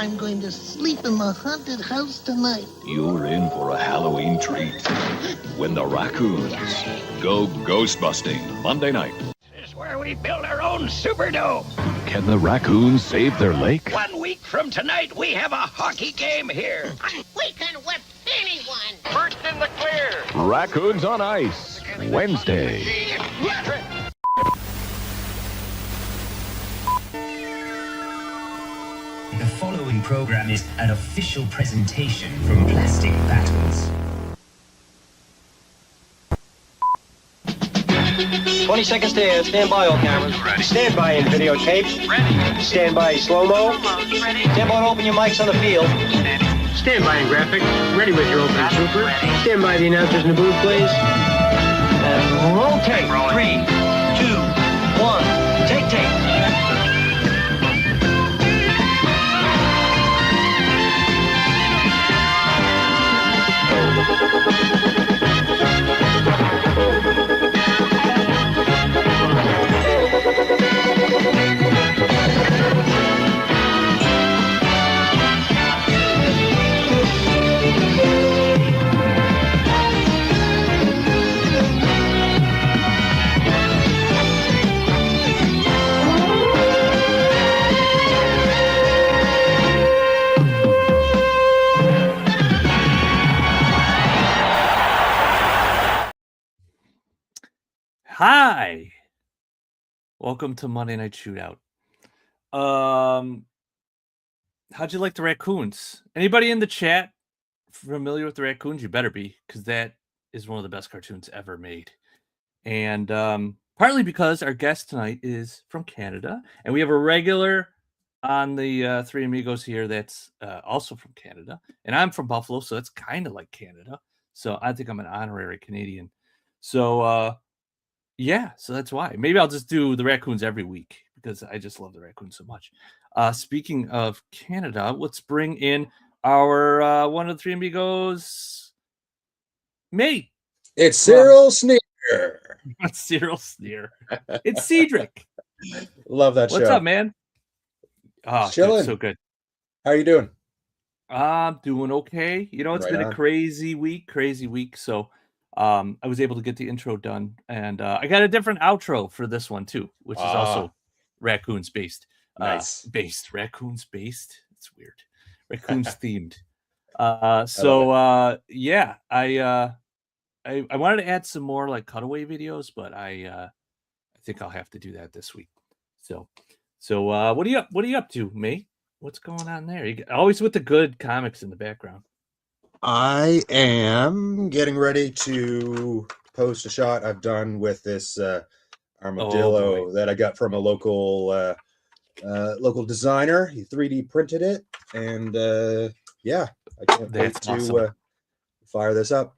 I'm going to sleep in the haunted house tonight. You're in for a Halloween treat when the raccoons go ghost busting Monday night. This is where we build our own Superdome. Can the raccoons save their lake? 1 week from tonight, we have a hockey game here. We can whip anyone. First in the clear. Raccoons on Ice, Wednesday. The following program is an official presentation from Plastic Battles. 20 seconds to air. Stand by, all cameras. Ready. Stand by in videotape. Ready. Stand by slow-mo. Ready. Stand by to open your mics on the field. Ready. Stand by in graphics. Ready with your opening super. Ready. Stand by the announcers in the booth, please. And roll tape. Rolling. 3, 2, 1. Take tape. Hi, welcome to Monday Night Shootout. How'd you like the raccoons? Anybody in the chat familiar with the raccoons? You better be, because that is one of the best cartoons ever made. And partly because our guest tonight is from Canada, and we have a regular on the Three Amigos here that's also from Canada, and I'm from Buffalo, so it's kind of like Canada. So I think I'm an honorary Canadian. So yeah, so that's why. Maybe I'll just do the raccoons every week because I just love the raccoons so much. Speaking of Canada, let's bring in our one of the Three Amigos, mate. It's Cyril Sneer. It's Cyril Sneer. It's Cedric. Love that show. What's up, man? Oh, Chilling. dude, so good. How are you doing? I'm doing okay. You know, it's Right been on. a crazy week. So I was able to get the intro done, and I got a different outro for this one too, which is also raccoons based. Nice. Raccoons based. It's weird. Raccoons themed. Yeah, I wanted to add some more like cutaway videos, but I think I'll have to do that this week. So what are you up to, mate? What's going on there? You always with the good comics in the background. I am getting ready to post a shot I've done with this armadillo that I got from a local designer. He 3D printed it, and yeah, I can't wait That's to awesome. fire this up.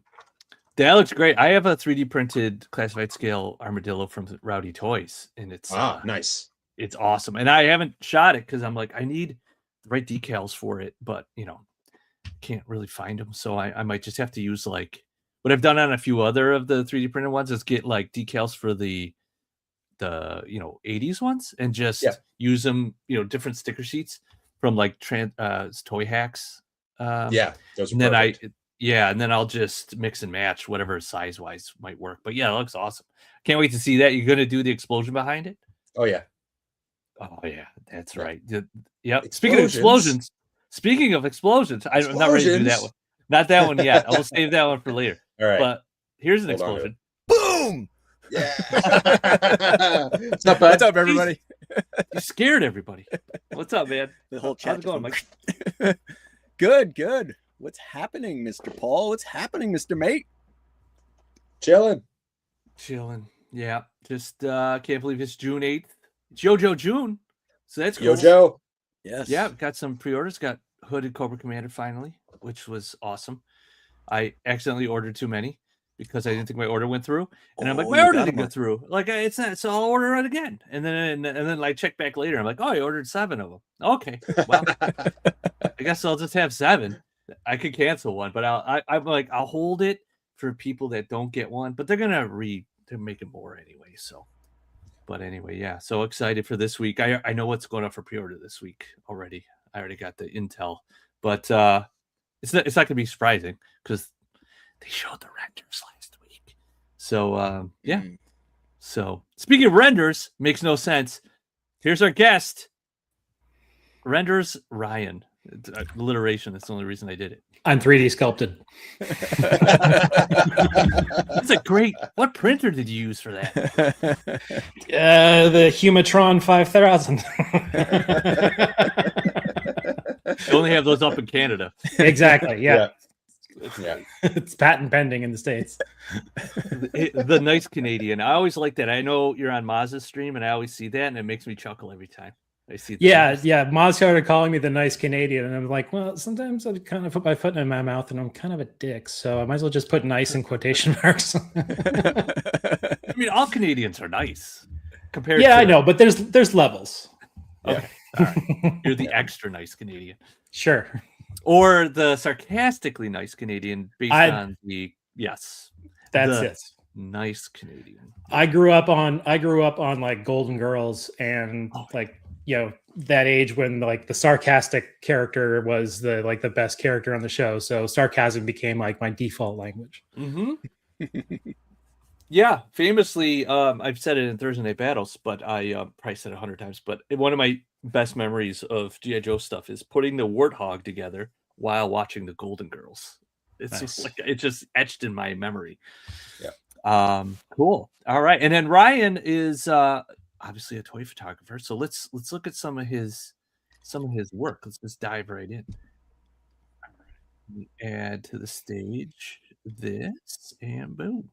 That looks great. I have a 3D printed classified scale armadillo from Rowdy Toys, and it's Nice. It's awesome. And I haven't shot it because I'm like, I need the right decals for it, but can't really find them. So I might just have to use like what I've done on a few other of the 3D printed ones is get like decals for the 80s ones and just use them, different sticker sheets from like Toy Hacks. Yeah, those are and then perfect. and then I'll just mix and match whatever size wise might work. But yeah, it looks awesome. Can't wait to see that. You're gonna do the explosion behind it? Oh yeah. Oh yeah, that's right. Yep. Speaking of explosions, I'm not ready to do that one. Not that one yet. I will save that one for later. All right. But here's an Hold on to explosion. Boom! Yeah. It's not bad. What's up, everybody? You scared everybody. What's up, man? The whole How's chat. it going, Mike? Good. What's happening, Mr. Paul? What's happening, Mr. Mate? Chilling. Yeah. Just can't believe it's June 8th. It's JoJo June. So that's cool. Yojo. Yes. Yeah, got some pre-orders. Got Hooded Cobra Commander finally, which was awesome. I accidentally ordered too many because I didn't think my order went through, and I'm like, my order didn't go through. Like it's not, so I'll order it again. And then I check back later. I'm like, oh, I ordered 7 of them. Okay, well, I guess I'll just have 7. I could cancel one, but I'm like, I'll hold it for people that don't get one, but they're making more anyway. So. But anyway, yeah, so excited for this week. I know what's going on for pre-order this week already. I already got the intel, but it's not going to be surprising because they showed the renders last week. So yeah. So speaking of renders, makes no sense. Here's our guest, Renders Ryan. It's alliteration. That's the only reason I did it. I'm 3D sculpted. That's a great. What printer did you use for that? The Humatron 5000. They only have those up in Canada. Exactly. Yeah. Yeah. It's patent pending in the States. The nice Canadian. I always like that. I know you're on Maz's stream, and I always see that, and it makes me chuckle every time I see that. Yeah. Maz started calling me the nice Canadian, and I'm like, well, sometimes I kind of put my foot in my mouth, and I'm kind of a dick, so I might as well just put nice in quotation marks. I mean, all Canadians are nice compared. Yeah, to... I know, but there's levels. Okay, all right. You're the extra nice Canadian. Sure. Or the sarcastically nice Canadian based on the That's the it. Nice Canadian. I grew up on like Golden Girls and like, you know, that age when like the sarcastic character was the best character on the show. So sarcasm became like my default language. Mm-hmm. Yeah, famously, I've said it in Thursday Night Battles, but I probably said it 100 times. But one of my best memories of G.I. Joe stuff is putting the Warthog together while watching the Golden Girls. It's just like it's just etched in my memory. Yeah. Cool. All right, and then Ryan is obviously a toy photographer. So let's look at some of his work. Let's just dive right in. Add to the stage this and boom.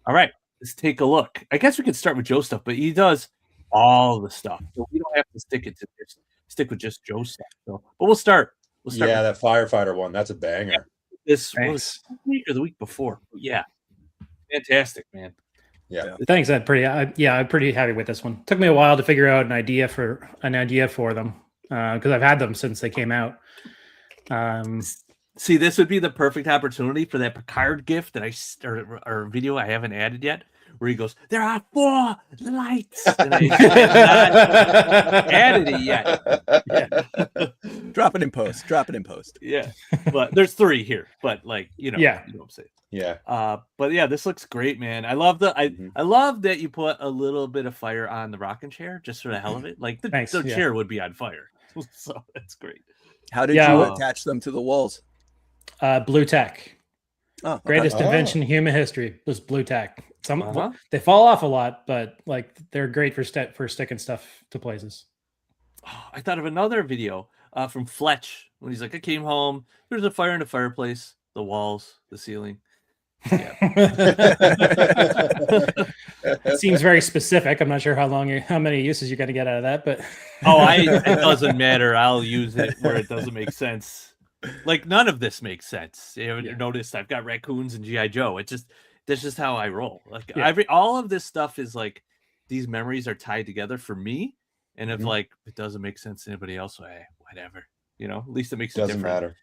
All right, let's take a look. I guess we could start with Joe stuff, but he does all the stuff, so we don't have to stick with just Joe stuff. So, but we'll start. Yeah, that firefighter one. That's a banger. This was last week or the week before. Yeah, fantastic, man. Yeah. Thanks. I'm pretty happy with this one. Took me a while to figure out an idea for them because I've had them since they came out. See, this would be the perfect opportunity for that Picard gift that I started or video I haven't added yet, where he goes, "There are 4 lights," and I have not added it yet. Yeah. Drop it in post. Yeah, but there's 3 here. But like you know what I'm saying. Yeah. But yeah, this looks great, man. I love I love that you put a little bit of fire on the rocking chair just for the hell of it. Like the chair would be on fire, so that's great. How did you attach them to the walls? Blue tack. Oh, okay. Greatest invention in human history was blue tack. They fall off a lot, but like they're great for sticking stuff to places. Oh, I thought of another video from Fletch when he's like, I came home, there's a fire in the fireplace, the walls, the ceiling. Yeah. Seems very specific. I'm not sure how many uses you're going to get out of that, but it doesn't matter. I'll use it where it doesn't make sense. Like none of this makes sense. You haven't noticed I've got raccoons and G.I. Joe. That's just how I roll. Like all of this stuff is like these memories are tied together for me. And if like it doesn't make sense to anybody else, whatever. You know, at least it makes it different. Doesn't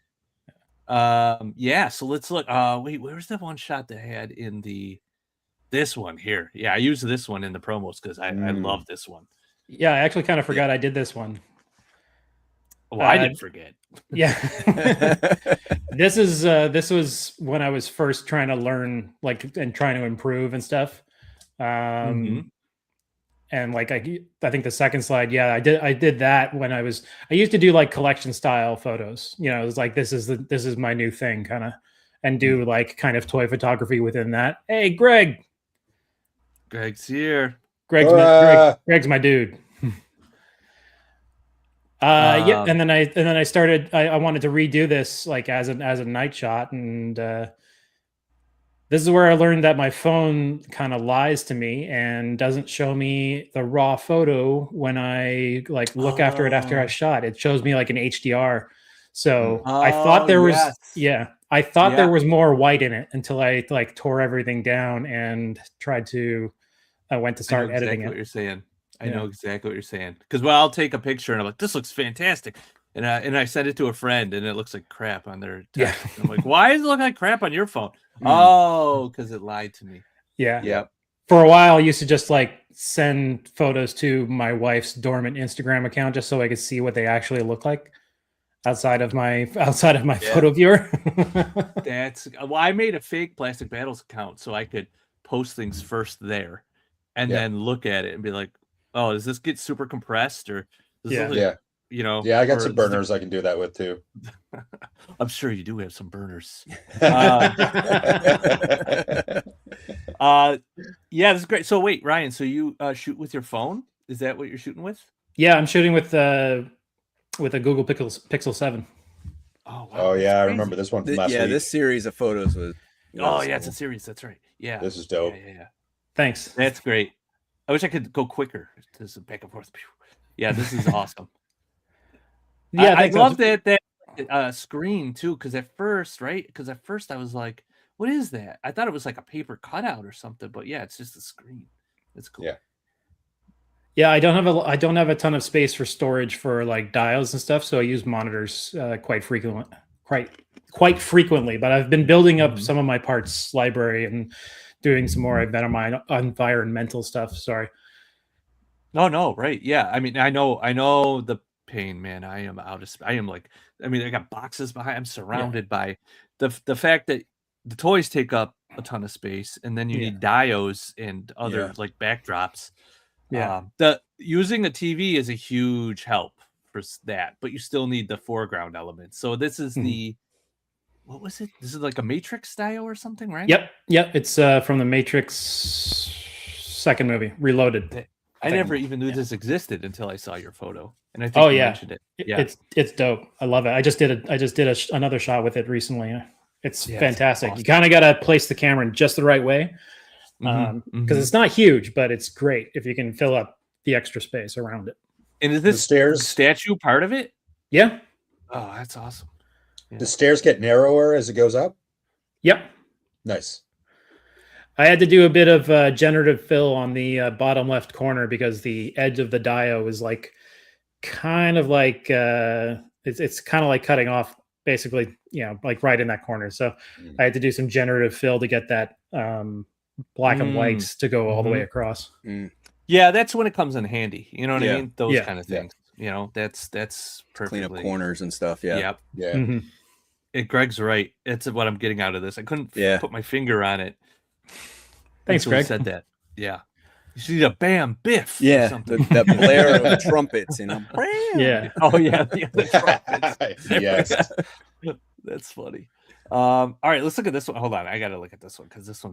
matter. Yeah, so let's look. Wait, where's that one shot they had in this one here? Yeah, I used this one in the promos because I love this one. Yeah, I actually kind of forgot I did this one. Well, I didn't forget. Yeah. This was when I was first trying to learn and trying to improve and stuff. And like I think the second slide, I did that when I used to do like collection style photos. You know, it was like this is my new thing kind of, and do like kind of toy photography within that. Hey, Greg's here. Greg's my dude. And then I started. I wanted to redo this like as a night shot, and this is where I learned that my phone kind of lies to me and doesn't show me the raw photo when I like look after I shot. It shows me like an HDR. So I thought there was there was more white in it until I like tore everything down and I went to start editing it. What you're saying. I know exactly what you're saying. Because I'll take a picture and I'm like, this looks fantastic. And I send it to a friend and it looks like crap on their text. I'm like, why does it look like crap on your phone? Oh, because it lied to me. Yeah. Yeah. For a while, I used to just like send photos to my wife's dormant Instagram account just so I could see what they actually look like. outside of my photo viewer. Well, I made a fake Plastic Battles account so I could post things first there, and then look at it and be like, "Oh, does this get super compressed or does this look, you know?" Yeah, I got some burners I can do that with too. I'm sure you do have some burners. Yeah, this is great. So wait, Ryan, so you shoot with your phone? Is that what you're shooting with? Yeah, I'm shooting with a Google Pixel 7. Oh, wow, oh yeah, I remember this one from last week. This series of photos was oh yeah, it's a series. That's right. Yeah, this is dope. Yeah. Thanks. That's great. I wish I could go quicker. Just back and forth. Yeah, this is awesome. Yeah, I love that screen too. Because at first I was like, "What is that?" I thought it was like a paper cutout or something. But yeah, it's just a screen. It's cool. Yeah, I don't have a ton of space for storage for like diodes and stuff, so I use monitors quite frequently. But I've been building up some of my parts library and doing some more environmental stuff. Sorry. No, right. Yeah. I mean, I know the pain, man. I am I got boxes behind. I'm surrounded by the fact that the toys take up a ton of space, and then you need diodes and other like backdrops. Yeah. Using a TV is a huge help for that, but you still need the foreground elements. So this is what was it? This is like a Matrix style or something, right? Yep. It's from the Matrix second movie, Reloaded. I never even knew this existed until I saw your photo, and I think you mentioned it. Yeah, it's dope. I love it. I just did another shot with it recently. It's fantastic. Awesome. You kind of got to place the camera in just the right way. Because it's not huge, but it's great if you can fill up the extra space around it. And is this statue part of it? Yeah. Oh, that's awesome. Yeah. The stairs get narrower as it goes up? Yep. Nice. I had to do a bit of generative fill on the bottom left corner because the edge of the dio is like kind of like it's kind of like cutting off basically, like right in that corner. So I had to do some generative fill to get that black and whites to go all the way across. Yeah, that's when it comes in handy. You know what I mean? Those kind of things. You know, that's perfectly clean up corners and stuff. Yeah. Greg's right. It's what I'm getting out of this. I couldn't put my finger on it. Thanks, Greg. Said that. Yeah. You see the bam biff. Yeah. That blare of the trumpets, Bam! Yeah. Oh yeah. The trumpets. Yes. That's funny. All right, let's look at this one. Hold on, I gotta look at this one because this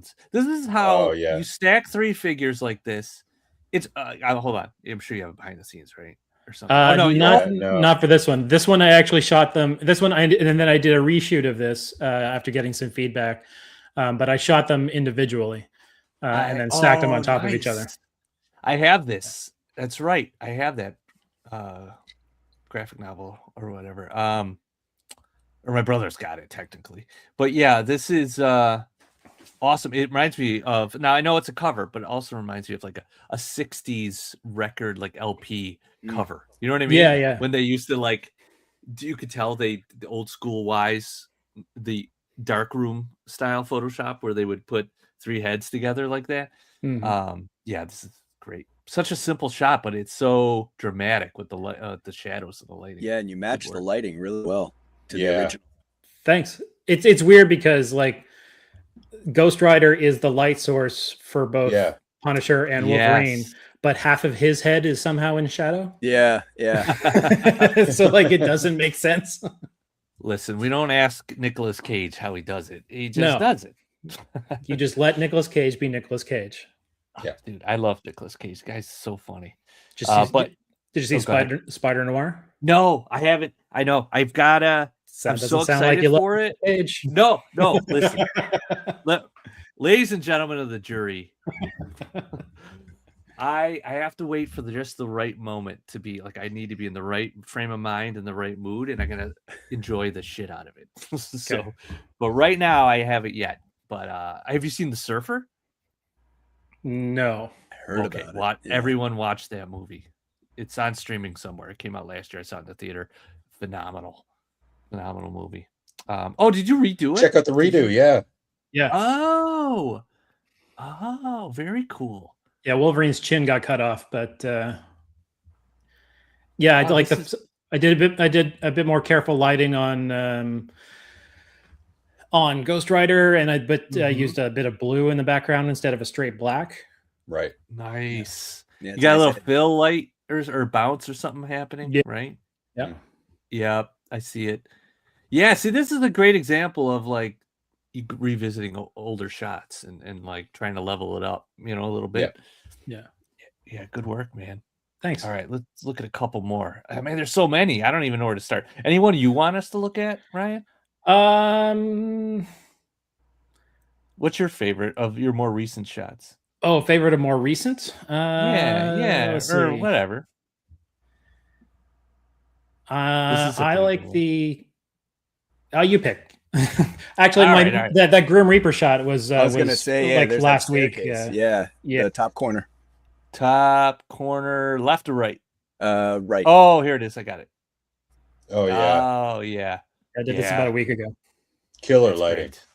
is how you stack three figures like this. It's hold on, I'm sure you have it behind the scenes, right? Or something. Not for this one. This one I actually shot them. This one and then I did a reshoot of this after getting some feedback. But I shot them individually and then stacked them on top of each other. I have this. That's right. I have that graphic novel or whatever. Or my brother's got it technically, but yeah, this is awesome. It reminds me of, now I know it's a cover, but it also reminds me of like a 60s record, like LP cover. You know what I mean? Yeah. When they used to you could tell the old school wise, the darkroom style Photoshop where they would put three heads together like that. Yeah, this is great. Such a simple shot, but it's so dramatic with the shadows of the lighting. Yeah, and you match the lighting really well to the original. Thanks. It's weird because like Ghost Rider is the light source for both Punisher and Wolverine, but half of his head is somehow in shadow. Yeah. So like it doesn't make sense. Listen, we don't ask Nicolas Cage how he does it. He just does it. You just let Nicolas Cage be Nicolas Cage. Yeah, dude, I love Nicolas Cage. The guy's so funny. Did you see Spider Noir? No, I haven't. I know. I've got a. I'm so excited for it. Cage. No. Listen, ladies and gentlemen of the jury, I have to wait for just the right moment to be like, I need to be in the right frame of mind and the right mood, and I'm gonna enjoy the shit out of it. So, but right now I haven't yet. But have you seen The Surfer? No. I heard about it. Everyone watch that movie. It's on streaming somewhere. It came out last year. I saw it in the theater. Phenomenal movie. Did you redo it? Check out the redo. Yeah. Oh, very cool. Yeah, Wolverine's chin got cut off, but I like I did a bit more careful lighting on Ghost Rider, and I used a bit of blue in the background instead of a straight black. Right. Nice. Yeah, You got a nice little edge. fill light or bounce or something happening, Yeah. right? Yeah. Yep, I see it. Yeah, see, this is a great example of like revisiting older shots and like trying to level it up, a little bit. Yeah. Yeah, good work, man. Thanks. All right, let's look at a couple more. I mean, there's so many. I don't even know where to start. Anyone you want us to look at, Ryan? What's your favorite of your more recent shots? Oh, favorite of more recent? Yeah, let's or see. whatever. I like the. Oh, you pick. Actually, All right. that Grim Reaper shot was. I was gonna say, yeah, like there's last that week. staircase. Yeah, the top corner. Top corner, left or right? Right. Oh, here it is. I got it. Oh yeah. Oh yeah. I did this about a week ago. Killer lighting. Great.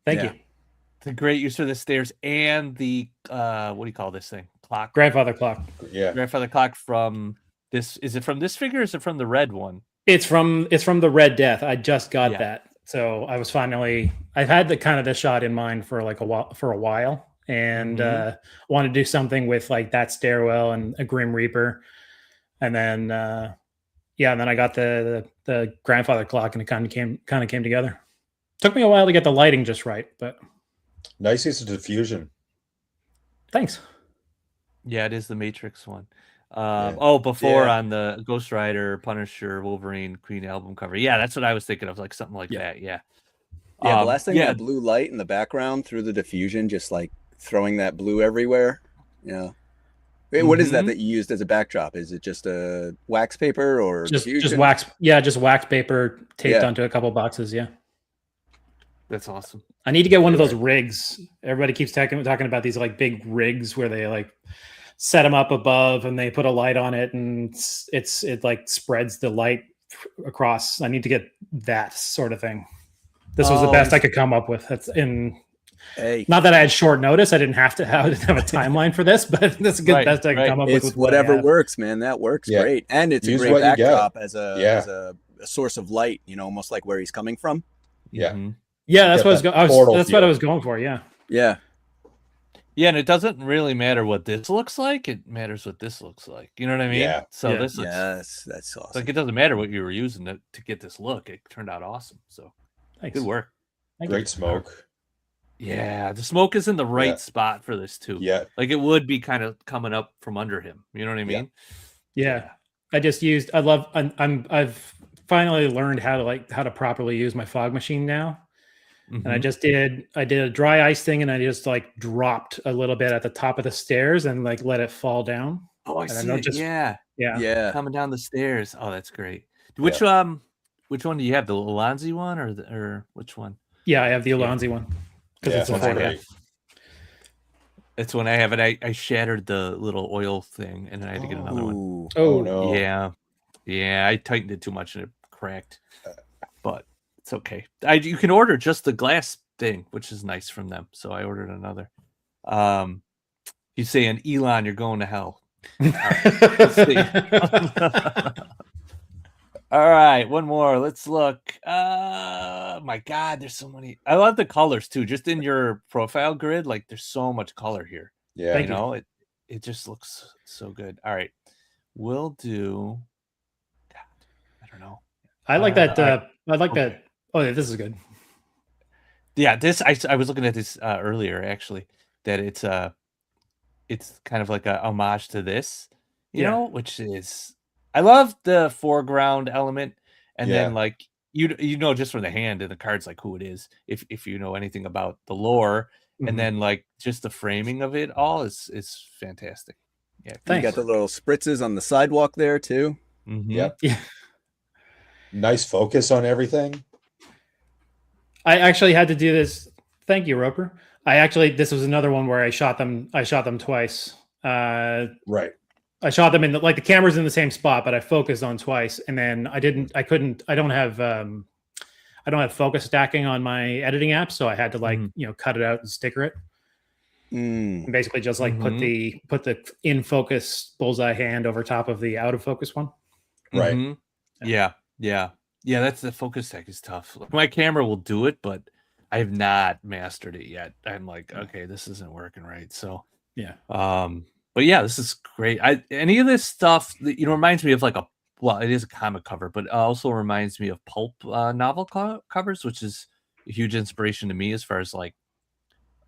Thank you. It's a great use of the stairs and the what do you call this thing? Clock. Grandfather clock. Yeah. Grandfather clock from this. Is it from this figure or is it from the red one? It's from the Red Death. I just got that. So I was finally I've had the shot in mind for like a while and wanted to do something with like that stairwell and a Grim Reaper. And then and then I got the grandfather clock and it kind of came together. Took me a while to get the lighting just right, but nice use of diffusion. Thanks. Yeah, it is the Matrix one. Before on the Ghost Rider, Punisher, Wolverine, Queen album cover. Yeah, that's what I was thinking of, like something like that. Yeah. Yeah, blasting that blue light in the background through the diffusion, just like throwing that blue everywhere. Yeah. Wait, what is that you used as a backdrop? Is it just a wax paper or just diffusion? wax? Yeah, just wax paper taped onto a couple boxes. Yeah. That's awesome. I need to get one of those rigs. Everybody keeps talking about these like big rigs where they like set them up above and they put a light on it and it like spreads the light across. I need to get that sort of thing. This was the best I could come up with. That's not that I had short notice. I didn't have a timeline for this, but that's a good best I could come up with. It's whatever works, man. That works great, and it's a great backdrop as a source of light. Almost like where he's coming from. Yeah. Yeah, that's what I was going for. Yeah. Yeah. Yeah, and it doesn't really matter what this looks like. It matters what this looks like. You know what I mean? Yeah. So this looks, that's awesome. Like it doesn't matter what you were using to get this look. It turned out awesome. So thanks. Good work. Great smoke. Yeah, the smoke is in the right spot for this too. Yeah. Like it would be kind of coming up from under him. You know what I mean? Yeah. I've finally learned how to properly use my fog machine now. And I did a dry ice thing and I just like dropped a little bit at the top of the stairs and like let it fall down. Oh, I see it. Yeah. Coming down the stairs. Oh, that's great. Which one do you have? The Alonzi one or which one? Yeah, I have the Alonzi one. Because it's great. It's when I have it. I shattered the little oil thing and I had to get another one. Oh no. Yeah, I tightened it too much and it cracked. But it's okay. You can order just the glass thing, which is nice from them. So I ordered another. You saying, Elon, you're going to hell. All right, let's see. All right, one more. Let's look. My God, there's so many. I love the colors too. Just in your profile grid, like there's so much color here. Yeah, it just looks so good. All right, we'll do. God, I don't know. I like that. I like that. Oh, yeah, this is good. Yeah, this I was looking at this earlier actually. That it's kind of like a homage to this, you know, which is. I love the foreground element, and then like you know just from the hand and the cards like who it is if you know anything about the lore, and then like just the framing of it all is fantastic. Yeah, you got the little spritzes on the sidewalk there too. Yep. Yeah. Nice focus on everything. I actually had to do this. Thank you, Roper. This was another one where I shot them twice. Right. I shot them in the camera's in the same spot, but I focused on twice, and then I don't have focus stacking on my editing app, so I had to cut it out and sticker it. And basically just like put the in focus bullseye hand over top of the out of focus one. Right. Yeah. That's the focus tech is tough. Like, my camera will do it, but I have not mastered it yet. I'm like, okay, this isn't working right. So yeah. But yeah, this is great. Any of this stuff, reminds me of like it is a comic cover, but it also reminds me of pulp novel covers, which is a huge inspiration to me as far as like,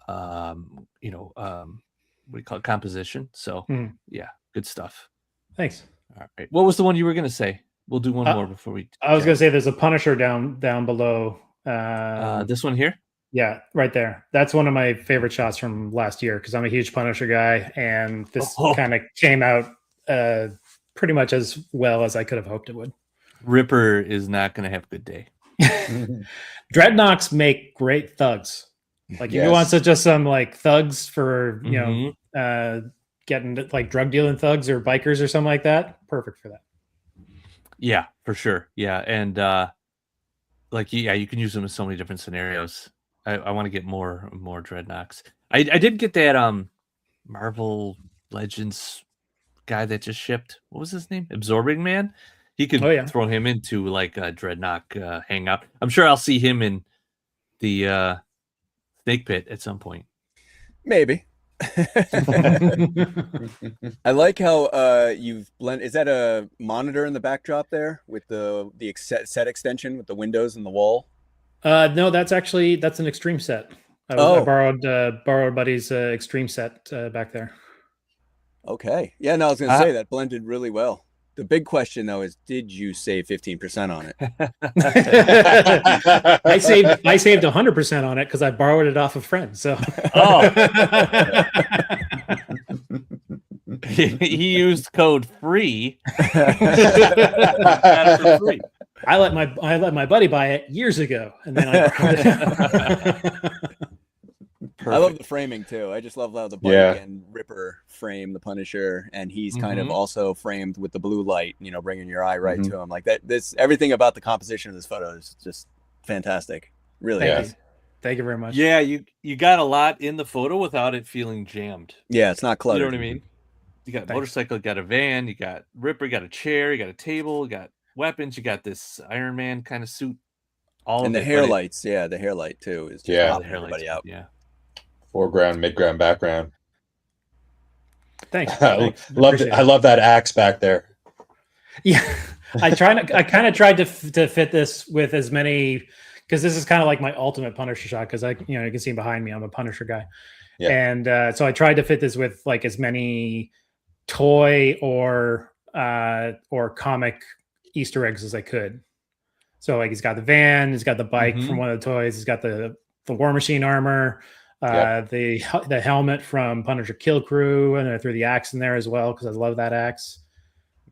what do you call it, composition. So yeah, good stuff. Thanks. All right. What was the one you were going to say? We'll do one more before we. I was going to say there's a Punisher down below. This one here? Yeah, right there. That's one of my favorite shots from last year because I'm a huge Punisher guy, and this kind of came out pretty much as well as I could have hoped it would. Ripper is not going to have a good day. Dreadnoks make great thugs. Like if you want just some like thugs for getting like drug dealing thugs or bikers or something like that, perfect for that. Yeah, for sure. Yeah, and you can use them in so many different scenarios. I want to get more Dreadnoks. I did get that Marvel Legends guy that just shipped. What was his name? Absorbing Man. He could throw him into like a Dreadnought hangout. I'm sure I'll see him in the Snake Pit at some point. Maybe. I like how you've blended. Is that a monitor in the backdrop there with the set extension with the windows and the wall? No, that's an extreme set. I borrowed a buddy's extreme set back there. Okay. Yeah, no, I was going to say that blended really well. The big question though is, did you save 15% on it? I saved 100% on it because I borrowed it off a friend. So he used code free. I let my buddy buy it years ago, and then I borrowed it. I love the framing too. I just love how the bike and Ripper frame the Punisher, and he's kind of also framed with the blue light, bringing your eye right to him. Like that. Everything about the composition of this photo is just fantastic. Really is. Thank you very much. Yeah, you got a lot in the photo without it feeling jammed. Yeah, it's not cluttered. You know what I mean? You got motorcycle, you got a van, you got Ripper, you got a chair, you got a table, you got weapons, you got this Iron Man kind of suit. And the hair lights, the hair light too is just popping everybody out. Yeah. Foreground, midground, background. Thanks. I love that axe back there. Yeah, I kind of tried to fit this with as many, because this is kind of like my ultimate Punisher shot. Because you can see behind me, I'm a Punisher guy, and so I tried to fit this with like as many toy or comic Easter eggs as I could. So like he's got the van, he's got the bike from one of the toys, he's got the War Machine armor. The helmet from Punisher Kill Crew, and I threw the axe in there as well because I love that axe.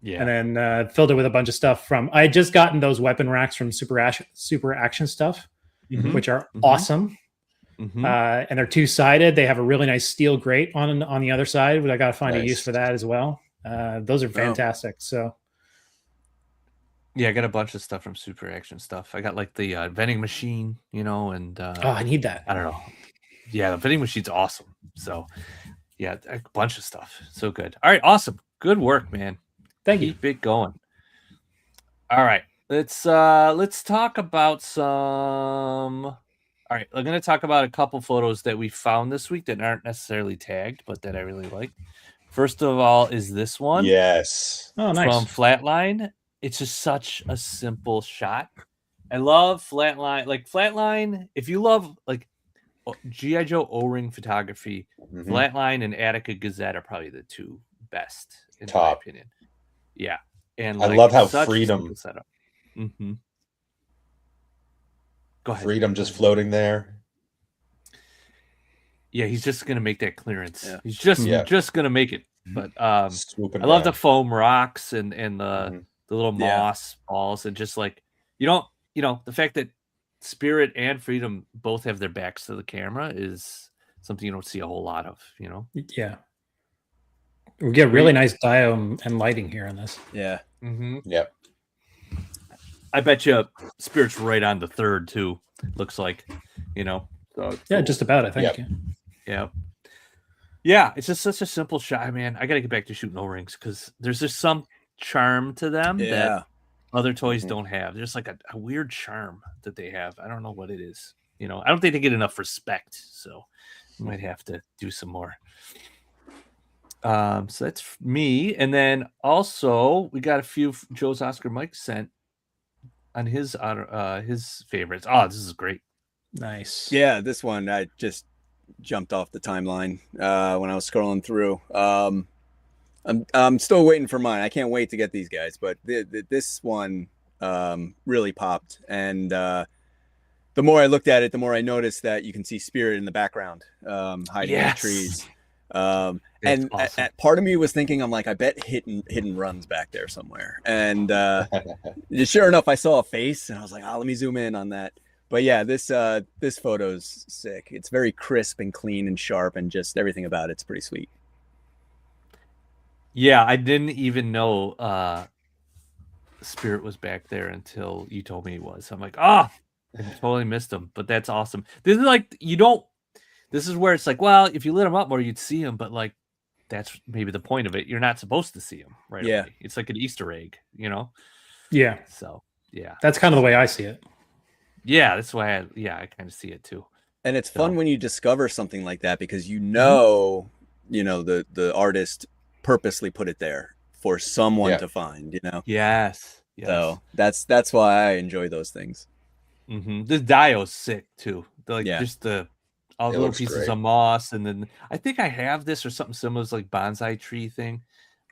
Yeah, and then filled it with a bunch of stuff from. I had just gotten those weapon racks from Super Action Stuff, which are awesome. And they're two-sided. They have a really nice steel grate on the other side, but I got to find a use for that as well. Those are fantastic. So. Yeah, I got a bunch of stuff from Super Action Stuff. I got like the vending machine, and I need that. I don't know. Yeah, the vending machine's awesome. So, yeah, a bunch of stuff. So good. All right, awesome. Good work, man. Thank you. Keep it going. All right, let's talk about some. All right, I'm going to talk about a couple photos that we found this week that aren't necessarily tagged, but that I really like. First of all, is this one? Yes. Oh, nice. From Flatline. It's just such a simple shot. I love Flatline. Like Flatline, if you love like G.I. Joe O-ring photography, Flatline and Attica Gazette are probably the two best in my opinion. Yeah, and I love how Freedom setup. Go ahead. Freedom just floating there. Yeah, he's just gonna make that clearance. Yeah. He's just gonna make it. But I love the foam rocks and the little moss balls, and just like the fact that Spirit and Freedom both have their backs to the camera is something you don't see a whole lot of, Yeah. We get really nice diode and lighting here on this. Yeah. Yep. I bet you Spirit's right on the third too. Looks like, So yeah, just about, I think. Yep. Yeah, it's just such a simple shot, man. I got to get back to shooting O-rings because there's just some charm to them that other toys don't have. There's like a weird charm that they have. I don't know what it is. I don't think they get enough respect. So I might have to do some more. So that's me. And then also we got a few Joe's Oscar Mike sent on his favorites. Oh, this is great. Nice. Yeah, this one I just jumped off the timeline when I was scrolling through. I'm still waiting for mine. I can't wait to get these guys, but this one really popped. And the more I looked at it, the more I noticed that you can see Spirit in the background hiding in the trees. And awesome. Part of me was thinking, I'm like, I bet hidden runs back there somewhere. And sure enough, I saw a face, and I was like, let me zoom in on that. But yeah, this photo's sick. It's very crisp and clean and sharp, and just everything about it's pretty sweet. Yeah, I didn't even know Spirit was back there until you told me he was. I'm like, I totally missed him. But that's awesome. This is like this is where it's like, well, if you lit him up more, you'd see him. But like, that's maybe the point of it. You're not supposed to see him right away. It's like an Easter egg, Yeah. So yeah, that's kind of the way I see it. Yeah, that's why I kind of see it too. And it's fun when you discover something like that because the artist purposely put it there for someone to find. Yes. So that's why I enjoy those things. Mm-hmm. This dio's sick too. Just all the little pieces of moss, and then I think I have this or something similar. It's like bonsai tree thing.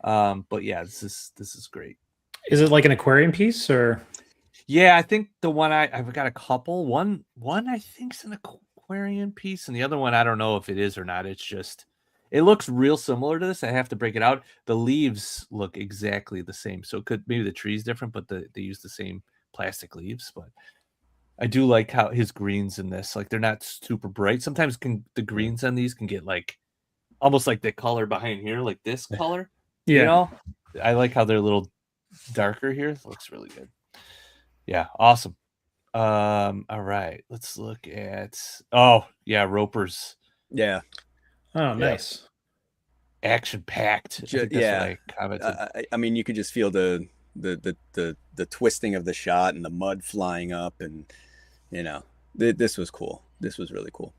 But yeah, this is great. Is it like an aquarium piece or? Yeah, I think the one I've got a couple. One I think's an aquarium piece, and the other one I don't know if it is or not. It's just it looks real similar to this. I have to break it out. The leaves look exactly the same, so maybe the tree's different, but they use the same plastic leaves. But I do like how his greens in this, like they're not super bright. Sometimes the greens on these can get like almost like the color behind here, like this color. Yeah, I like how they're a little darker here. It looks really good. Yeah, awesome. All right, let's look at Roper's. Yeah. Oh, nice. Action packed. I mean, you could just feel the twisting of the shot and the mud flying up, and this was cool. This was really cool.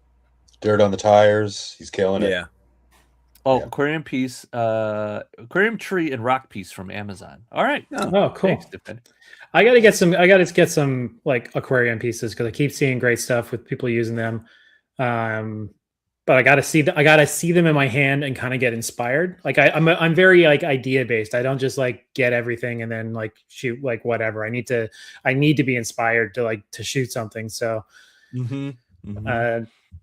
Dirt on the tires. He's killing it. Yeah. Oh, aquarium piece, aquarium tree and rock piece from Amazon. All right. Oh, cool. Thanks, I gotta get some like aquarium pieces because I keep seeing great stuff with people using them. But I gotta see them in my hand and kind of get inspired. Like I'm very like idea based. I don't just like get everything and then like shoot like whatever. I need to be inspired to shoot something. So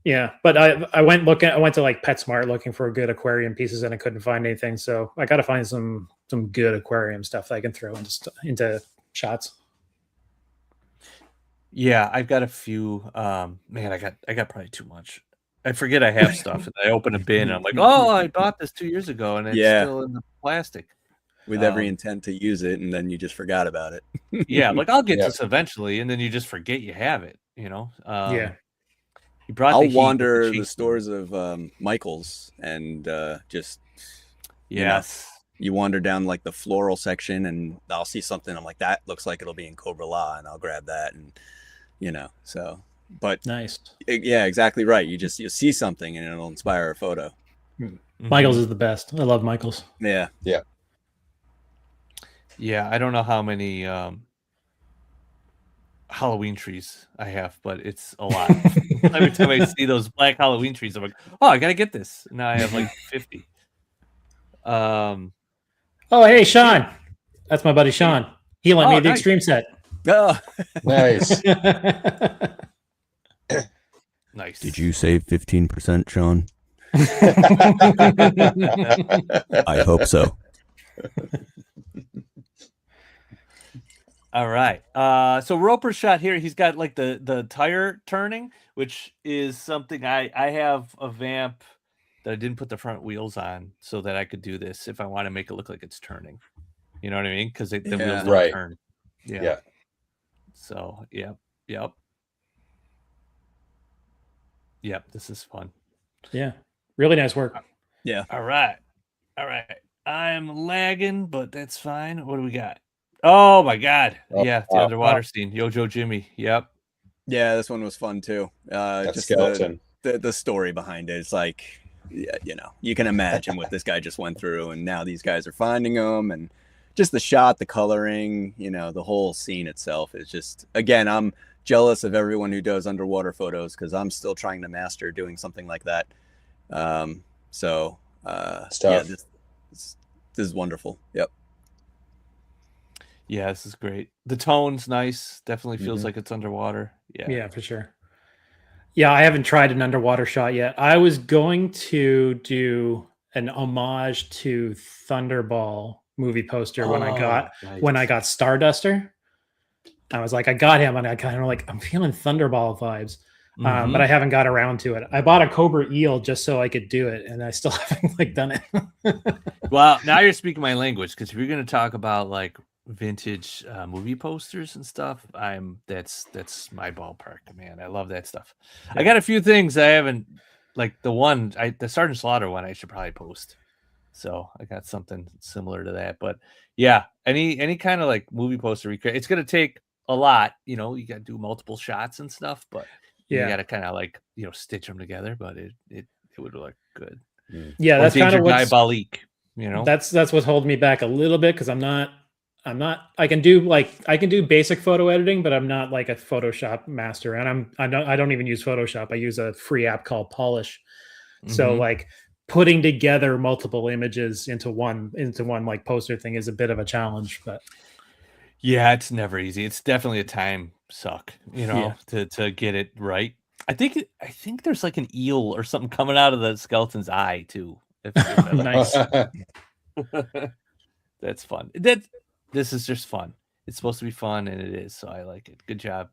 yeah, but I went to like PetSmart looking for good aquarium pieces and I couldn't find anything. So I got to find some good aquarium stuff that I can throw into shots. Yeah, I've got a few. Man, I got probably too much. I forget I have stuff, and I open a bin, and I'm like, oh, I bought this 2 years ago, and it's still in the plastic. With every intent to use it, and then you just forgot about it. Yeah, like I'll get this eventually, and then you just forget you have it. Yeah. I'll wander the stores of Michael's and just you wander down like the floral section, and I'll see something. I'm like, that looks like it'll be in Cobra La, and I'll grab that, and so. But nice. Yeah, exactly right. You see something, and it'll inspire a photo. Michael's is the best. I love Michael's. Yeah. I don't know how many Halloween trees I have, but it's a lot. Every time I see those black Halloween trees, I'm like, oh, I gotta get this. Now I have like 50. Oh, hey, Sean. That's my buddy Sean. He lent me the extreme set. Oh, nice. Nice. Did you save 15%, Sean? I hope so. All right. So Roper's shot here, he's got like the tire turning, which is something I have a Vamp that I didn't put the front wheels on so that I could do this if I want to make it look like it's turning. You know what I mean? Because the wheels don't turn. Yeah. So, yep. This is fun. Yeah. Really nice work. Yeah. All right. I'm lagging, but that's fine. What do we got? Oh my God! Oh, Yeah, the underwater scene. Yo-Joe Jimmy. Yep. Yeah, this one was fun too. that Just skeleton. the story behind it. It's like, yeah, you know, you can imagine what this guy just went through, and now these guys are finding him, and just the shot, the coloring, you know, the whole scene itself is just. Again, I'm jealous of everyone who does underwater photos because I'm still trying to master doing something like that. So yeah, this is wonderful. Yep. Yeah, this is great. The tone's nice. Definitely feels like it's underwater. Yeah. Yeah, for sure. Yeah, I haven't tried an underwater shot yet. I was going to do an homage to Thunderball movie poster when I got Starduster. I was like, I got him, and I kind of like, I'm feeling Thunderball vibes, but I haven't got around to it. I bought a Cobra Eel just so I could do it, and I still haven't like done it. Well, now you're speaking my language because if you're going to talk about like vintage movie posters and stuff, that's my ballpark, man. I love that stuff. I got a few things I haven't, like the Sergeant Slaughter one I should probably post. So I got something similar to that. But yeah, any kind of like movie poster it's going to take a lot, you know, you got to do multiple shots and stuff, but you got to kind of like, you know, stitch them together, but it would look good. Yeah, that's kind of what's diabolique, you know. That's what's holding me back a little bit because I'm not I can do basic photo editing, but I'm not like a Photoshop master, and I don't even use Photoshop. I use a free app called Polish. So like putting together multiple images into one like poster thing is a bit of a challenge, but yeah, it's never easy. It's definitely a time suck, you know, to get it right. I think there's like an eel or something coming out of the skeleton's eye too. Nice. That's fun. This is just fun. It's supposed to be fun, and it is. So I like it. Good job.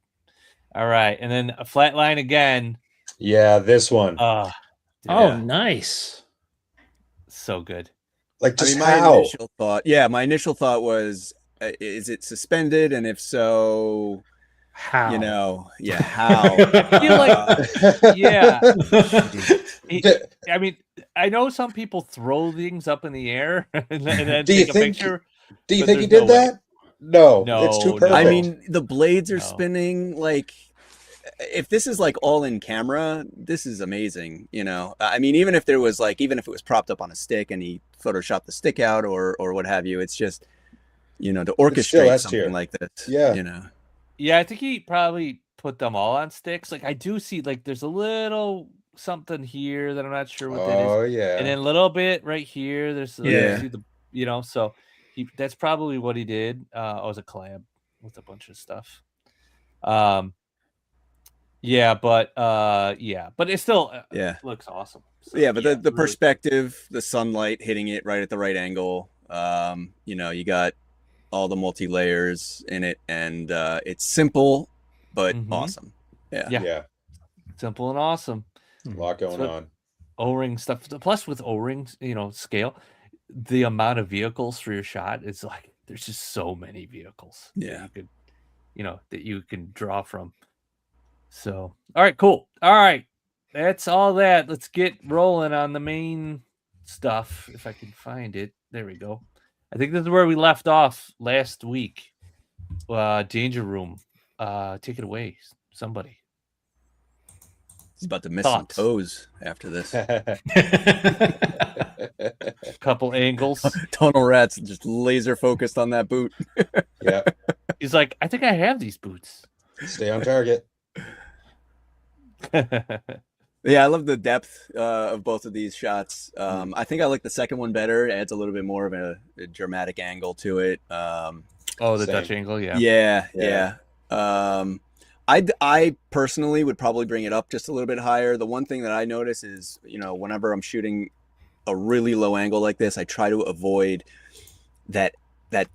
All right, and then a flat line again. Yeah, this one. Nice. So good. Like, just my initial thought. Yeah, my initial thought was, is it suspended? And if so, how? You know, yeah, how? I feel like, yeah. I mean, I know some people throw things up in the air and then take a picture. Do you think he did that? No, it's too perfect. I mean, the blades are spinning. Like, if this is like all in camera, this is amazing. You know, I mean, even if it was propped up on a stick and he photoshopped the stick out or what have you, it's just, you know, to orchestrate something like this. Yeah, you know. Yeah, I think he probably put them all on sticks. Like, I do see, like, there's a little something here that I'm not sure what that is. Oh yeah, and then a little bit right here. There's see the, you know, so that's probably what he did. It was a collab with a bunch of stuff. Yeah, but it still looks awesome. So, yeah, but the perspective, the sunlight hitting it right at the right angle. You know, you got all the multi layers in it, and it's simple but awesome. Yeah, simple and awesome. A lot going on. O-ring stuff. Plus, with O-rings, you know, scale, the amount of vehicles for your shot is like, there's just so many vehicles. Yeah, that you can draw from. So, all right, cool. All right, that's all that. Let's get rolling on the main stuff. If I can find it, there we go. I think this is where we left off last week. Danger Room. Take it away, somebody. He's about to miss some toes after this. Couple angles. Tunnel Rat's just laser focused on that boot. Yeah. He's like, I think I have these boots. Stay on target. Yeah, I love the depth of both of these shots. I think I like the second one better. It adds a little bit more of a dramatic angle to it. The Dutch angle, yeah. I personally would probably bring it up just a little bit higher. The one thing that I notice is, you know, whenever I'm shooting a really low angle like this, I try to avoid that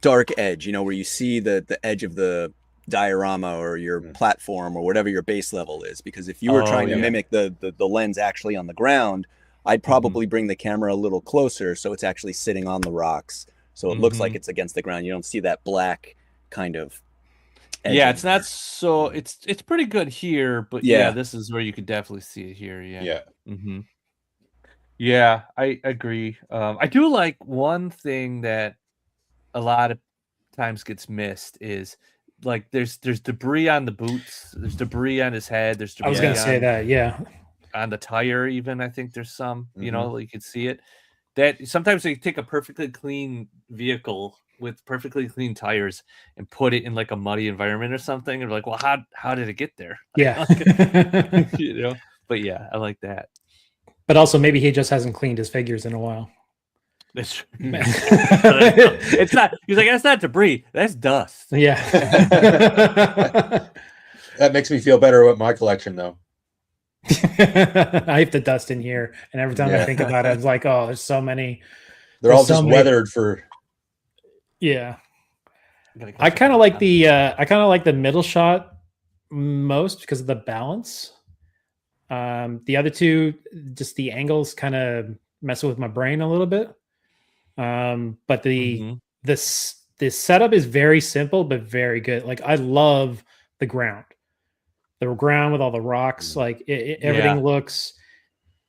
dark edge, you know, where you see the edge of the diorama or your platform or whatever your base level is. Because if you were trying to mimic the lens actually on the ground, I'd probably bring the camera a little closer so it's actually sitting on the rocks. So it looks like it's against the ground. You don't see that black kind of edge. Yeah, it's not so it's pretty good here, but yeah, this is where you could definitely see it here. Yeah. Yeah, I agree. I do like one thing that a lot of sometimes gets missed is like there's debris on the boots, there's debris on his head, there's debris I was gonna say that, yeah. On the tire, even I think there's some, you know, you can see it. That sometimes they take a perfectly clean vehicle with perfectly clean tires and put it in like a muddy environment or something, and like, well, how did it get there? Yeah. You know, but yeah, I like that. But also maybe he just hasn't cleaned his figures in a while. That's true. It's not. He's like, that's not debris. That's dust. Yeah. That makes me feel better with my collection, though. I have the dust in here, and every time I think about it, it's like, oh, there's so many. They're all just weathered for. Yeah. I kind of like the middle shot most because of the balance. The other two, just the angles kind of messing with my brain a little bit. But this setup is very simple but very good. Like I love the ground with all the rocks. Like everything looks.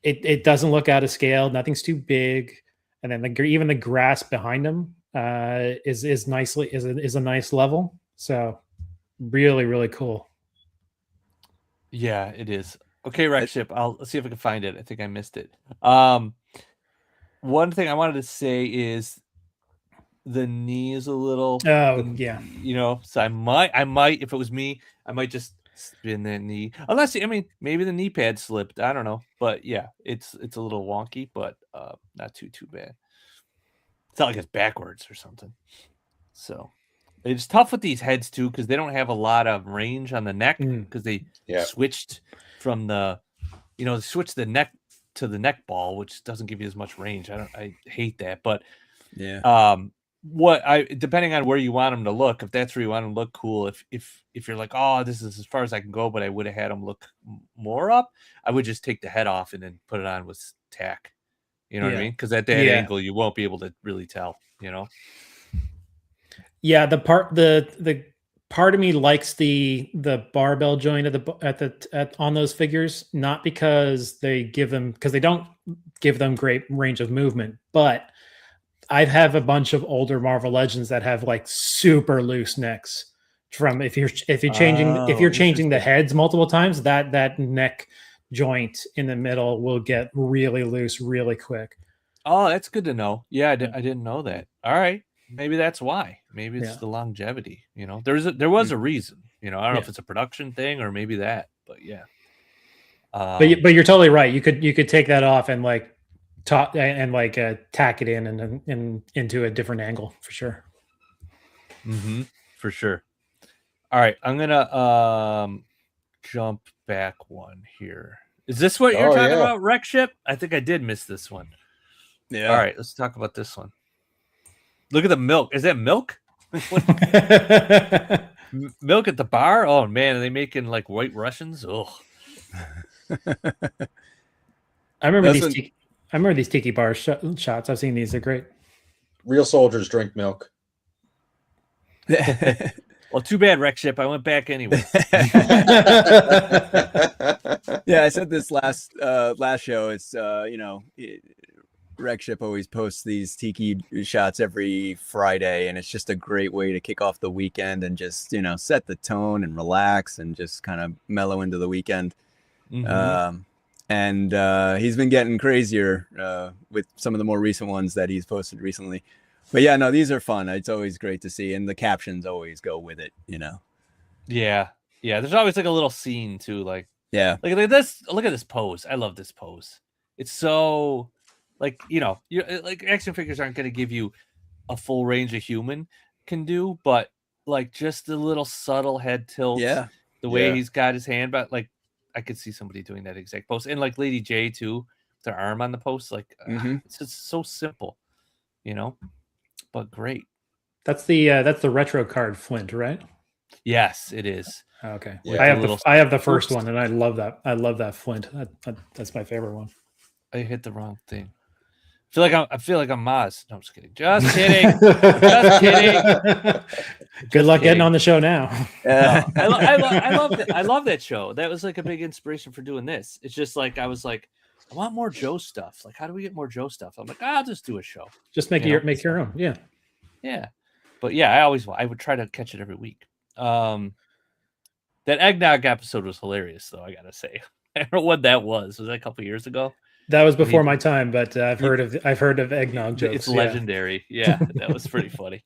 It doesn't look out of scale. Nothing's too big, and then even the grass behind them is a nice level. So really, really cool. Yeah, it is. Okay, Rex Ship. Let's see if I can find it. I think I missed it. One thing I wanted to say is the knee is a little. Oh yeah. You know, so I might, if it was me, I might just spin that knee. Unless, I mean, maybe the knee pad slipped. I don't know, but yeah, it's a little wonky, but not too bad. It's not like it's backwards or something. So it's tough with these heads too because they don't have a lot of range on the neck because they switched from the neck to the neck ball, which doesn't give you as much range. I hate that, but depending on where you want them to look, if that's where you want them to look cool, if you're like, oh, this is as far as I can go, but I would have had them look more up, I would just take the head off and then put it on with tack. You know what I mean? Because at that angle, you won't be able to really tell. You know. Yeah, the part of me likes the barbell joint on those figures, not because they don't give them great range of movement, but I have a bunch of older Marvel Legends that have like super loose necks. From if you're changing the heads multiple times, that neck joint in the middle will get really loose really quick. Oh, that's good to know. Yeah, I didn't know that. All right. Maybe that's why. Maybe it's the longevity. You know, there was a reason. You know, I don't know if it's a production thing or maybe that, but yeah. But you're totally right. You could take that off and like tack it in and into a different angle for sure. For sure. All right, I'm gonna jump back one here. Is this what you're talking about, Wreck Ship? I think I did miss this one. Yeah. All right, let's talk about this one. Look at the milk. Is that milk? Milk at the bar? Oh man, are they making like White Russians? Oh. I remember these tiki bar shots. I've seen these. They're great. Real soldiers drink milk. Well, too bad, Wreck Ship. I went back anyway. Yeah, I said this last show. It's Wreck Ship always posts these tiki shots every Friday, and it's just a great way to kick off the weekend and just set the tone and relax and just kind of mellow into the weekend. And he's been getting crazier with some of the more recent ones that he's posted recently. But yeah, no, these are fun. It's always great to see, and the captions always go with it. Yeah. There's always like a little scene too. Like look at this. Look at this pose. I love this pose. It's so like like action figures aren't going to give you a full range a human can do, but like just the little subtle head tilt. Yeah. The way he's got his hand, but like I could see somebody doing that exact pose, and like Lady J too, with their arm on the post. Like it's just so simple, but great. That's the retro card Flint, right? Yes, it is. Okay, I have the first one, and I love that. I love that Flint. That's my favorite one. I hit the wrong thing. I feel like I'm Maz. No, I'm just kidding. Just kidding. Just kidding. Good luck getting on the show now. I love that show. That was like a big inspiration for doing this. It's just like I was like, I want more Joe stuff. Like, how do we get more Joe stuff? I'm like, I'll just do a show. Just make your own. Yeah. Yeah. But yeah, I would try to catch it every week. That eggnog episode was hilarious, though. I gotta say, I don't know what that was. Was that a couple years ago? That was before my time, but I've heard of eggnog jokes. It's legendary. Yeah, that was pretty funny.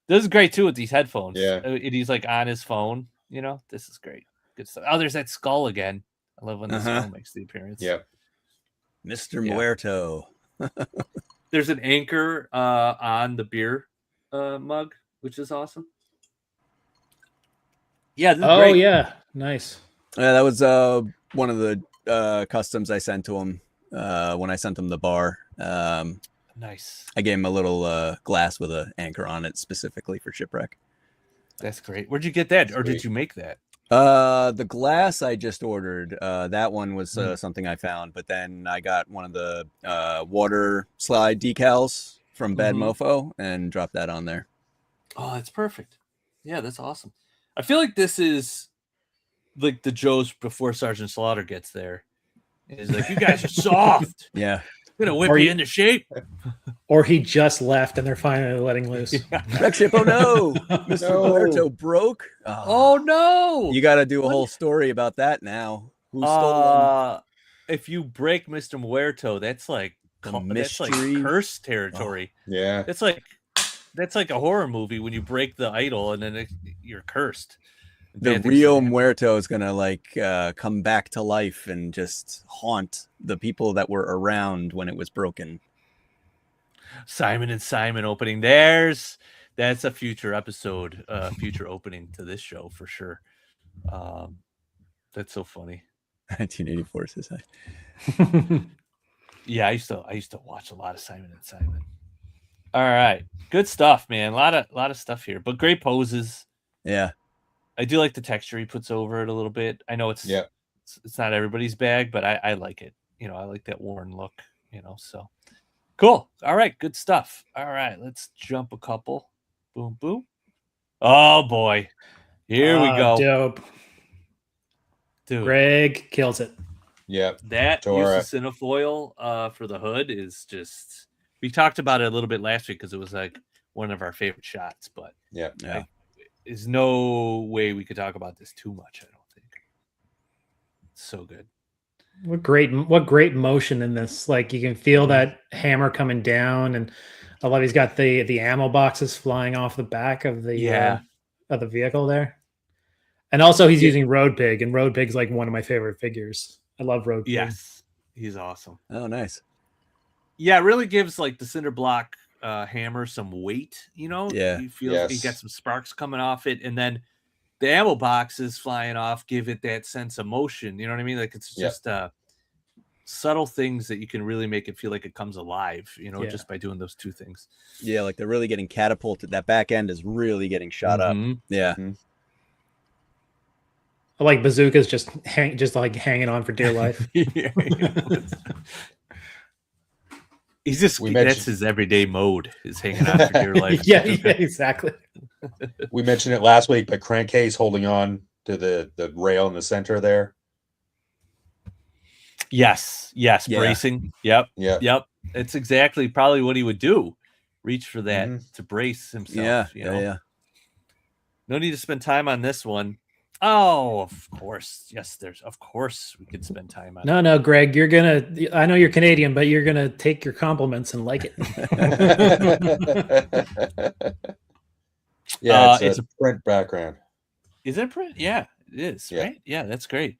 This is great too with these headphones. Yeah, he's like on his phone. This is great. Good stuff. Oh, there's that skull again. I love when the skull makes the appearance. Yeah, Mr. Muerto. There's an anchor on the beer mug, which is awesome. Yeah. Great. Yeah. Nice. Yeah, that was one of the customs I sent to him when I sent him the bar. Nice. I gave him a little glass with an anchor on it specifically for shipwreck. That's great. Where'd you get that, or did you make that? The glass I just ordered. That one was something I found, but then I got one of the water slide decals from Bad Mofo and dropped that on there. Oh, that's perfect. Yeah, that's awesome. I feel like this is like the Joes before Sergeant Slaughter gets there. He's like, you guys are soft. Yeah. I'm gonna whip you into shape. Or he just left and they're finally letting loose. Wreck ship, oh no. Mr. Muerto broke. Oh no. You gotta do a whole story about that now. Who stole him? If you break Mr. Muerto, that's like cursed territory. Yeah. That's like a horror movie when you break the idol and then you're cursed. The real Muerto is gonna come back to life and just haunt the people that were around when it was broken. Simon and Simon opening. That's a future episode, future opening to this show for sure. That's so funny. 1984 says hi. Yeah, I used to watch a lot of Simon and Simon. All right, good stuff, man. A lot of stuff here, but great poses. Yeah. I do like the texture he puts over it a little bit. I know it's not everybody's bag, but I like it. I like that worn look, so cool. All right, good stuff. All right, let's jump a couple. Boom, boom. Oh boy. Here we go. Dope. Dude. Greg kills it. Yep. That use of cinefoil for the hood is just, we talked about it a little bit last week because it was like one of our favorite shots, but yeah. There's no way we could talk about this too much, I don't think. It's so good. What great motion in this. Like you can feel that hammer coming down, and I love he's got the ammo boxes flying off the back of the vehicle there. And also he's using Road Pig, and Road Pig's like one of my favorite figures. I love Road Pig. Yes. He's awesome. Oh, nice. Yeah, it really gives like the cinder block hammer some weight, Yeah. You feel you got some sparks coming off it, and then the ammo boxes flying off give it that sense of motion. You know what I mean? Like it's just subtle things that you can really make it feel like it comes alive, just by doing those two things. Yeah, like they're really getting catapulted. That back end is really getting shot up. Yeah. Mm-hmm. I like bazookas just hanging on for dear life. He's just that's his everyday mode, is hanging on for dear life. yeah, exactly. We mentioned it last week, but Crankcase holding on to the rail in the center there. Yes, bracing. Yep. It's exactly probably what he would do. Reach for that to brace himself. Yeah. No need to spend time on this one. Oh, of course. Yes, of course we could spend time on it. No, Greg, I know you're Canadian, but you're going to take your compliments and like it. Yeah, it's a print background. Is it print? Yeah, it is, right? Yeah, that's great.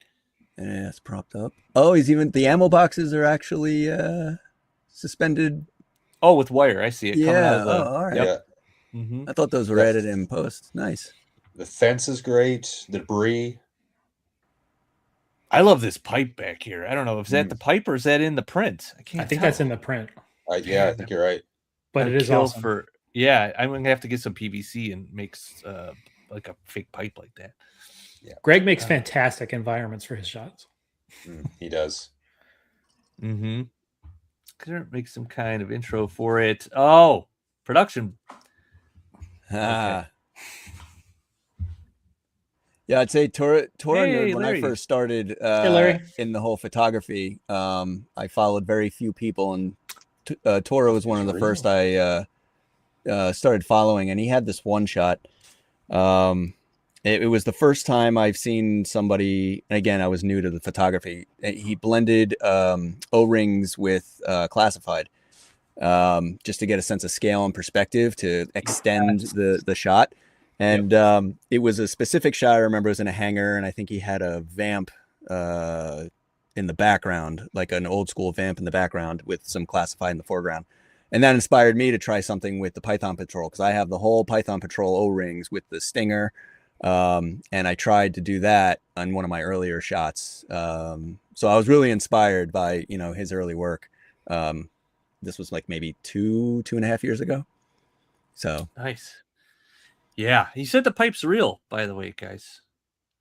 Yeah, it's propped up. Oh, the ammo boxes are actually suspended. Oh, with wire. I see it. Yeah. Coming out of the, all right. Yeah. Mm-hmm. I thought those were added in post. Nice. The fence is great. The debris. I love this pipe back here. I don't know. Is that the pipe or is that in the print? I think tell. That's in the print. Yeah, I think you're right. But it is awesome. I'm going to have to get some PVC and make like a fake pipe like that. Yeah. Greg makes fantastic environments for his shots. He does. Mm-hmm. Couldn't make some kind of intro for it. Oh, production. Okay. Yeah, I'd say Tora Nerd, when I first started in the whole photography, I followed very few people, and Tora was one of the first I started following, and he had this one shot. It was the first time I've seen somebody, and again, I was new to the photography. He blended O-rings with classified, just to get a sense of scale and perspective to extend the shot. And it was a specific shot. I remember it was in a hangar, and I think he had a vamp in the background, like an old school vamp in the background with some classified in the foreground. And that inspired me to try something with the Python Patrol, because I have the whole Python Patrol O-rings with the stinger. And I tried to do that on one of my earlier shots. So I was really inspired by, his early work. This was like maybe 2.5 years ago. So nice. Yeah. He said the pipe's real, by the way, guys.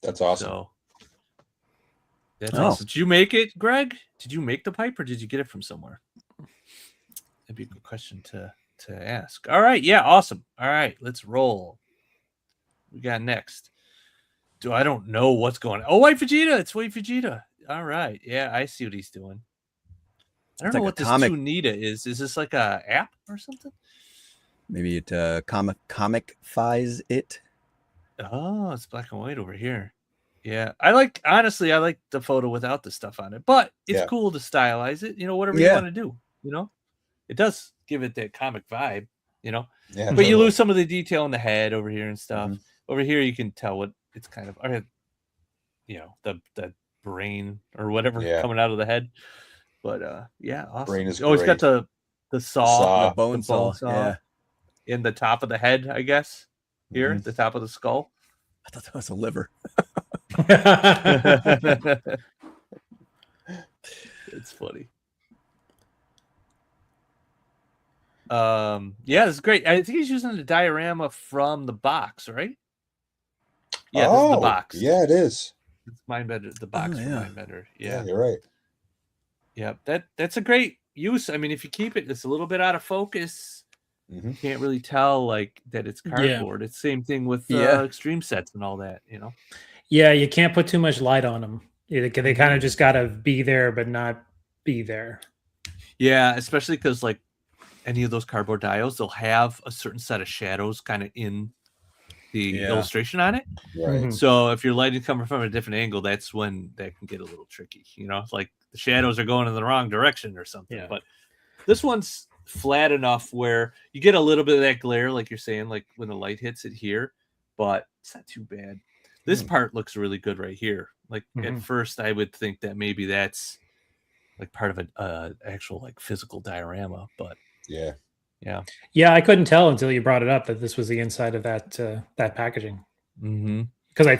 That's awesome. So that's awesome. Did you make it, Greg? Did you make the pipe, or did you get it from somewhere? That'd be a good question to ask. All right. Yeah. Awesome. All right. Let's roll. We got next. I don't know what's going on. Oh, White Vegeta. It's White Vegeta. All right. Yeah, I see what he's doing. I don't know what this Tunita is. Is this like a app or something? Maybe it comic-fies it. Oh, it's black and white over here. Yeah. I like the photo without the stuff on it, but it's cool to stylize it, whatever you want to do, It does give it that comic vibe, Yeah, but totally. You lose some of the detail in the head over here and stuff. Mm-hmm. Over here, you can tell what it's kind of, the brain or whatever coming out of the head. But awesome. Brain is it's got the saw, the bone saw, in the top of the head, I guess. Here, the top of the skull. I thought that was a liver. It's funny. This is great. I think he's using the diorama from the box, right? Yeah, this is the box. Yeah, it is. It's Mindbender, the box from Mindbender. Yeah, you're right. Yeah, that's a great use. I mean, if you keep it, it's a little bit out of focus. You can't really tell like that it's cardboard. It's the same thing with extreme sets and all that, Yeah, you can't put too much light on them. They kind of just gotta be there, but not be there. Yeah, especially because like any of those cardboard diodes, they'll have a certain set of shadows kind of in the illustration on it. Right. So if your lighting coming from a different angle, that's when that can get a little tricky. It's like the shadows are going in the wrong direction or something. Yeah. But this one's flat enough where you get a little bit of that glare, like you're saying, like when the light hits it here, but it's not too bad. This part looks really good right here. Like at first I would think that maybe that's like part of an actual like physical diorama, but yeah, I couldn't tell until you brought it up that this was the inside of that packaging. Because I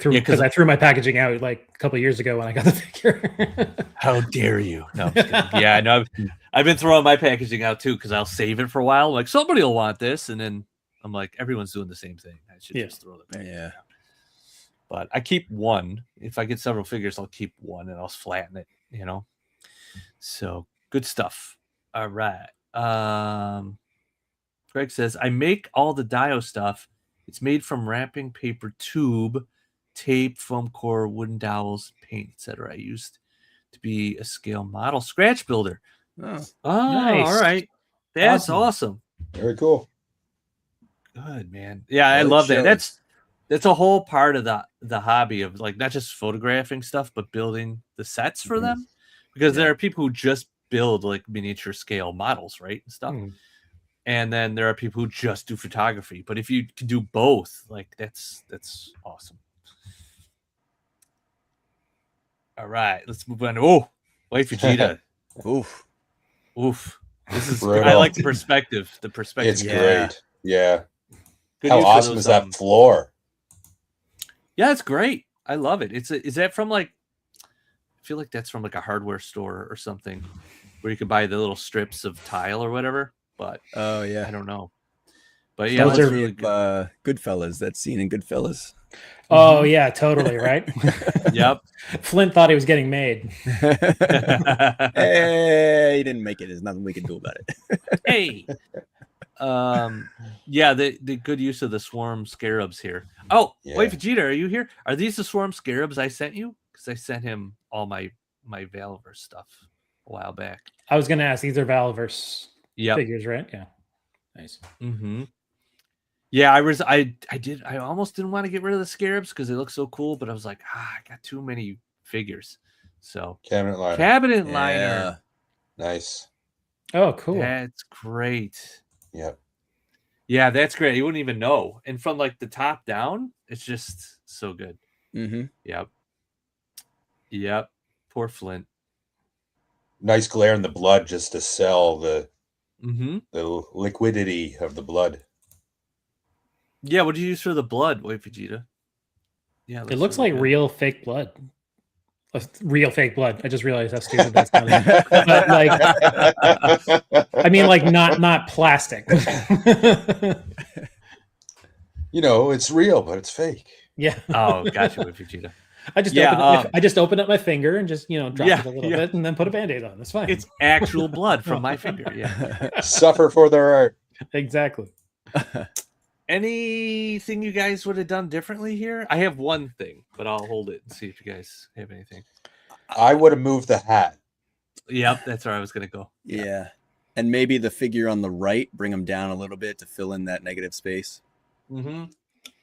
threw my packaging out like a couple of years ago when I got the figure. How dare you? No, I'm just kidding. Yeah, I know. I've been throwing my packaging out too because I'll save it for a while. Like somebody will want this, and then I'm like, everyone's doing the same thing. I should just throw the packaging out. But I keep one. If I get several figures, I'll keep one and I'll flatten it. So good stuff. All right. Greg says, I make all the Dio stuff. It's made from wrapping paper tube, tape, foam core, wooden dowels, paint, etc. I used to be a scale model scratch builder. Oh, nice. All right. That's awesome. Very cool. Good, man. Yeah, I love that. That's a whole part of the hobby of like not just photographing stuff, but building the sets for them. Because there are people who just build like miniature scale models, right? And stuff. And then there are people who just do photography. But if you can do both, like that's awesome. All right, let's move on. Oh, White Vegeta. Oof. This is I like the perspective. The perspective. It's great. Yeah. Good. How awesome is that floor? Yeah, it's great. I love it. Is that from like? I feel like that's from like a hardware store or something, where you can buy the little strips of tile or whatever. But I don't know. But yeah, those are really Goodfellas. That scene in Goodfellas. Oh yeah, totally right. Yep. Flint thought he was getting made. Hey, he didn't make it. There's nothing we can do about it. Hey. Yeah, the good use of the swarm scarabs here. Oh, wait, Vegeta, are you here? Are these the swarm scarabs I sent you? Because I sent him all my Valverse stuff a while back. I was going to ask, these are Valverse figures, right? Yeah. Nice. Yeah, I almost didn't want to get rid of the scarabs because they look so cool, but I was like, I got too many figures. So Cabinet liner. Cabinet liner. Yeah. Nice. Oh, cool. That's great. Yep. Yeah, that's great. You wouldn't even know. And from like the top down, it's just so good. Mm-hmm. Yep. Poor Flint. Nice glare in the blood just to sell the the liquidity of the blood. Yeah, what do you use for the blood, Wait Vegeta? Yeah, it looks really like good. Real fake blood. Real fake blood. I just realized how stupid that sounded. But like, I mean, like not plastic. You know, it's real, but it's fake. Yeah. Oh, gotcha, Wait Vegeta. I just open up my finger and just drop it a little bit and then put a Band-Aid on. That's fine. It's actual blood from my finger. Yeah. Suffer for their art. Exactly. Anything you guys would have done differently here? I have one thing, but I'll hold it and see if you guys have anything. I would have moved the hat. Yep, that's where I was gonna go. Yeah. And maybe the figure on the right, bring them down a little bit to fill in that negative space. Mm-hmm.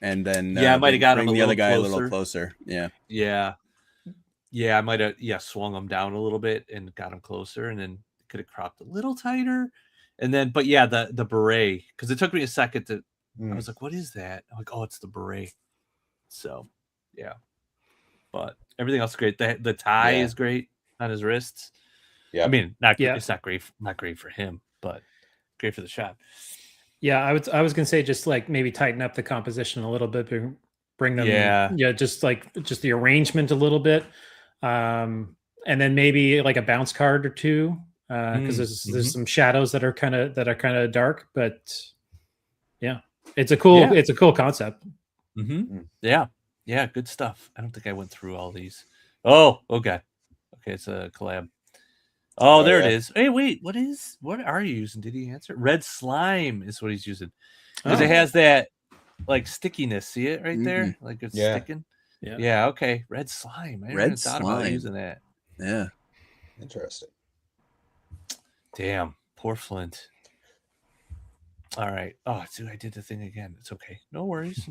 And then I might have got him the other guy a little closer. Yeah. I might have swung him down a little bit and got him closer, and then could have cropped a little tighter. And then, but yeah, the beret, because it took me a second to. I was like, "What is that?" I'm like, "Oh, it's the beret." So, yeah. But everything else is great. The tie is great on his wrists. Yeah, I mean, it's not great for him, but great for the shot. Yeah, I was gonna say just like maybe tighten up the composition a little bit, bring them, just the arrangement a little bit, and then maybe like a bounce card or two, because there's some shadows that are kind of dark, but yeah, it's a cool concept. Mm-hmm. Yeah, good stuff. I don't think I went through all these. Oh, okay, it's a collab. Oh, there it is. Hey, wait, what are you using? Did he answer? Red slime is what he's using. Because it has that like stickiness. See it right there? Like it's sticking. Yeah, okay. Red slime. I never thought about using that. Yeah. Interesting. Damn. Poor Flint. All right. Oh, dude, I did the thing again. It's okay. No worries.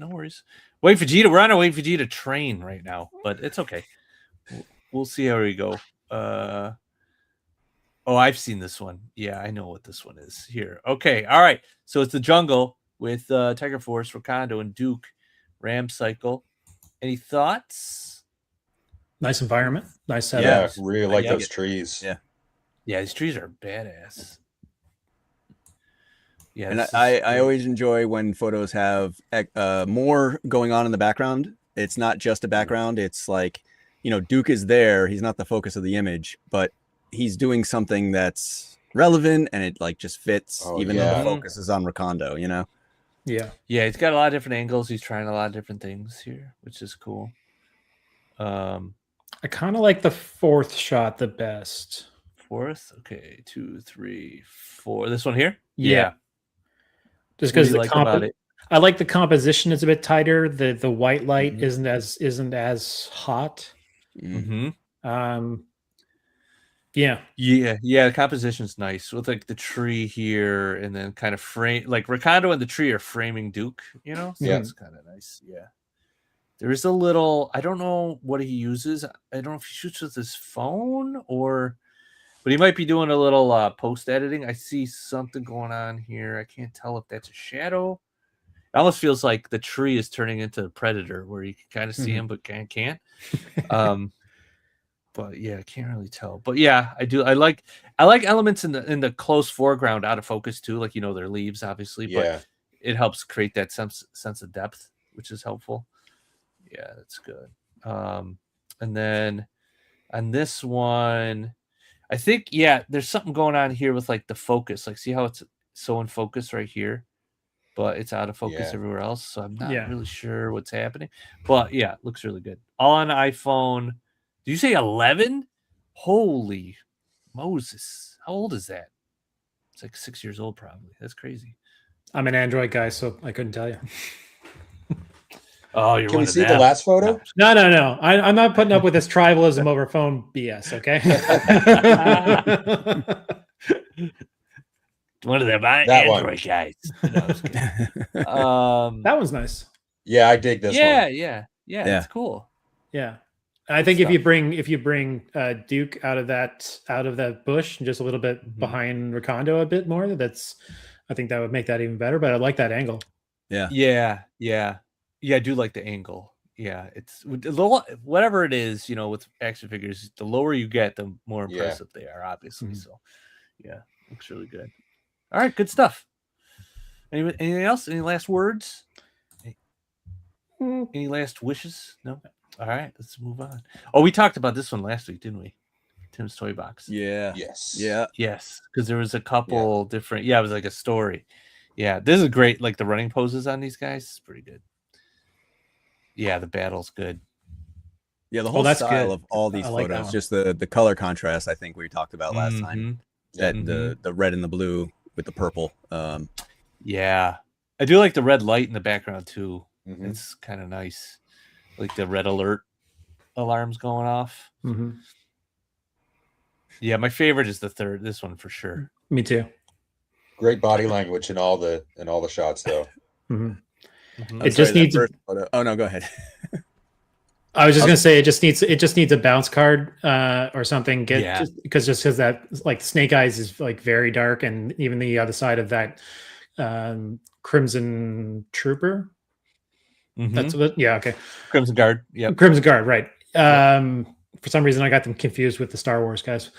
Wait, Vegeta. We're on a Wait Vegeta train right now, but it's okay. We'll see how we go. Oh, I've seen this one. Yeah, I know what this one is here. Okay, all right. So it's the jungle with Tiger Force, Rakondo, and Duke. Ram Cycle. Any thoughts? Nice environment. Nice setup. Yeah, really like those trees. Yeah, these trees are badass. Yeah, and I always enjoy when photos have more going on in the background. It's not just a background. It's like, Duke is there. He's not the focus of the image, but he's doing something that's relevant and it like just fits, even though the focus is on Rakondo, Yeah. Yeah, he's got a lot of different angles. He's trying a lot of different things here, which is cool. I kind of like the fourth shot the best. Fourth? Okay, 2, 3, 4. This one here? Yeah. Just because I like the composition is a bit tighter. The white light isn't as hot. Mm-hmm. Yeah. The composition's nice with like the tree here and then kind of frame like Rakondo and the tree are framing Duke, so it's kind of nice. Yeah. There is a little, I don't know what he uses. I don't know if he shoots with his phone but he might be doing a little post editing. I see something going on here. I can't tell if that's a shadow. It almost feels like the tree is turning into a Predator where you can kind of see him but can't. But yeah, I can't really tell. But yeah, I do. I like elements in the close foreground out of focus too, like their leaves, obviously. But it helps create that sense of depth, which is helpful. Yeah, that's good. And then on this one, I think there's something going on here with like the focus. Like, see how it's so in focus right here, but it's out of focus everywhere else. So I'm not really sure what's happening. But yeah, it looks really good. All on iPhone. Did you say 11? Holy Moses. How old is that? It's like 6 years old, probably. That's crazy. I'm an Android guy, so I couldn't tell you. Oh, you're Can we see the last photo? No. I'm not putting up with this tribalism over phone BS, okay? One of them Android guys. No, that was nice. Yeah, I dig this one. Yeah. It's cool. Yeah. I think if you bring Duke out of that bush and just a little bit behind Recondo a bit more, I think that would make that even better. But I like that angle. Yeah. I do like the angle. Yeah, it's whatever it is, with action figures. The lower you get, the more impressive they are, obviously. So, yeah, looks really good. All right, good stuff. Anything else? Any last words? Any last wishes? No. All right, let's move on. Oh, we talked about this one last week, didn't we? Tim's Toy Box. Yeah. Yes. Yeah. Yes, because there was a couple different. Yeah, it was like a story. Yeah, this is great. Like the running poses on these guys is pretty good. Yeah, the battle's good. Yeah, the whole style of all these photos, just the color contrast. I think we talked about last time. That the red and the blue with the purple. Yeah, I do like the red light in the background too. It's kind of nice, like the red alert alarms going off. Yeah, my favorite is this one for sure. Me too. Great body language in all the shots, though. It just needs. Oh no, go ahead. I was just gonna say it just needs a bounce card or something. Because that like Snake Eyes is like very dark, and even the other side of that Crimson Trooper. That's what. Yeah. Okay. Crimson Guard. Yeah. Crimson Guard. Right. For some reason, I got them confused with the Star Wars guys.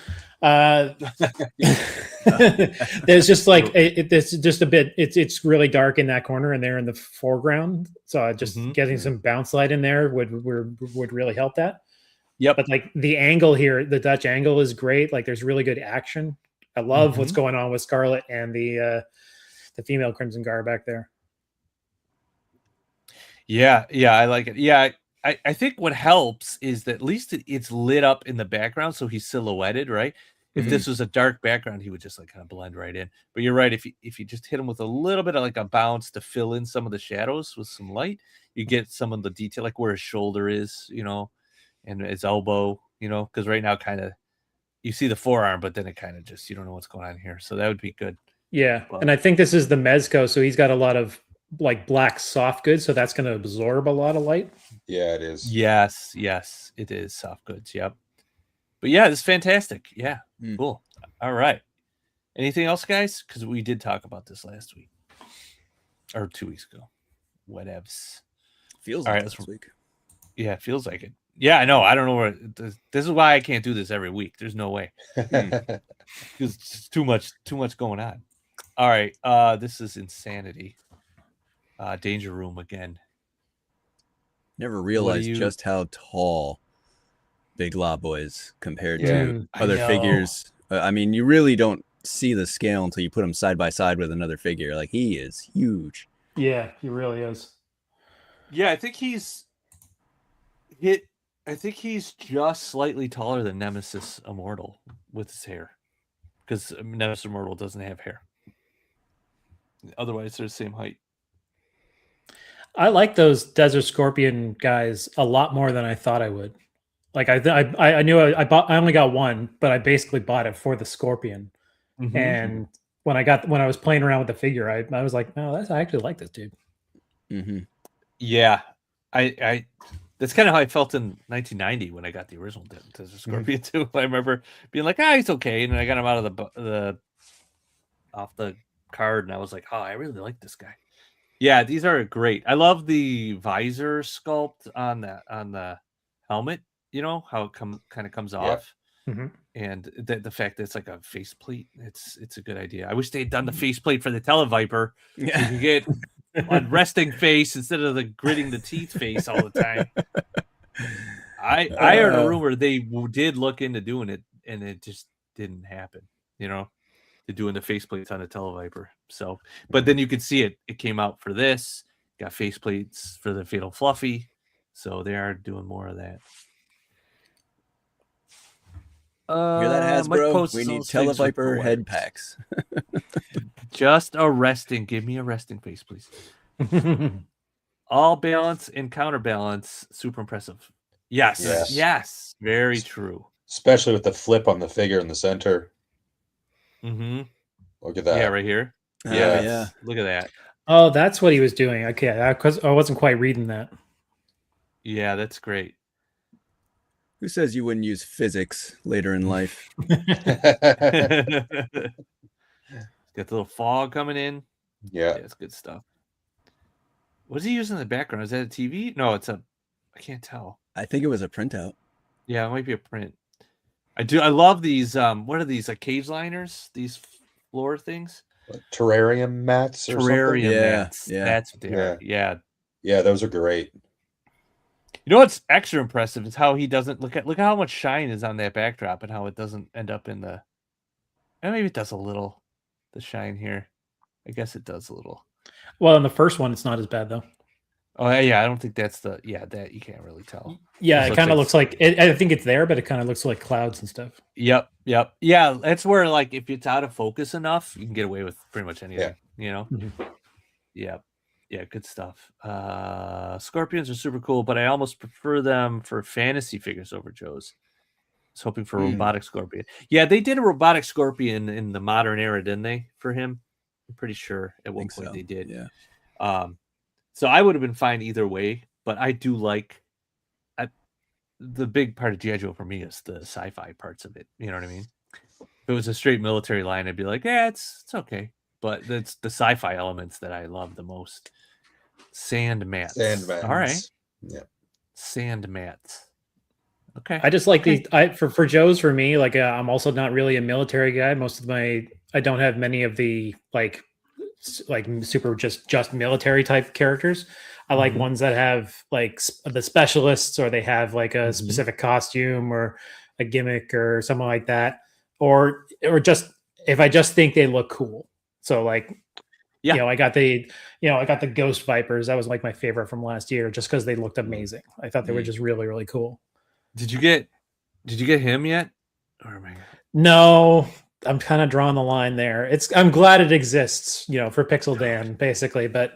There's just like it's just a bit. It's really dark in that corner, and they're in the foreground. So just getting some bounce light in there would really help that. Yep. But like the angle here, the Dutch angle is great. Like there's really good action. I love what's going on with Scarlet and the female Crimson Guard back there. Yeah, I like it. Yeah, I think what helps is that at least it's lit up in the background, so he's silhouetted, right? If this was a dark background, he would just like kind of blend right in. But you're right. If you just hit him with a little bit of like a bounce to fill in some of the shadows with some light, you get some of the detail, like where his shoulder is, and his elbow, because right now kind of you see the forearm, but then it kind of just you don't know what's going on here. So that would be good. Yeah, and I think this is the Mezco, so he's got a lot of like black soft goods, so that's going to absorb a lot of light. Yeah, it is. Yes, it is soft goods. Yep. But yeah, it's fantastic. Yeah, cool. All right. Anything else, guys? Because we did talk about this last week or 2 weeks ago. Whatevs. Feels like last week. Yeah, it feels like it. Yeah, I know. I don't know where. This is why I can't do this every week. There's no way. Because it's too much going on. All right. This is insanity. Danger Room again. Never realized just how tall Big Lob is compared to other figures. I mean, you really don't see the scale until you put him side by side with another figure. Like he is huge. Yeah, he really is. Yeah, I think he's just slightly taller than Nemesis Immortal with his hair, because Nemesis Immortal doesn't have hair. Otherwise, they're the same height. I like those Desert Scorpion guys a lot more than I thought I would. Like I knew I only got one, but I basically bought it for the Scorpion. And when I was playing around with the figure, I was like, no, I actually like this dude. Yeah, I that's kind of how I felt in 1990 when I got the original Desert Scorpion too. I remember being like, he's okay, and then I got him out of off the card, and I was like, I really like this guy. Yeah, these are great. I love the visor sculpt on the helmet. How it kind of comes off, and the fact that it's like a faceplate. It's a good idea. I wish they'd done the faceplate for the Televiper. So you could get a resting face instead of the gritting the teeth face all the time. I heard a rumor they did look into doing it, and it just didn't happen. To doing the faceplates on the Televiper. So, but then you could see it. It came out for this. Got faceplates for the Fatal Fluffy. So they are doing more of that. Hear that, Hasbro? We need Televiper head packs. Just a resting. Give me a resting face, please. All balance and counterbalance. Super impressive. Yes. Very true. Especially with the flip on the figure in the center. Look at that. Yeah, right here. Yeah. Look at that. Oh, that's what he was doing. Okay, because I wasn't quite reading that. Yeah, that's great. Who says you wouldn't use physics later in life? Got the little fog coming in. Yeah, it's good stuff. What is he using in the background? Is that a TV? No, it's a. I can't tell. I think it was a printout. Yeah, it might be a print. I love these. What are these? Like cage liners? These floor things? terrarium mats or Terrarium something. mats. Yeah. That's what they are. Yeah, those are great. You know what's extra impressive is how he doesn't look at how much shine is on that backdrop and how it doesn't end up in the. And maybe it does a little. The shine here, I guess it does a little. Well, in the first one, it's not as bad though. Oh yeah, I don't think that's the that you can't really tell. Yeah, it kind of looks like it. I think it's there, but it kind of looks like clouds and stuff. Yep. Yeah, that's where like if it's out of focus enough, you can get away with pretty much anything. You know. Mm-hmm. Yeah, good stuff. Scorpions are super cool, but I almost prefer them for fantasy figures over Joe's. I was hoping for a robotic scorpion. Yeah, they did a robotic scorpion in the modern era, didn't they? For him, I'm pretty sure at one point they did. Yeah. So I would have been fine either way, but I do like the big part of G.I. Joe for me is the sci-fi parts of it. You know what I mean? If it was a straight military line, I'd be like, yeah, it's okay. But it's the sci-fi elements that I love the most. Sand mats. All right. Yeah. Sand mats. Okay. I just like these. For Joe's, for me, like I'm also not really a military guy. Most of I don't have many of the like super just military type characters. I like ones that have like the specialists, or they have like a specific costume or a gimmick or something like that, or just if I just think they look cool. So like, I got the Ghost Vipers. That was like my favorite from last year, just because they looked amazing. I thought they were just really, really cool. Did you get him yet? Or am I... No, I'm kind of drawing the line there. I'm glad it exists, for Pixel Dan, basically. But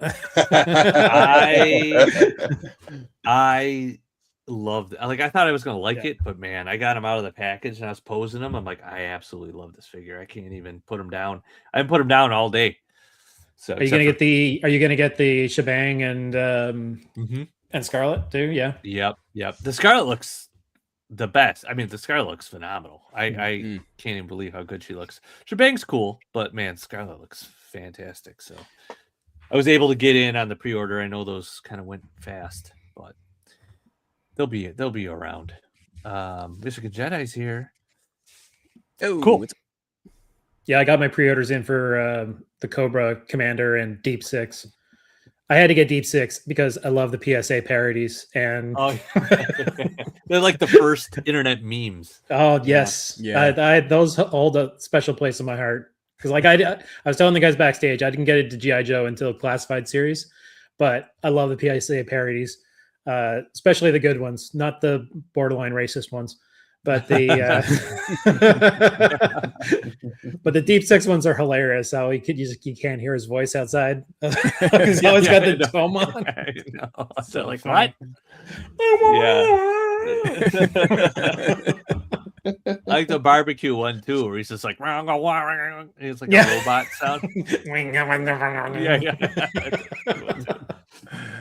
I loved it. Like I thought I was gonna like it, but man, I got him out of the package and I was posing him. I'm like, I absolutely love this figure. I can't even put him down. I haven't put him down all day. So are you gonna get the shebang and Scarlet too? Yeah. Yep. The Scarlet looks the best. I mean, the Scarlet looks phenomenal. I can't even believe how good she looks. Shebang's cool, but man, Scarlet looks fantastic. So I was able to get in on the pre-order. I know those kind of went fast, but they'll be around. Michigan Jedi's here. Oh, cool. Yeah, I got my pre-orders in for the Cobra Commander and Deep Six. I had to get Deep Six because I love the PSA parodies, and they're like the first internet memes. Oh yes, yeah. I those hold a special place in my heart because, like I was telling the guys backstage, I didn't get into GI Joe until Classified series, but I love the PSA parodies, especially the good ones, not the borderline racist ones. But the but the Deep Six ones are hilarious. How you can't hear his voice outside. He's always got the dome on. I know. So like what? I like the barbecue one too, where he's just like it's like a robot sound.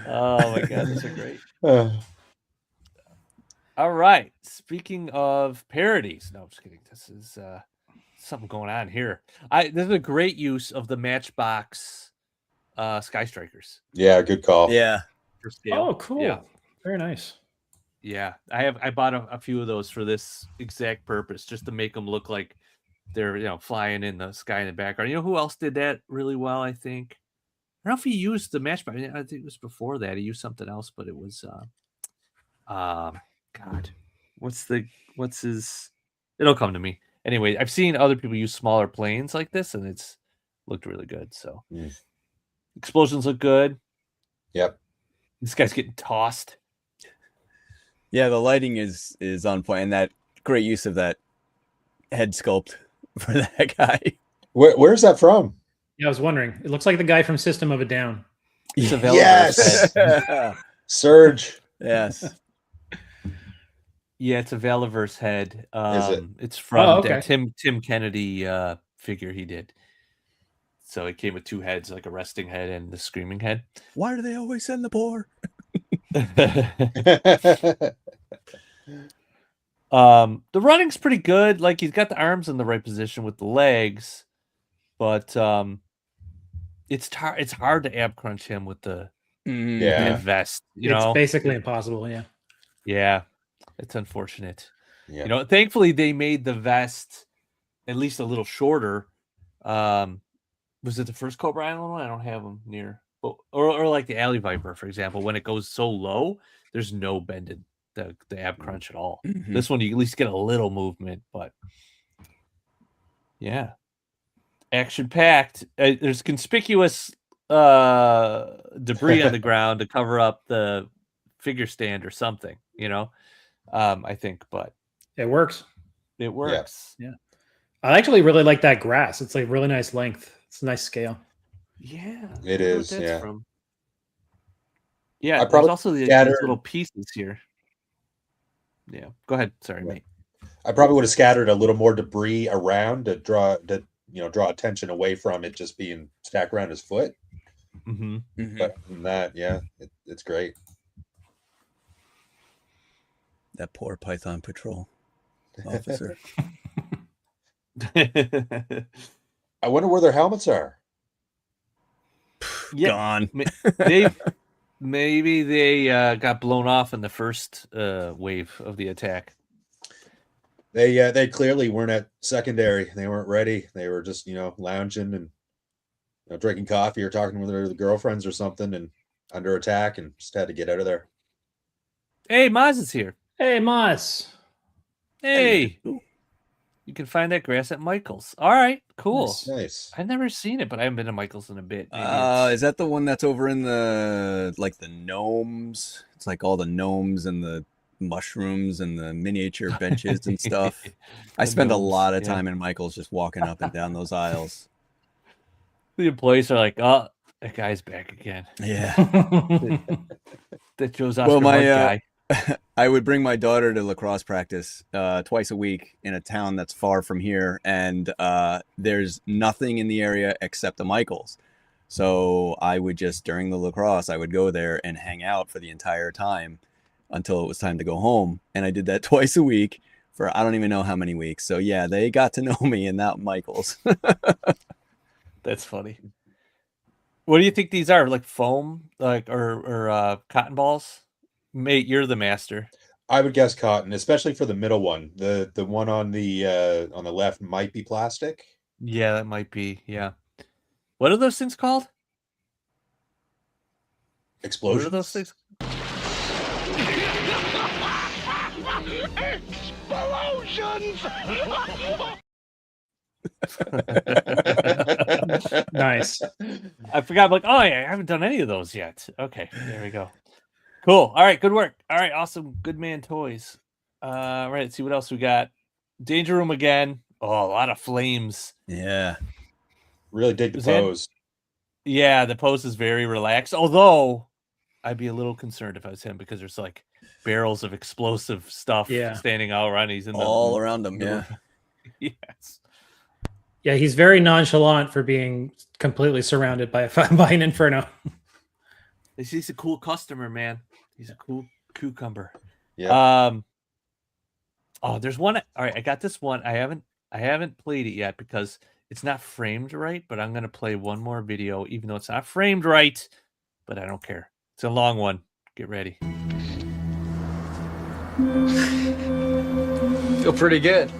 Oh my god, these are great. All right. Speaking of parodies, no, I'm just kidding. This is something going on here. This is a great use of the Matchbox Sky Strikers. Yeah, good call. Yeah. For scale. Oh, cool. Yeah. Very nice. Yeah, I bought a few of those for this exact purpose, just to make them look like they're flying in the sky in the background. You know who else did that really well? I think. I don't know if he used the Matchbox. I think it was before that. He used something else, but it was. God, what's his? It'll come to me. Anyway, I've seen other people use smaller planes like this, and it's looked really good. So explosions look good. Yep. This guy's getting tossed. Yeah, the lighting is on point, and that great use of that head sculpt for that guy. Where's that from? Yeah, I was wondering. It looks like the guy from System of a Down. It's available. Yes. Surge. Yes. Yeah, it's a Valiverse head. Is it? It's from okay. Tim Kennedy figure he did. So it came with 2 heads, like a resting head and the screaming head. Why do they always send the poor? The running's pretty good. Like he's got the arms in the right position with the legs, but it's hard to ab crunch him with the vest. It's basically impossible. Yeah. Yeah, it's unfortunate. Yeah. You know, thankfully they made the vest at least a little shorter. Was it the first Cobra Island one? I don't have them near. Or like the Alley Viper, for example, when it goes so low, there's no bending the ab crunch at all. Mm-hmm. This one you at least get a little movement, but yeah, action packed. There's conspicuous debris on the ground to cover up the figure stand or something, you know. I think, but it works. It works. Yeah. I actually really like that grass. It's like really nice length. It's a nice scale. Yeah, it is. Yeah. Yeah, there's also these little pieces here. Yeah, go ahead. Sorry, mate. I probably would have scattered a little more debris around to draw attention away from it just being stacked around his foot. Mm-hmm. Mm-hmm. But from that, yeah, it's great. That poor Python Patrol officer. I wonder where their helmets are. Gone. Maybe they got blown off in the first wave of the attack. They clearly weren't at secondary. They weren't ready. They were just lounging and drinking coffee or talking with their girlfriends or something, and under attack, and just had to get out of there. Hey, Maz is here. Hey, Maz. Hey. You can find that grass at Michael's. All right, cool. Nice. I've never seen it, but I haven't been to Michael's in a bit. Is that the one that's over in the gnomes? It's like all the gnomes and the mushrooms and the miniature benches and stuff. I spend a lot of time in Michael's just walking up and down those aisles. The employees are like, "Oh, that guy's back again." Yeah. That Joe's Oscar guy. I would bring my daughter to lacrosse practice twice a week in a town that's far from here, and there's nothing in the area except the Michaels. So I would just, during the lacrosse, I would go there and hang out for the entire time until it was time to go home. And I did that twice a week for I don't even know how many weeks. So yeah, they got to know me in that Michaels. That's funny. What do you think these are? Like foam, or cotton balls? Mate, you're the master. I would guess cotton, especially for the middle one. The one on the left might be plastic. Yeah, that might be. Yeah. What are those things called? Explosions. What are those things? Explosions. Nice. I forgot. I'm like, oh yeah, I haven't done any of those yet. Okay, there we go. Cool. All right, good work. All right, awesome. Good man toys. All right, let's see what else we got. Danger Room again. Oh, a lot of flames. Yeah. Really dig the pose. Yeah, the pose is very relaxed. Although I'd be a little concerned if I was him because there's like barrels of explosive stuff standing all around. He's all around him. Yeah. Yes. Yeah, he's very nonchalant for being completely surrounded by an inferno. He's a cool customer, man. He's a cool cucumber. Yeah. Oh, there's one. All right, I got this one. I haven't played it yet because it's not framed right, but I'm gonna play one more video, even though it's not framed right. But I don't care. It's a long one. Get ready. Feel pretty good.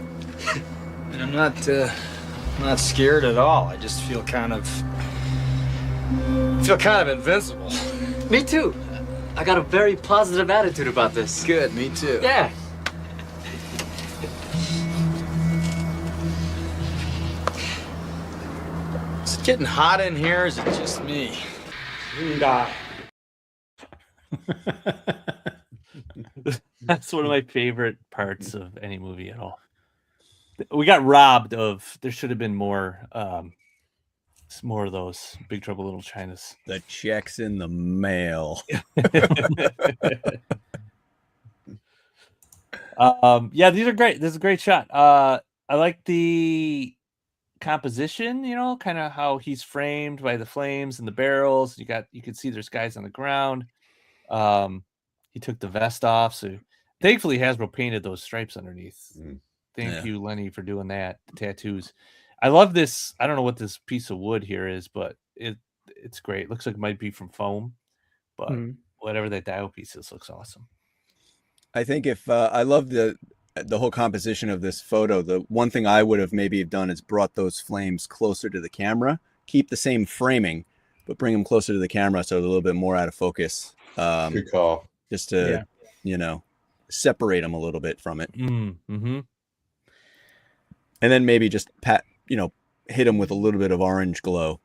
And I'm not scared at all. I just feel kind of invincible. Me too. I got a very positive attitude about this. Good, me too. Yeah. Is it getting hot in here, or is it just me? You can die. That's one of my favorite parts of any movie at all. We got robbed of. There should have been more of those Big Trouble Little Chinas. The check's in the mail. Yeah, these are great. This is a great shot. I like the composition, you know, kind of how he's framed by the flames and the barrels. You can see there's guys on the ground. He took the vest off, so thankfully Hasbro painted those stripes underneath. Thank you, Lenny, for doing that. The tattoos. I love this. I don't know what this piece of wood here is, but it's great. It looks like it might be from foam, but whatever that dial piece is, looks awesome. I think if I love the whole composition of this photo, the one thing I would have maybe done is brought those flames closer to the camera, keep the same framing, but bring them closer to the camera so they're a little bit more out of focus. Good call. Just to, you know, separate them a little bit from it. Mm-hmm. And then maybe just hit them with a little bit of orange glow.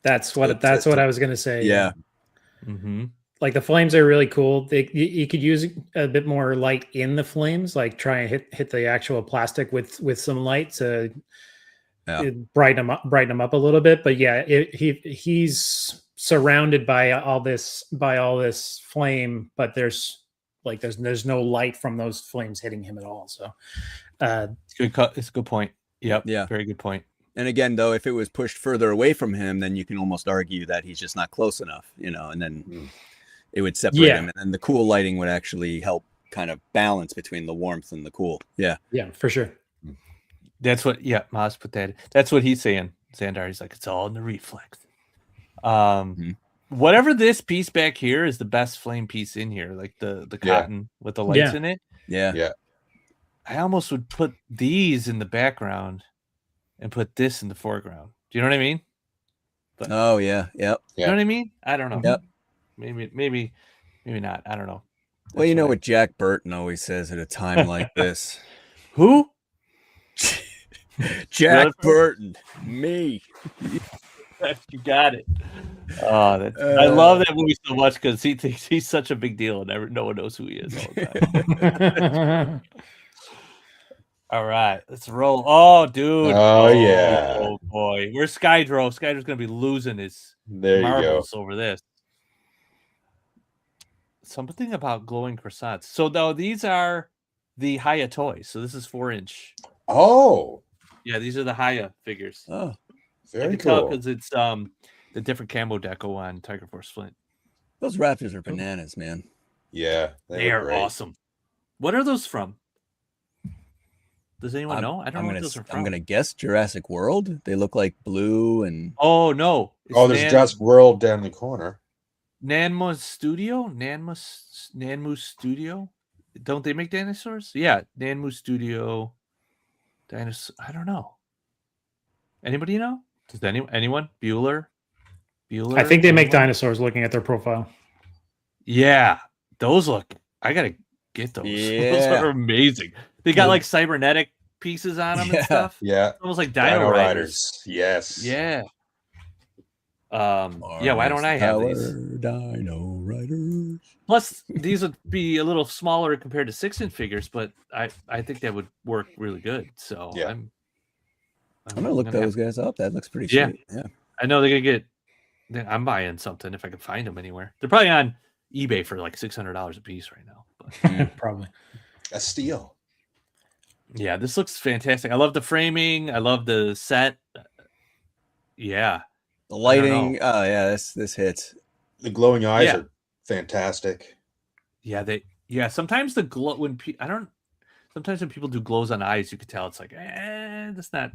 That's what I was going to say. Yeah. Mm-hmm. Like the flames are really cool. You could use a bit more light in the flames, like try and hit the actual plastic with some light to brighten them up a little bit. But yeah, he's surrounded by all this flame, but there's no light from those flames hitting him at all. So it's a good point. Yep. Yeah. Very good point. And again, though, if it was pushed further away from him, then you can almost argue that he's just not close enough, you know, and then it would separate him. And then the cool lighting would actually help kind of balance between the warmth and the cool. Yeah. Yeah, for sure. That's what, Maz put that. That's what he's saying. Xandar, he's like, it's all in the reflex. Whatever this piece back here is the best flame piece in here, like the cotton with the lights in it. Yeah. I almost would put these in the background and put this in the foreground. Do you know what I mean? But, yep. You know what I mean? I don't know. Yep. Maybe not. I don't know. Well, you know what Jack Burton always says at a time like this. Who? Jack Burton. Me. You got it. I love that movie so much because he thinks he's such a big deal and no one knows who he is all the time. All right, let's roll. Oh, dude. Oh boy. Where's Skydro? Skydro's going to be losing his marbles over this. Something about glowing croissants. So, though, these are the Haya toys. So, this is 4-inch. Oh. Yeah, these are the Haya figures. Oh, very cool. Because it's the different camo deco on Tiger Force Flint. Those Raptors are bananas, man. Yeah. They are awesome. What are those from? Does anyone know? I don't know what those are from. I'm going to guess Jurassic World. They look like blue and... Oh, no. There's Jurassic World down the corner. Nanmu Studio? Don't they make dinosaurs? Yeah, Nanmu Studio. Dinosaur. I don't know. Anybody know? Does anyone? Bueller? I think they make dinosaurs looking at their profile. Yeah, those look... I got to get those. Yeah. Those are amazing. They got like cybernetic pieces on them and stuff. Yeah. Almost like Dino Riders. Yes. Yeah. Why don't I have these? Dino Riders. Plus, these would be a little smaller compared to 6-inch figures, but I think that would work really good. So yeah. I'm gonna look those guys up. That looks pretty sweet. Yeah. I know they're gonna get. I'm buying something if I can find them anywhere. They're probably on eBay for like $600 a piece right now. But probably a steal. Yeah, this looks fantastic. I love the framing. I love the set. Yeah. The lighting. Oh, yeah, this hits. The glowing eyes are fantastic. Yeah, sometimes the glow sometimes when people do glows on eyes, you could tell it's like, that's not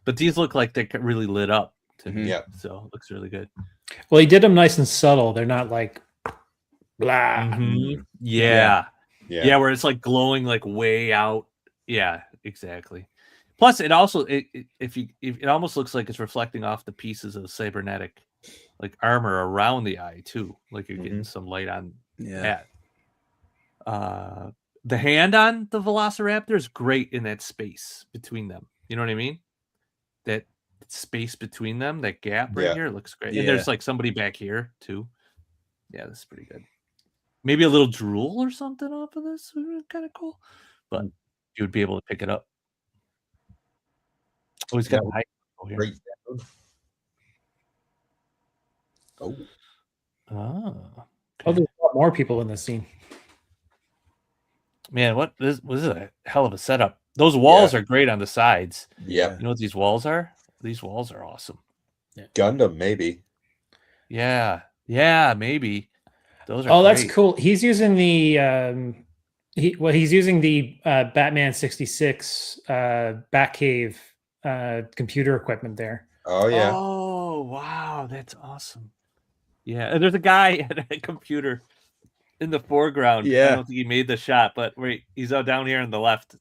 but these look like they're really lit up to me. Yeah. So it looks really good. Well, he did them nice and subtle. They're not like blah. Mm-hmm. Yeah, where it's like glowing like way out. Yeah, exactly. Plus, it also it almost looks like it's reflecting off the pieces of cybernetic like armor around the eye too. Like you're getting some light on that. The hand on the Velociraptor is great in that space between them. You know what I mean? That space between them, that gap right here looks great. And there's like somebody back here too. Yeah, this is pretty good. Maybe a little drool or something off of this would be kind of cool, but you would be able to pick it up. Oh, he's got a height here. Great. Oh, there's a lot more people in this scene. Man, this is a hell of a setup. Those walls are great on the sides. Yeah. You know what these walls are? These walls are awesome. Gundam, maybe. Yeah, maybe. Those are Oh, that's great. cool. He's using the he's using the Batman 66 Batcave computer equipment there. Oh yeah. Oh wow, that's awesome. Yeah, and there's a guy at a computer in the foreground. Yeah. I don't think he made the shot, but wait, he's down here on the left.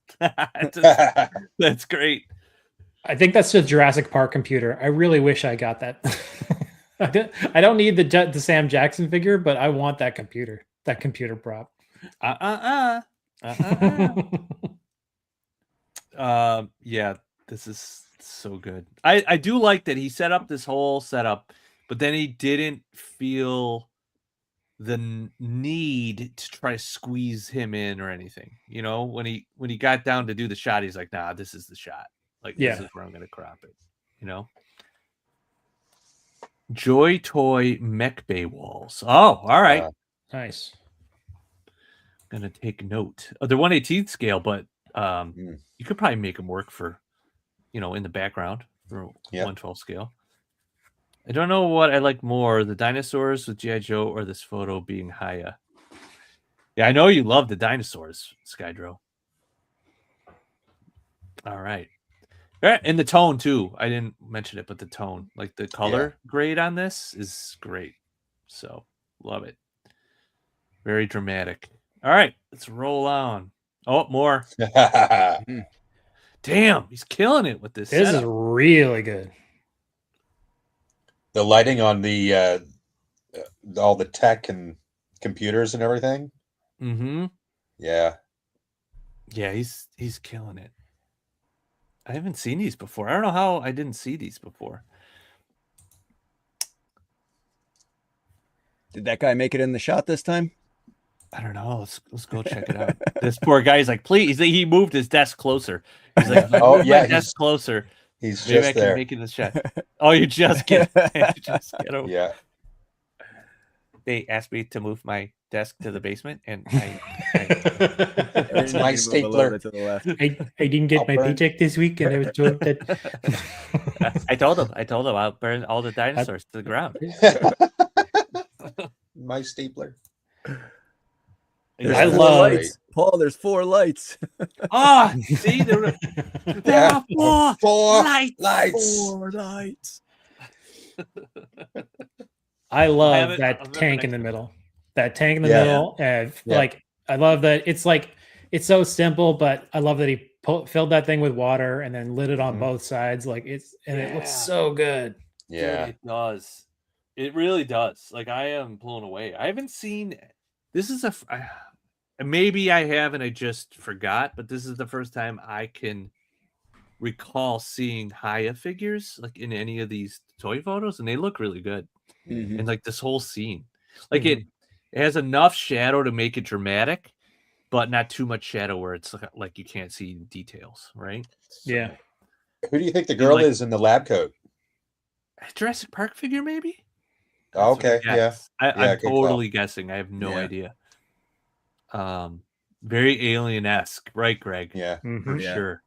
That's great. I think that's the Jurassic Park computer. I really wish I got that. I don't need the Sam Jackson figure, but I want that computer prop. Yeah, this is so good. I do like that he set up this whole setup, but then he didn't feel the need to try to squeeze him in or anything. You know, when he got down to do the shot, he's like, nah, this is the shot. Like, this is where I'm gonna crop it, you know. Joy Toy Mech Bay walls. Oh, all right. Nice. Gonna take note. Oh, they're 1/18 scale, but you could probably make them work for, you know, in the background for 1/12 scale. I don't know what I like more, the dinosaurs with G.I. Joe or this photo being Haya. Yeah, I know you love the dinosaurs, Skydro. All right. And the tone too. I didn't mention it, but the tone, like the color grade on this is great. So love it. Very dramatic. All right, let's roll on. Oh, more. Damn, he's killing it with this. This is really good. The lighting on the all the tech and computers and everything. Mm-hmm. Yeah. Yeah, he's killing it. I haven't seen these before. I don't know how I didn't see these before. Did that guy make it in the shot this time? I don't know. Let's go check it out. This poor guy's like, please. He moved his desk closer. He's like, oh yeah, my desk closer. He's maybe just I can there. make it in the shot. Oh, you just get over. Yeah. They asked me to move my desk to the basement, and it's my stapler. To the left. I didn't get my paycheck this week, and I was told that. I told him I'll burn all the dinosaurs to the ground. My stapler. I love lights. Paul, there's 4 lights. See, there are 4 lights. 4 lights. I love that tank in the middle. That tank in the middle, and like I love that. It's like it's so simple, but I love that he filled that thing with water and then lit it on both sides. Like it looks so good. Yeah, dude, it does. It really does. Like I am blown away. I haven't seen. This is maybe I have and I just forgot, but this is the first time I can recall seeing Haya figures like in any of these toy photos, and they look really good. And like this whole scene, like it has enough shadow to make it dramatic, but not too much shadow where it's like you can't see details, right? Yeah. Who do you think the girl is in the lab coat? Jurassic Park figure, maybe? Okay, yeah. I'm totally guessing. I have no idea. Very alien-esque, right, Greg? Yeah, for sure.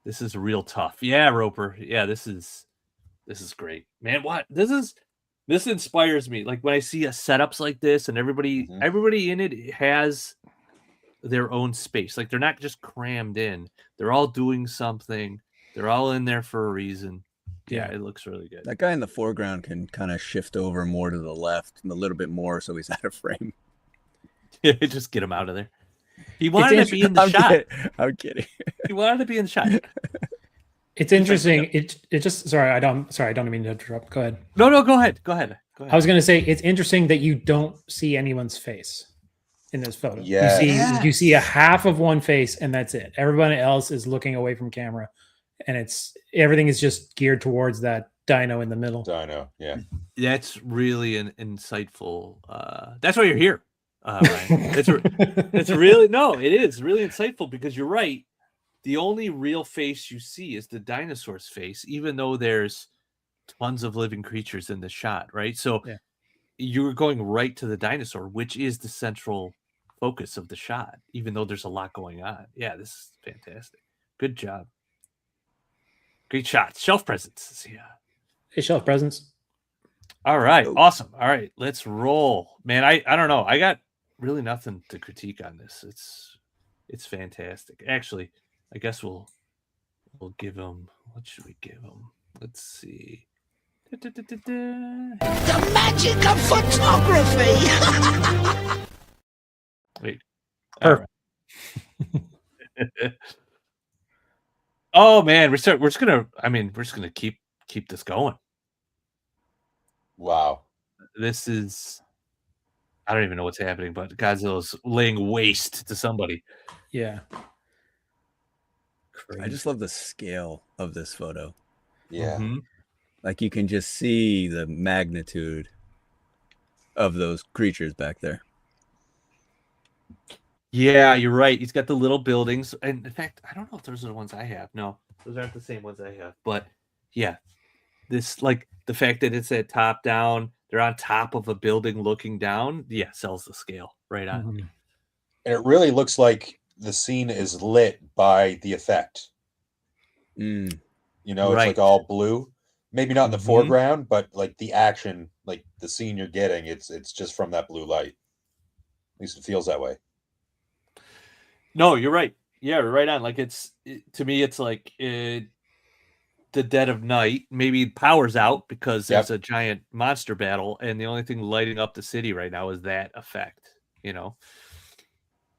This is real tough. Yeah, Roper. Yeah, this is great, man. What this inspires me. Like when I see setups like this, and everybody in it has their own space. Like they're not just crammed in. They're all doing something. They're all in there for a reason. Yeah, it looks really good. That guy in the foreground can kind of shift over more to the left and a little bit more, so he's out of frame. Just get him out of there. He wanted to be in the shot. I'm kidding. He wanted to be in the shot. It's interesting. It just I don't mean to interrupt. Go ahead. No, go ahead. I was going to say it's interesting that you don't see anyone's face in this photo. Yeah. You see a half of one face, and that's it. Everybody else is looking away from camera, and everything is just geared towards that dino in the middle. Dino, yeah. That's really an insightful. That's why you're here, Ryan. It's really it is really insightful because you're right. The only real face you see is the dinosaur's face, even though there's tons of living creatures in the shot, right? So you're going right to the dinosaur, which is the central focus of the shot, even though there's a lot going on. Yeah, this is fantastic. Good job. Great shots. Shelf presence. Yeah. Hey, shelf presence. All right. Awesome. All right. Let's roll. Man, I don't know. I got really nothing to critique on this. It's fantastic. Actually, I guess we'll give him, what should we give him? Let's see. The magic of photography. Wait. Perfect. Oh man, we're just gonna keep this going. Wow. This is, I don't even know what's happening, but Godzilla's laying waste to somebody. Yeah. Crazy. I just love the scale of this photo. Yeah. Mm-hmm. Like you can just see the magnitude of those creatures back there. Yeah, you're right. He's got the little buildings. And in fact, I don't know if those are the ones I have. No, those aren't the same ones I have. But yeah, this, like the fact that it's at top down, they're on top of a building looking down. Yeah, sells the scale right on. Mm-hmm. And it really looks like the scene is lit by the effect. You know, it's like all blue. Maybe not in the foreground, but like the action, like the scene you're getting, it's just from that blue light. At least it feels that way. No, you're right. Yeah, right on. Like to me, it's like the dead of night. Maybe power's out because there's a giant monster battle, and the only thing lighting up the city right now is that effect. You know.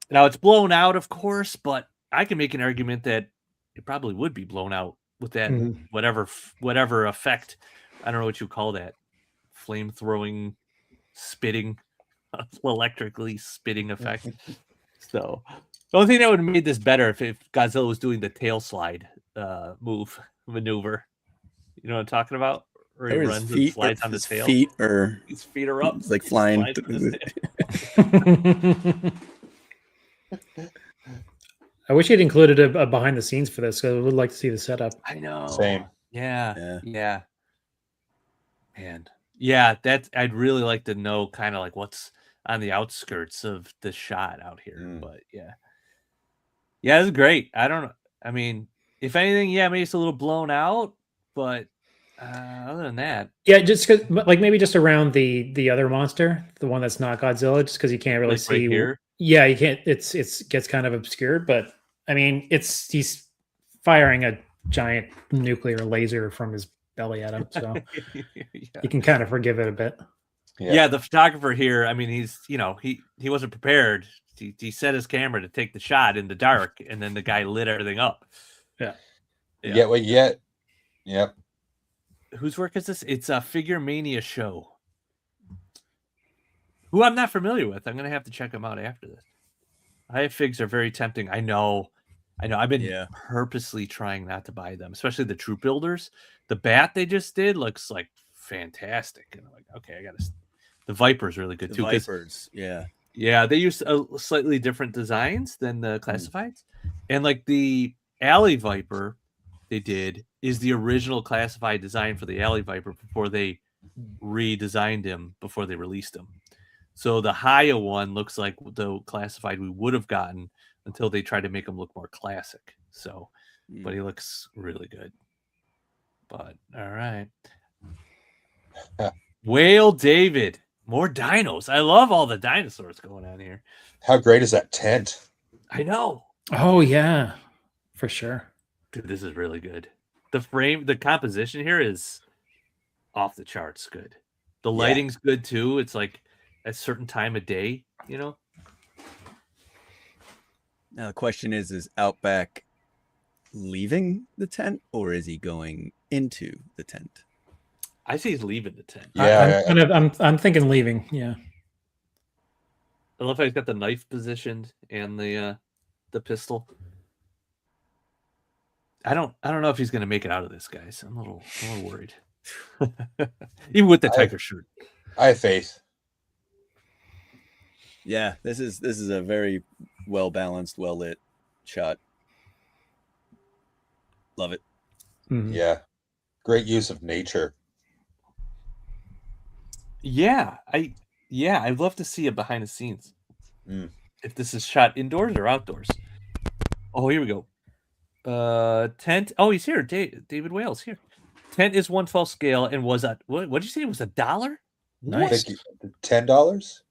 Now it's blown out, of course, but I can make an argument that it probably would be blown out with that whatever effect. I don't know what you call that. Flame throwing, spitting, electrically spitting effect. So the only thing that would have made this better if Godzilla was doing the tail slide maneuver. You know what I'm talking about? Or he runs and slides on the tail. His feet are up. It's like flying. I wish he'd included a behind the scenes for this, because I would like to see the setup. I know. Same. Yeah. And yeah, I'd really like to know kind of like what's on the outskirts of the shot out here. But yeah, it's great. I don't know. I mean, if anything, maybe it's a little blown out, but other than that, just cause, like maybe just around the other monster, the one that's not Godzilla, just because you can't really see. Right here? Yeah, you can't. It gets kind of obscured, but I mean, he's firing a giant nuclear laser from his belly at him, so you can kind of forgive it a bit. Yeah, the photographer here, I mean, he's, he wasn't prepared. He set his camera to take the shot in the dark, and then the guy lit everything up. Yeah. Yep. Whose work is this? It's a Figure Mania show. Who I'm not familiar with. I'm gonna have to check them out after this. Figs are very tempting. I know. I've been purposely trying not to buy them, especially the troop builders. The bat they just did looks like fantastic, and I'm like, okay, I gotta. The Viper's really good too. Vipers, yeah, they use slightly different designs than the classifieds, and like the Alley Viper they did is the original classified design for the Alley Viper before they redesigned him before they released him. So the Haya one looks like the classified we would have gotten until they tried to make him look more classic. So, but he looks really good. But all right. Whale David, more dinos. I love all the dinosaurs going on here. How great is that tent? I know. Oh yeah, for sure. Dude, this is really good. The composition here is off the charts good. The lighting's good too. It's like a certain time of day, Now the question is Outback leaving the tent, or is he going into the tent? I say he's leaving the tent. I'm thinking leaving. Yeah. I love how he's got the knife positioned and the pistol. I don't know if he's going to make it out of this, guys. I'm a little worried. Even with the tiger shirt. I have faith. Yeah, this is a very well balanced, well lit shot. Love it. Mm-hmm. Yeah, great use of nature. Yeah, I'd love to see it behind the scenes. If this is shot indoors or outdoors. Oh, here we go. Tent. Oh, he's here. David Wales here. Tent is 1/12 scale and was a what did you say? It was $1? Nice. $10?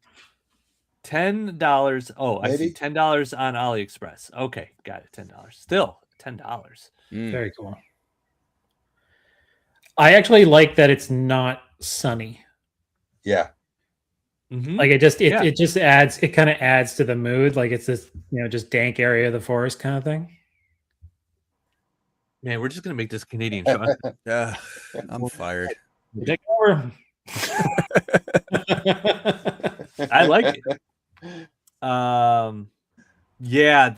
$10. Oh, Maybe? I see. $10 on AliExpress. Okay, got it. $10. Still $10. Very cool. I actually like that it's not sunny. Yeah. Like it just adds, it kind of adds to the mood. Like it's this, just dank area of the forest kind of thing. Man, we're just gonna make this Canadian, Sean. Yeah, I'm fired. Take over. I like it. Yeah,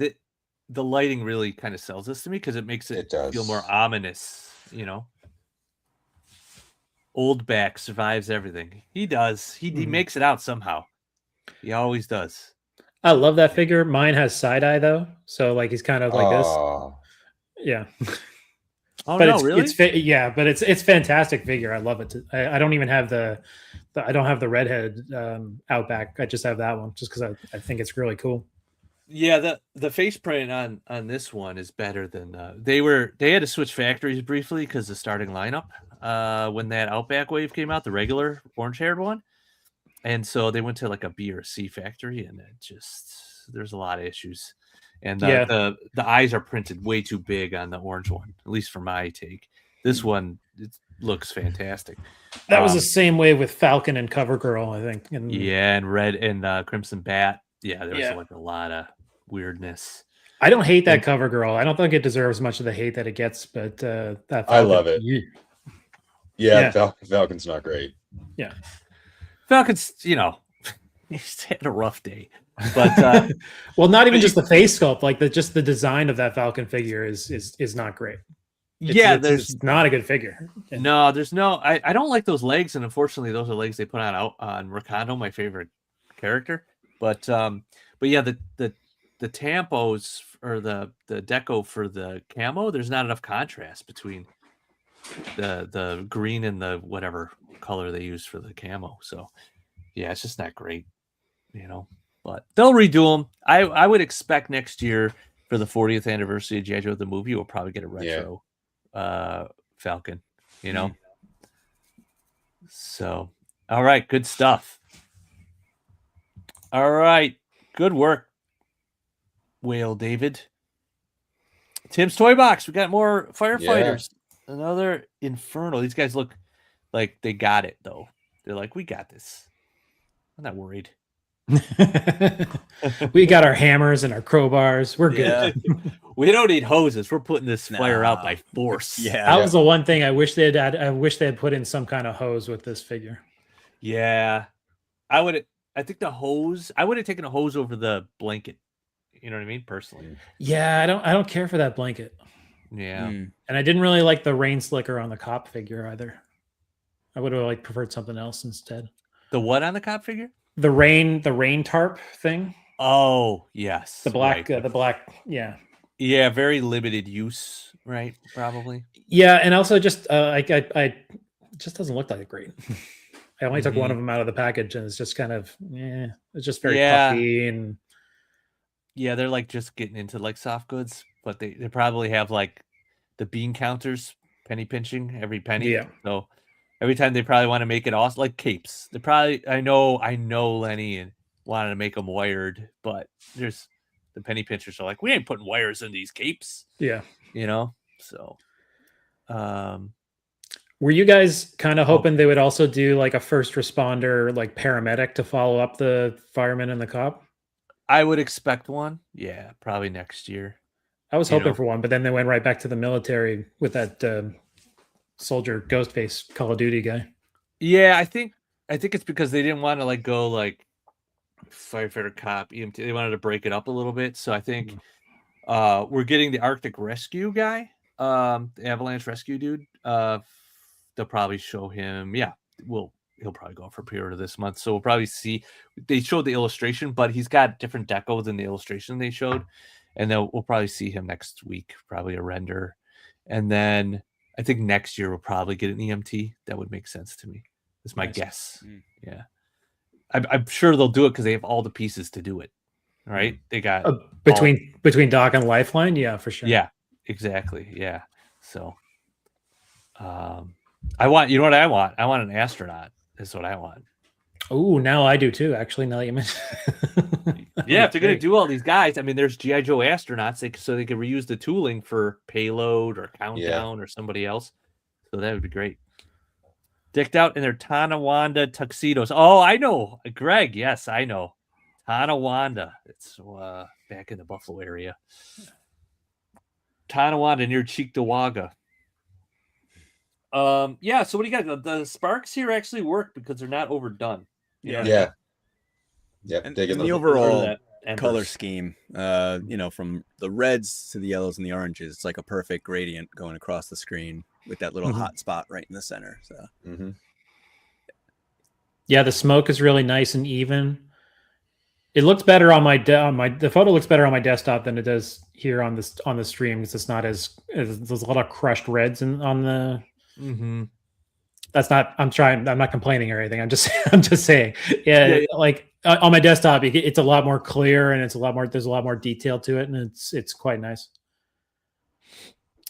the lighting really kind of sells this to me because it makes it feel more ominous, Old back survives everything. He does. He makes it out somehow. He always does. I love that figure. Mine has side eye though, so like he's kind of like this. Yeah. Oh, but no, really? But it's fantastic figure. I love it. I don't even have I don't have the redhead Outback. I just have that one just because I think it's really cool. Yeah, the face print on this one is better than they had to switch factories briefly because the starting lineup when that Outback wave came out, the regular orange haired one, and so they went to like a B or a C factory, and it just there's a lot of issues, and the eyes are printed way too big on the orange one, at least for my take. This one it looks fantastic. That was the same way with Falcon and CoverGirl, I think. And Red and Crimson Bat. Yeah, there was like a lot of weirdness. I don't hate that CoverGirl. I don't think it deserves much of the hate that it gets, but that Falcon, I love it. Yeah. Falcon's not great. Yeah, Falcon's he's had a rough day, but well, not even just the face sculpt, like just the design of that Falcon figure is not great. There's not a good figure. No, there's no. I don't like those legs, and unfortunately, those are legs they put on Ricardo, my favorite character. But yeah, the tampos or the deco for the camo, there's not enough contrast between the green and the whatever color they use for the camo. So yeah, it's just not great, But they'll redo them. I would expect next year for the 40th anniversary of G.I. Joe the movie, we'll probably get a retro Falcon. So all right, good stuff. All right, good work, Whale David. Tim's Toy Box. We got more firefighters. Yeah. Another Inferno. These guys look like they got it though. They're like, we got this. I'm not worried. We got our hammers and our crowbars. We're good. We don't need hoses. We're putting this fire out by force. Yeah, that was the one thing I wish they had. I wish they had put in some kind of hose with this figure. Yeah, I think the hose. I would have taken a hose over the blanket. You know what I mean, personally. Yeah, I don't care for that blanket. Yeah, and I didn't really like the rain slicker on the cop figure either. I would have preferred something else instead. The what on the cop figure? The rain tarp thing. Oh yes, the black, yeah. Yeah, very limited use, right? Probably. Yeah, and also just it just doesn't look like great. I only took one of them out of the package, and it's just kind of it's just very puffy and they're like just getting into like soft goods, but they probably have like the bean counters, penny pinching every penny. Yeah. So every time they probably want to make it awesome, like capes. They probably I know Lenny and wanted to make them wired, but there's the penny pinchers are like, we ain't putting wires in these capes. Yeah. So were you guys kind of hoping they would also do like a first responder, like paramedic to follow up the fireman and the cop? I would expect one. Yeah, probably next year. I was hoping for one, but then they went right back to the military with that soldier Ghostface Call of Duty guy. Yeah, I think it's because they didn't want to go like firefighter, cop, EMT. They wanted to break it up a little bit. So I think we're getting the Arctic Rescue guy, the Avalanche Rescue dude. They'll probably show him. Yeah, he'll probably go for pre-order this month. So we'll probably see. They showed the illustration, but he's got different deco than the illustration they showed, and then we'll probably see him next week. Probably a render, and then I think next year we'll probably get an EMT. That would make sense to me. That's my guess. Yeah. I'm sure they'll do it because they have all the pieces to do it. Right? They got between Doc and Lifeline. Yeah, for sure. Yeah. exactly. Yeah. So, I want. You know what I want? I want an astronaut. Is what I want. Oh, now I do too. Actually, now that you mention. Yeah, if they're going to do all these guys, I mean, there's GI Joe astronauts, so they could reuse the tooling for Payload or Countdown or somebody else. So that would be great. Decked out in their Tonawanda tuxedos. Oh, I know, Greg. Yes, I know. Tonawanda. It's back in the Buffalo area. Tonawanda near Cheektowaga. Yeah. So what do you got? The sparks here actually work because they're not overdone. Yeah. And the overall color scheme, from the reds to the yellows and the oranges, it's like a perfect gradient going across the screen with that little hot spot right in the center. So, yeah, the smoke is really nice and even. It looks better on the photo looks better on my desktop than it does here on the stream because it's not as there's a lot of crushed reds on the. That's not. I'm not complaining or anything. I'm just saying. Yeah. Like on my desktop, it's a lot more clear and there's a lot more detail to it, and it's quite nice.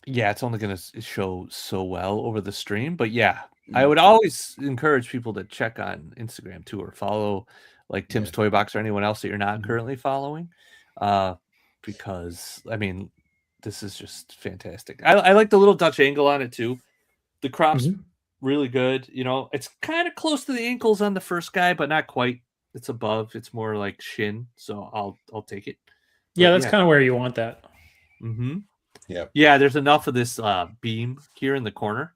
Yeah, it's only going to show so well over the stream, but yeah, I would always encourage people to check on Instagram too, or follow like Tim's Toy Box or anyone else that you're not currently following, because I mean, this is just fantastic. I like the little Dutch angle on it too. The crop's really good. It's kind of close to the ankles on the first guy, but not quite. It's above. It's more like shin, so I'll take it. Yeah, that's kind of where you want that. Yeah, there's enough of this beam here in the corner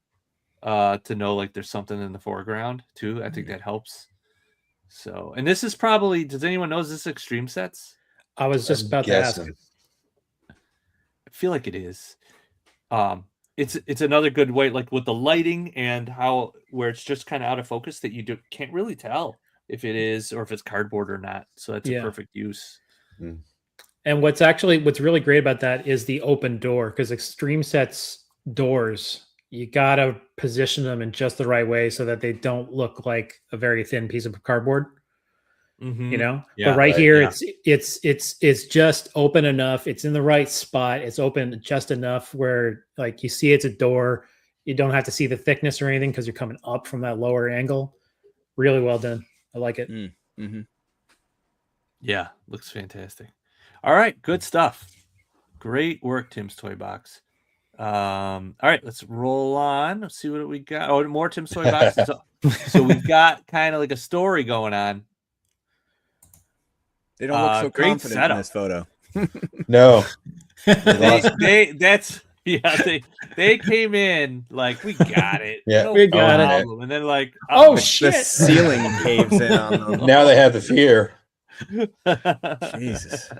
to know like there's something in the foreground too. I think that helps. So, and this is probably, does anyone know, is this Extreme Sets? I was just about to ask. I feel like it is. It's another good way, like with the lighting and where it's just kind of out of focus that you can't really tell if it is or if it's cardboard or not. So that's a perfect use. And what's really great about that is the open door, because Extreme Sets doors, you gotta position them in just the right way so that they don't look like a very thin piece of cardboard. But here it's just open enough. It's in the right spot. It's open just enough where like you see it's a door. You don't have to see the thickness or anything because you're coming up from that lower angle. Really well done. I like it. Yeah, looks fantastic. All right, good stuff. Great work, Tim's Toy Box. All right, let's roll on. Let's see what we got. Oh, more Tim's Toy Boxes. So we've got kind of like a story going on. They don't look so confident in this photo. No. They came in like, we got it. Yeah, we got it. And then like, oh shit, the ceiling caves in on them. Now they have the fear. Jesus.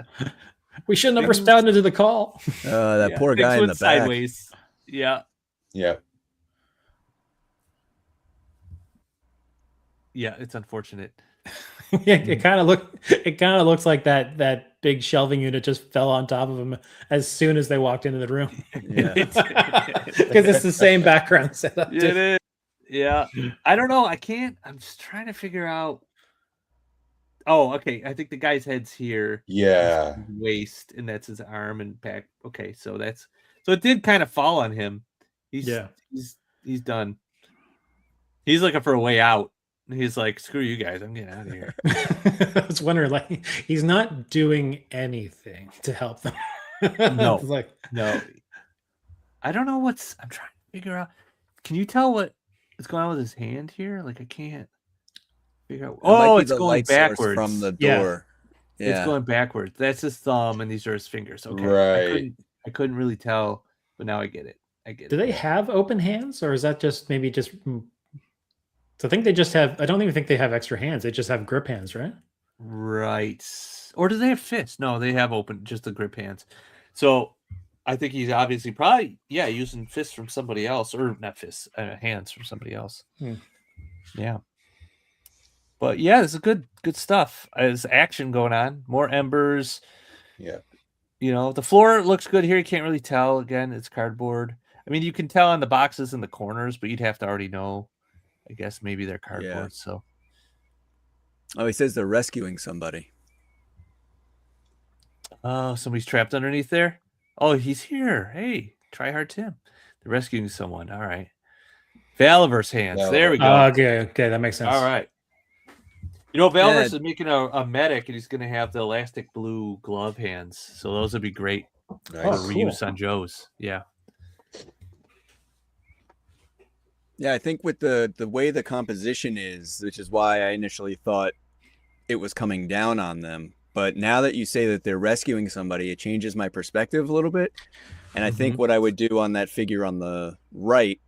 We shouldn't have responded to the call. That poor guy in the back. Sideways. Yeah. Yeah. Yeah, it's unfortunate. It kind of looks like that big shelving unit just fell on top of him as soon as they walked into the room. Yeah. Because it's the same background setup. It is. Yeah. I don't know. I'm just trying to figure out. Oh, okay. I think the guy's head's here. Yeah. Waist, and that's his arm and back. Okay, so it did kind of fall on him. He's done. He's looking for a way out. He's like, screw you guys, I'm getting out of here. I was wondering, like, he's not doing anything to help them. No. No. I don't know I'm trying to figure out. Can you tell what is going on with his hand here? Like, I can't figure out. Oh, it's going backwards from the door. Yeah. It's going backwards. That's his thumb, and these are his fingers. Okay. Right. I couldn't really tell, but now I get it. Do they have open hands, or is that just maybe just? So I think they just have. I don't even think they have extra hands. They just have grip hands, right? Right. Or do they have fists? No, they have just the grip hands. So I think he's obviously probably using fists from somebody else, or not fists, hands from somebody else. Yeah. But yeah, this is good stuff. There's action going on. More embers. Yeah. The floor looks good here. You can't really tell. Again, it's cardboard. I mean, you can tell on the boxes in the corners, but you'd have to already know. I guess maybe they're cardboard. Yeah. So. Oh, he says they're rescuing somebody. Oh, somebody's trapped underneath there? Oh, he's here. Hey, try hard Tim. They're rescuing someone. All right. Valiverse hands. There we go. Okay, that makes sense. All right. You know, Valiverse is making a medic, and he's going to have the elastic blue glove hands. So those would be great for reuse on Joe's. Yeah. Yeah, I think with the way the composition is, which is why I initially thought it was coming down on them. But now that you say that they're rescuing somebody, it changes my perspective a little bit. And I think what I would do on that figure on the right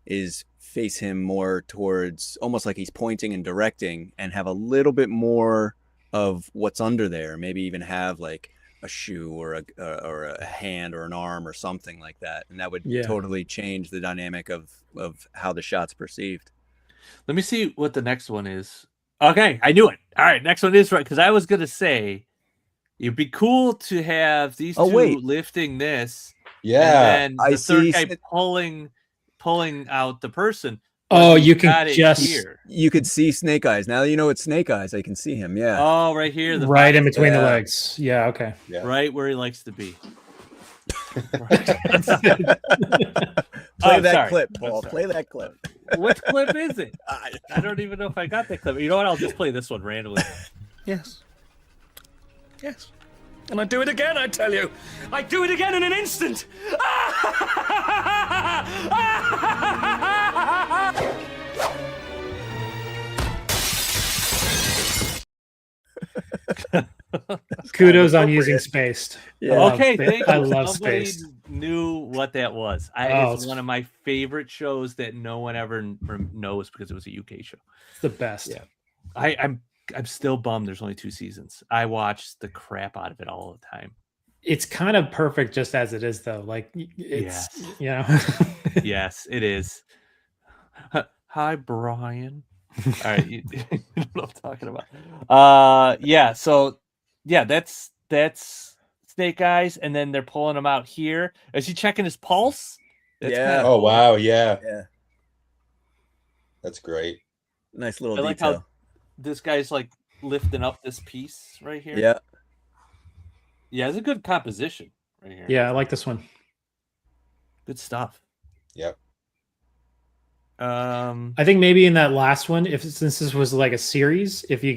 is face him more towards almost like he's pointing and directing, and have a little bit more of what's under there. Maybe even have like a shoe or a hand or an arm or something like that. And that would totally change the dynamic of how the shot's perceived. Let me see what the next one is. Okay, I knew it. All right, next one is right, because I was going to say it'd be cool to have these two lifting this. Yeah. And then the third guy pulling out the person. Oh, you can just you could see Snake Eyes. Now that you know it's Snake Eyes, I can see him. Yeah. Oh, right here, right in between the legs. Yeah. Okay. Yeah. Right where he likes to be. Play that clip, Paul. Play that clip. What clip is it? I don't even know if I got that clip. You know what? I'll just play this one randomly. Yes. And I do it again, I tell you. I do it again in an instant. Kudos on using Spaced. Yeah. Okay, thank you. I love Somebody Spaced. knew what that was. It's one of my favorite shows that no one ever knows because it was a UK show. It's the best. Yeah, I'm still bummed there's only 2 seasons. I watched the crap out of it all the time. It's kind of perfect just as it is, though. Like, it's, you know. Yes, it is. Hi, Brian. All right, you know what I'm talking about. Yeah, so yeah, that's Snake Eyes, and then they're pulling him out here. Is he checking his pulse? That's Yeah. Oh wow, yeah. Yeah. That's great. Nice little I like detail. how this guy's like lifting up this piece right here. Yeah. Yeah, it's a good composition right here. Yeah, I like this one. Good stuff. Yep. I think maybe in that last one, since this was like a series, if you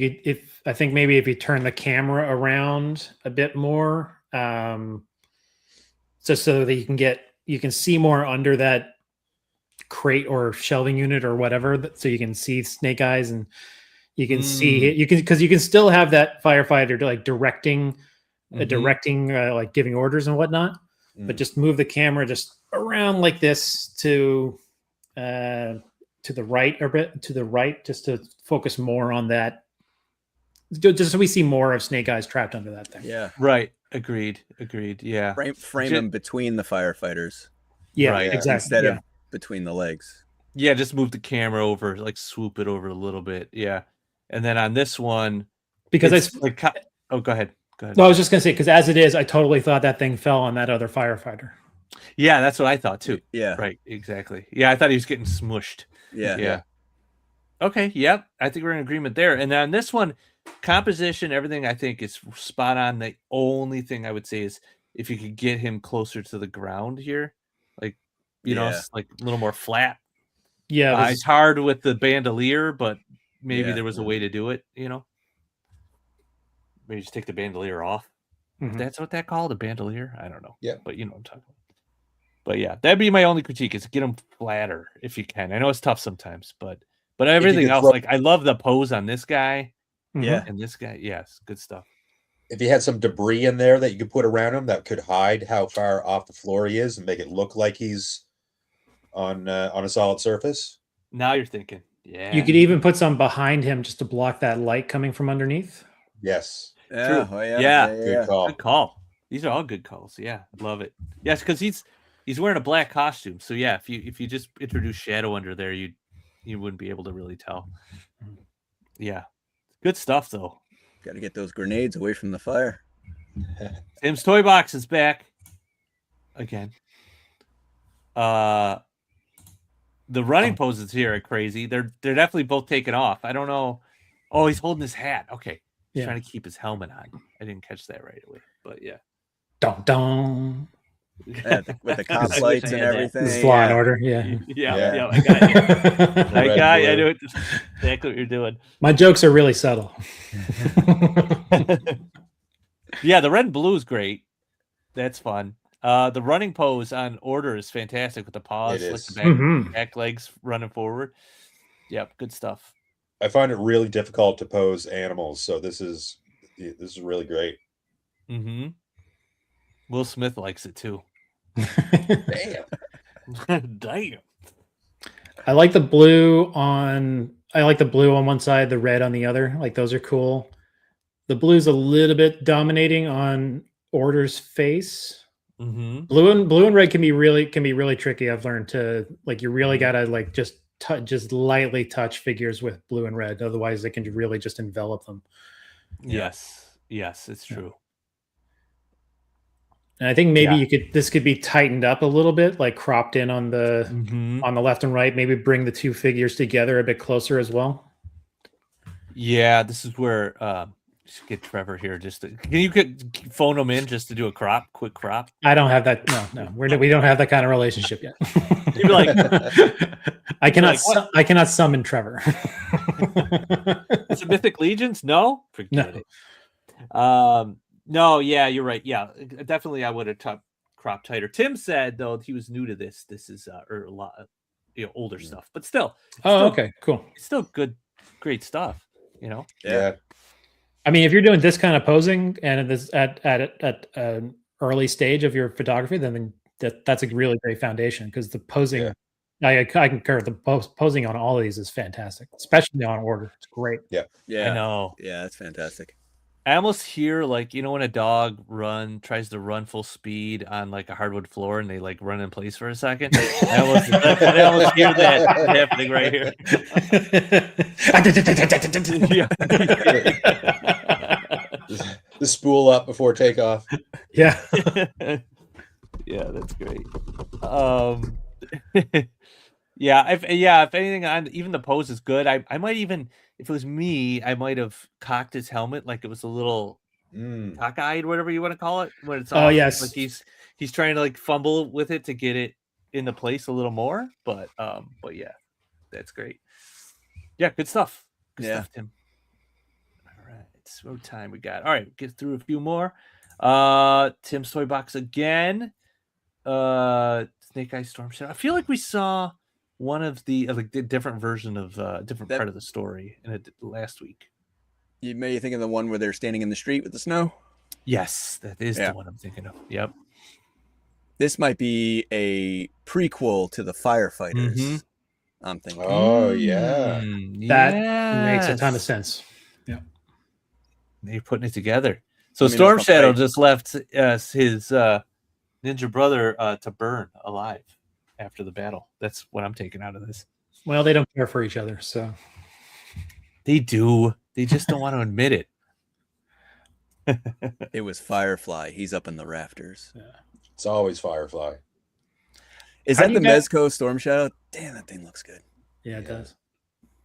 turn the camera around a bit more, so that you can see more under that crate or shelving unit or whatever, so you can see Snake Eyes, and you can see because you can still have that firefighter like directing like giving orders and whatnot, but just move the camera just around like this to the right or bit to the right, just to focus more on that, just so we see more of Snake Eyes trapped under that thing. Yeah. Right. Agreed. Yeah. Frame him between the firefighters. Yeah, right. Exactly. Instead of between the legs. Yeah, just move the camera over, like swoop it over a little bit. Yeah. And then on this one, because oh, go ahead. No, I was just gonna say, because as it is, I totally thought that thing fell on that other firefighter. Yeah, that's what I thought too. Yeah. Right. Exactly. Yeah, I thought he was getting smushed. Yeah. Okay. Yep. I think we're in agreement there. And then this one, composition, everything I think is spot on. The only thing I would say is if you could get him closer to the ground here, like, you know, it's like a little more flat. Yeah. It's hard with the bandolier, but maybe there was a way to do it, you know? Maybe just take the bandolier off. That's what that called, a bandolier? I don't know. Yeah. But you know what I'm talking about. But yeah, that'd be my only critique, is get them flatter if you can. I know it's tough sometimes, but everything else, like I love the pose on this guy. Yeah. And this guy, yes, good stuff. If you had some debris in there that you could put around him that could hide how far off the floor he is and make it look like he's on a solid surface. Now you're thinking. Yeah. You could even put some behind him just to block that light coming from underneath. Yes. Yeah. True. Oh, Yeah. Good call. Good call. These are all good calls. Yeah. Love it. Yes, because he's wearing a black costume. So yeah, if you just introduce shadow under there, you wouldn't be able to really tell. Yeah. Good stuff though. Got to get those grenades away from the fire. Tim's Toy Box is back again. The running poses here are crazy. They're definitely both taken off. I don't know. Oh, he's holding his hat. Okay. He's trying to keep his helmet on. I didn't catch that right away. But yeah. Dun, dun. With the cop lights and everything. This is Law and Order. Yeah. Yeah. I got you. I know exactly what you're doing. My jokes are really subtle. Yeah, the red and blue is great. That's fun. The running pose on Order is fantastic with the paws, like the back legs running forward. Yep, good stuff. I find it really difficult to pose animals, so this is really great. Mm-hmm. Will Smith likes it too. Damn. Damn. I like the blue on one side, the red on the other. Like those are cool. The blue's a little bit dominating on Order's face. Mm-hmm. Blue and red can be really tricky. I've learned to like you really gotta like just lightly touch figures with blue and red. Otherwise, they can really just envelop them. Yes, it's true. And I think maybe this could be tightened up a little bit, like cropped in on the left and right. Maybe bring the two figures together a bit closer as well. Yeah, this is where just get Trevor here. Can you phone him in just to do a quick crop? I don't have that. No, we don't have that kind of relationship yet. You'd be like, I cannot summon Trevor. Is it Mythic Legions? No, forget it. No, yeah, you're right. Yeah, definitely, I would have cropped tighter. Tim said though he was new to this. This is a lot, older stuff, but still. Okay, cool. It's still good, great stuff. Yeah. I mean, if you're doing this kind of posing and this at an early stage of your photography, then that's a really great foundation because the posing. I concur. The posing on all of these is fantastic, especially on Order. It's great. Yeah, I know. Yeah, that's fantastic. I almost hear when a dog tries to run full speed on like a hardwood floor and they like run in place for a second. I almost hear that happening right here. The spool up before takeoff. Yeah. Yeah, that's great. If anything, even the pose is good. I might even, if it was me, I might have cocked his helmet like it was a little cockeyed, whatever you want to call it. When it's off. Yes, like he's trying to like fumble with it to get it into place a little more. But yeah, that's great. Yeah, good stuff. Good stuff, Tim. All right, it's what time we got. All right, get through a few more. Tim's Toy Box again. Snake Eye Storm Shadow. I feel like we saw one of the different version of different part of the story in it last week. You may think of the one where they're standing in the street with the snow. Yes, that is the one I'm thinking of. Yep. This might be a prequel to the Firefighters. I'm thinking. Oh yeah, that makes a ton of sense. Yeah, they're putting it together. So Storm Shadow just left his ninja brother to burn alive after the battle. That's what I'm taking out of this. Well, they don't care for each other, so they do. They just don't want to admit it. It was Firefly. He's up in the rafters. Yeah. It's always Firefly. Is that the Mezco Storm Shadow? Damn, that thing looks good. Yeah, it does.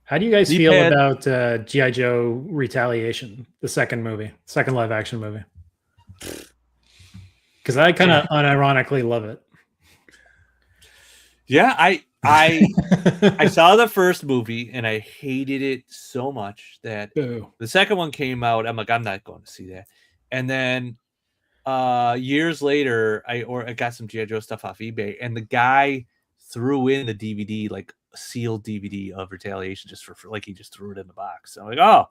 How do you guys feel about G.I. Joe Retaliation, the second live action movie? Because I kind of unironically love it. Yeah, I saw the first movie and I hated it so much that the second one came out. I'm like, I'm not going to see that. And then years later, I got some G.I. Joe stuff off eBay, and the guy threw in the DVD, like a sealed DVD of Retaliation, just for like he just threw it in the box. So I'm like, oh,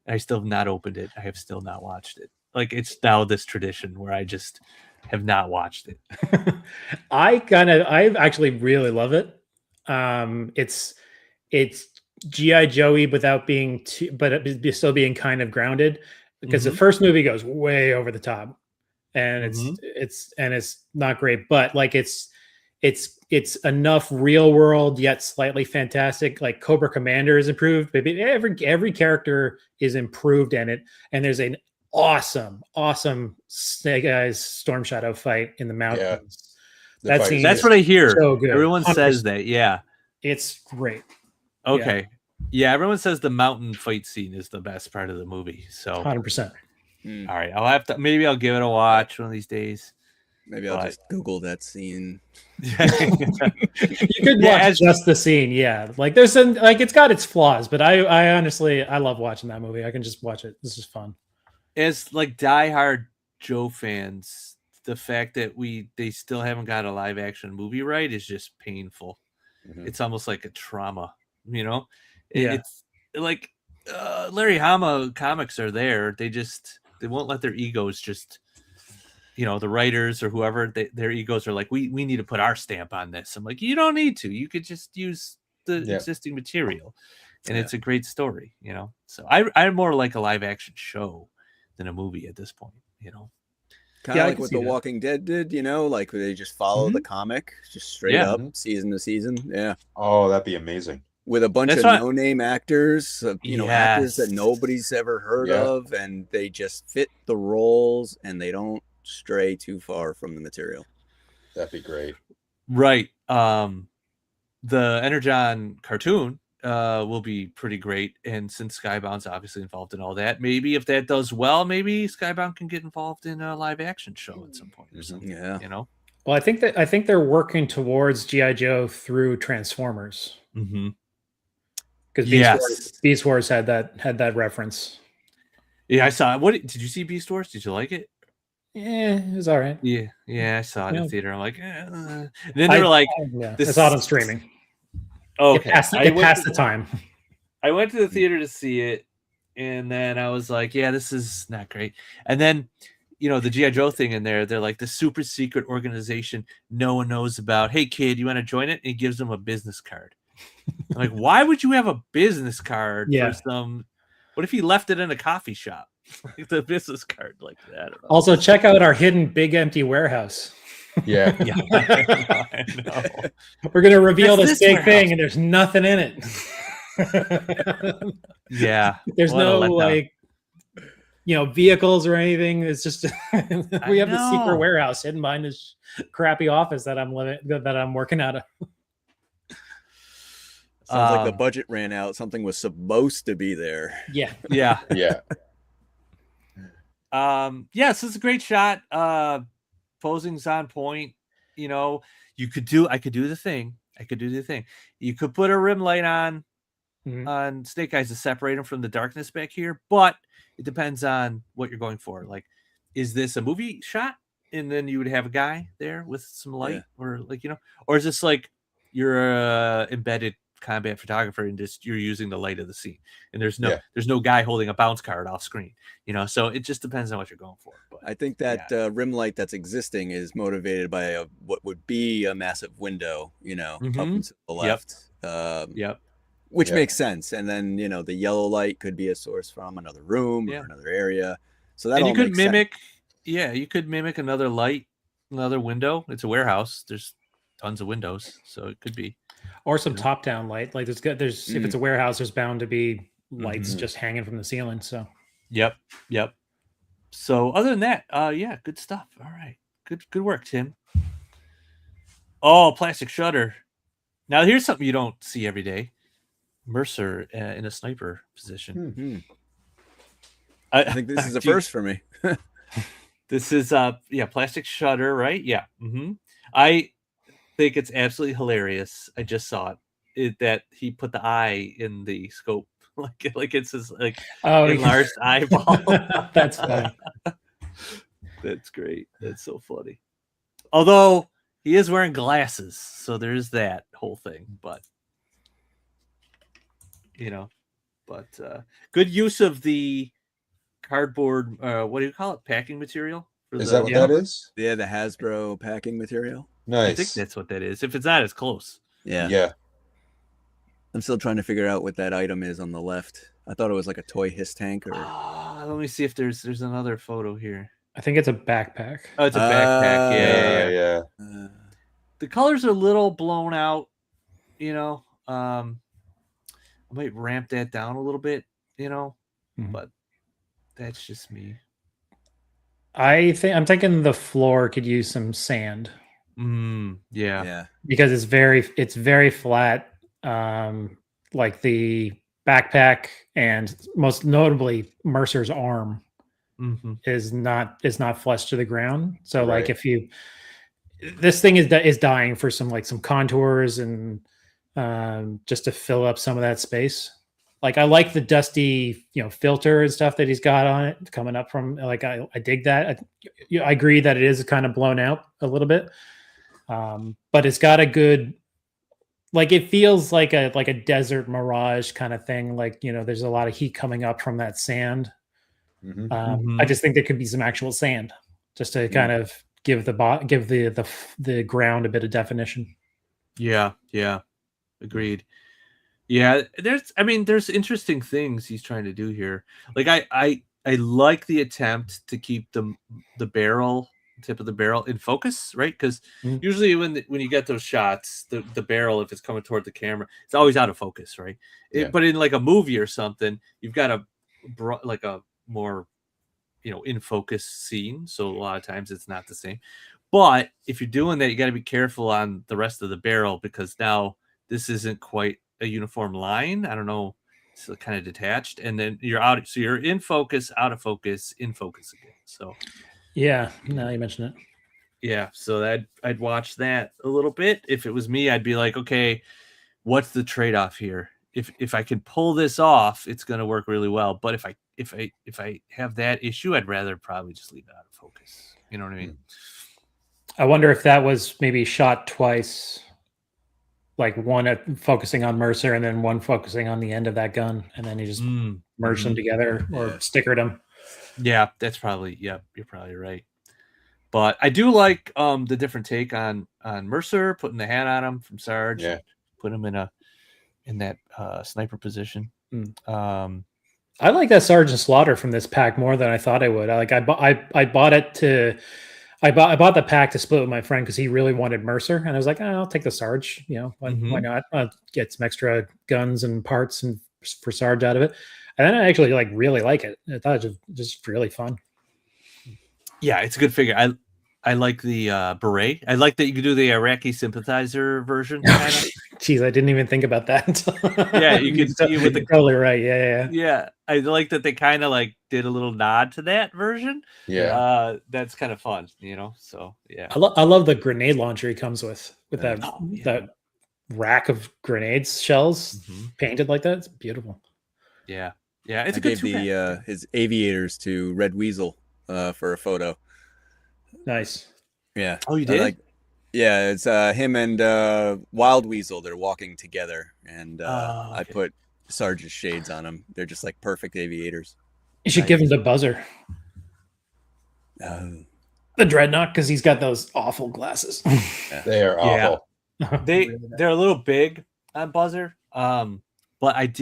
and I still have not opened it. I have still not watched it. Like it's now this tradition where I just have not watched it. I actually really love it. It's G.I. Joey without being but still being kind of grounded, because the first movie goes way over the top, and it's not great, but like it's enough real world yet slightly fantastic. Like Cobra Commander is improved, but every character is improved in it, and there's an awesome Snake Eyes Storm Shadow fight in the mountains. Yeah. That's what I hear. So good. Everyone says that. Yeah, it's great. Okay. Yeah, everyone says the mountain fight scene is the best part of the movie. So 100%. All right, I'll give it a watch one of these days. Maybe I'll just Google that scene. You could watch just the scene, Like there's some it's got its flaws, but I honestly I love watching that movie. I can just watch it. This is fun. As diehard Joe fans, the fact that they still haven't got a live action movie right is just painful. Mm-hmm. It's almost like a trauma, It's like Larry Hama comics are there. They won't let their egos just, the writers or whoever, their egos are like, we need to put our stamp on this. I'm like, you don't need to. You could just use the existing material, and it's a great story, So I'm more like a live action show than a movie at this point, Kind of like what The Walking Dead did, like they just follow the comic just straight up, season to season. Yeah. Oh, that'd be amazing. With a bunch of no-name actors, actors that nobody's ever heard of, and they just fit the roles, and they don't stray too far from the material. That'd be great. Right. The Energon cartoon will be pretty great, and since Skybound's obviously involved in all that, maybe if that does well, maybe Skybound can get involved in a live action show at some point or something. Yeah. Well, I think they're working towards G.I. Joe through Transformers. Mm-hmm. Because Beast Wars had that reference. Yeah, I saw it. What did you see? Beast Wars? Did you like it? Yeah, it was all right. Yeah, I saw it in the theater. I'm like, Then they were like, "This is on streaming." Oh, okay. It passed the time. I went to the theater to see it, and then I was like, "Yeah, this is not great." And then, the G.I. Joe thing in there, they're like the super secret organization no one knows about. Hey, kid, you want to join it? And he gives them a business card. I'm like, why would you have a business card for some? What if he left it in a coffee shop? Like the business card like that. Also, check out our hidden big empty warehouse. Yeah. I know. We're gonna reveal this big thing, and there's nothing in it. There's no vehicles or anything. It's just we have the secret warehouse hidden behind this crappy office that I'm working out of. Sounds like the budget ran out. Something was supposed to be there. Yeah. So it's a great shot. Posing's on point. I could do the thing. You could put a rim light on Snake Eyes to separate him from the darkness back here, but it depends on what you're going for. Like, is this a movie shot? And then you would have a guy there with some light, or or is this like you're embedded combat photographer and just you're using the light of the scene, and there's no guy holding a bounce card off screen, so it just depends on what you're going for. But I think that rim light that's existing is motivated by what would be a massive window, up and to the left. Which makes sense. And then the yellow light could be a source from another room or another area, so that you could mimic you could mimic another light, another window. It's a warehouse, there's tons of windows, so it could be. Or some top-down light, like there's if it's a warehouse, there's bound to be lights just hanging from the ceiling. So, yep. So other than that, good stuff. All right, good work, Tim. Oh, plastic shutter. Now here's something you don't see every day: Mercer in a sniper position. I think this is a first for me. This is plastic shutter, right? Yeah. I think it's absolutely hilarious. I just saw it that he put the eye in the scope, like it's his enlarged eyeball. That's funny. That's great. That's so funny. Although he is wearing glasses, so there's that whole thing. But good use of the cardboard. What do you call it? Packing material. Is that what that is? Yeah, the Hasbro packing material. Nice. I think that's what that is. If it's not, it's close. Yeah. I'm still trying to figure out what that item is on the left. I thought it was like a toy hiss tank. Or let me see if there's another photo here. I think it's a backpack. Oh, it's a backpack. Yeah. The colors are a little blown out. I might ramp that down a little bit. But that's just me. I'm thinking the floor could use some sand. Yeah. Because it's very flat. Like the backpack and most notably Mercer's arm is not flush to the ground. So Right. like if you, this thing is dying for some contours and just to fill up some of that space. Like I like the dusty, filter and stuff that he's got on it coming up from, like, I dig that. I agree that it is kind of blown out a little bit. But it's got a good, like, it feels like a desert mirage kind of thing. Like, there's a lot of heat coming up from that sand. I just think there could be some actual sand just to kind of give the ground a bit of definition. Yeah. Agreed. Yeah, there's interesting things he's trying to do here. Like I like the attempt to keep the tip of the barrel in focus, right? Because usually when you get those shots, the barrel, if it's coming toward the camera, it's always out of focus, right? But in like a movie or something, you've got a more in focus scene, so a lot of times it's not the same. But if you're doing that, you got to be careful on the rest of the barrel, because now this isn't quite a uniform line. I don't know, it's kind of detached, and then you're out. So you're in focus, out of focus, in focus again. So yeah, now you mention it. Yeah, so I'd watch that a little bit. If it was me, I'd be like, okay, what's the trade-off here? If I can pull this off, it's going to work really well. But if I have that issue, I'd rather probably just leave it out of focus. You know what I mean? I wonder if that was maybe shot twice. Like one focusing on Mercer and then one focusing on the end of that gun, and then you just merged them together or stickered them. Yeah, that's probably, you're probably right. But I do like the different take on Mercer, putting the hat on him from Sarge, put him in that sniper position. I like that Sergeant Slaughter from this pack more than I thought I would. I bought it to. I bought the pack to split with my friend because he really wanted Mercer, and I was like, I'll take the Sarge. Why not? I'll get some extra guns and parts and for Sarge out of it. And then I actually really like it. I thought it was just really fun. Yeah, it's a good figure. I like the beret. I like that you can do the Iraqi sympathizer version. Jeez, I didn't even think about that. Yeah, you can see with the totally right. Yeah. Yeah, I like that they kind of did a little nod to that version. Yeah, that's kind of fun, So yeah, I love the grenade launcher he comes with that rack of grenades shells painted like that. It's beautiful. Yeah, it's I gave his aviators to Red Weasel for a photo. Nice. Yeah. Oh, you did? It's him and Wild Weasel. They're walking together, and okay. I put Sarge's shades on them. They're just perfect aviators. You should give him the buzzer. The Dreadnought, because he's got those awful glasses. They are awful. They're a little big on buzzer. But I'm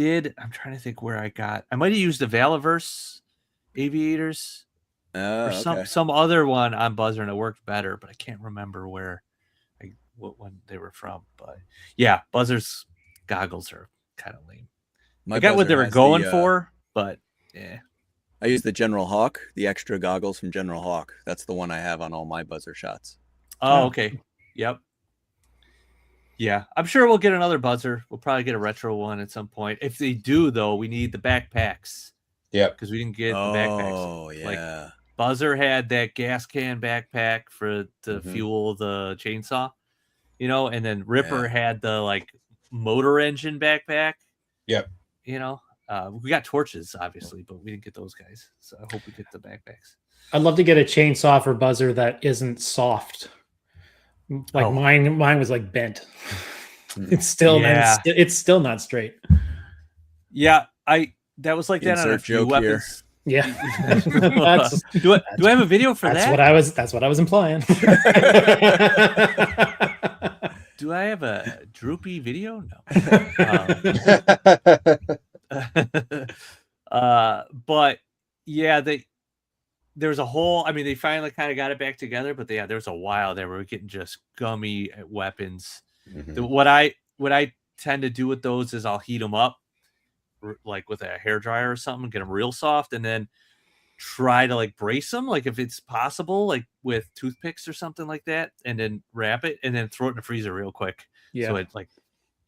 trying to think where I might have used the Valaverse aviators. Or some other one on buzzer, and it worked better, but I can't remember what one they were from. But yeah, buzzer's goggles are kind of lame. I got what they were going for, but yeah. I use the General Hawk, the extra goggles from General Hawk. That's the one I have on all my buzzer shots. Oh, okay. Yep. Yeah, I'm sure we'll get another buzzer. We'll probably get a retro one at some point. If they do, though, we need the backpacks. Yeah, because we didn't get the backpacks. Oh, yeah. Buzzer had that gas can backpack to fuel the chainsaw, and then Ripper had the motor engine backpack. Yep. We got torches obviously, but we didn't get those guys. So I hope we get the backpacks. I'd love to get a chainsaw for Buzzer that isn't soft. Mine was bent. It's still it's still not straight. Yeah, that was like that on a few weapons. Here. Yeah. Do I have a video for that? That's what I was implying. Do I have a droopy video? No. But yeah, there's a whole. I mean, they finally kind of got it back together, but there was a while there where we're getting just gummy weapons. What I tend to do with those is I'll heat them up, with a hairdryer or something, get them real soft, and then try to brace them, if it's possible, with toothpicks or something like that, and then wrap it and then throw it in the freezer real quick. So it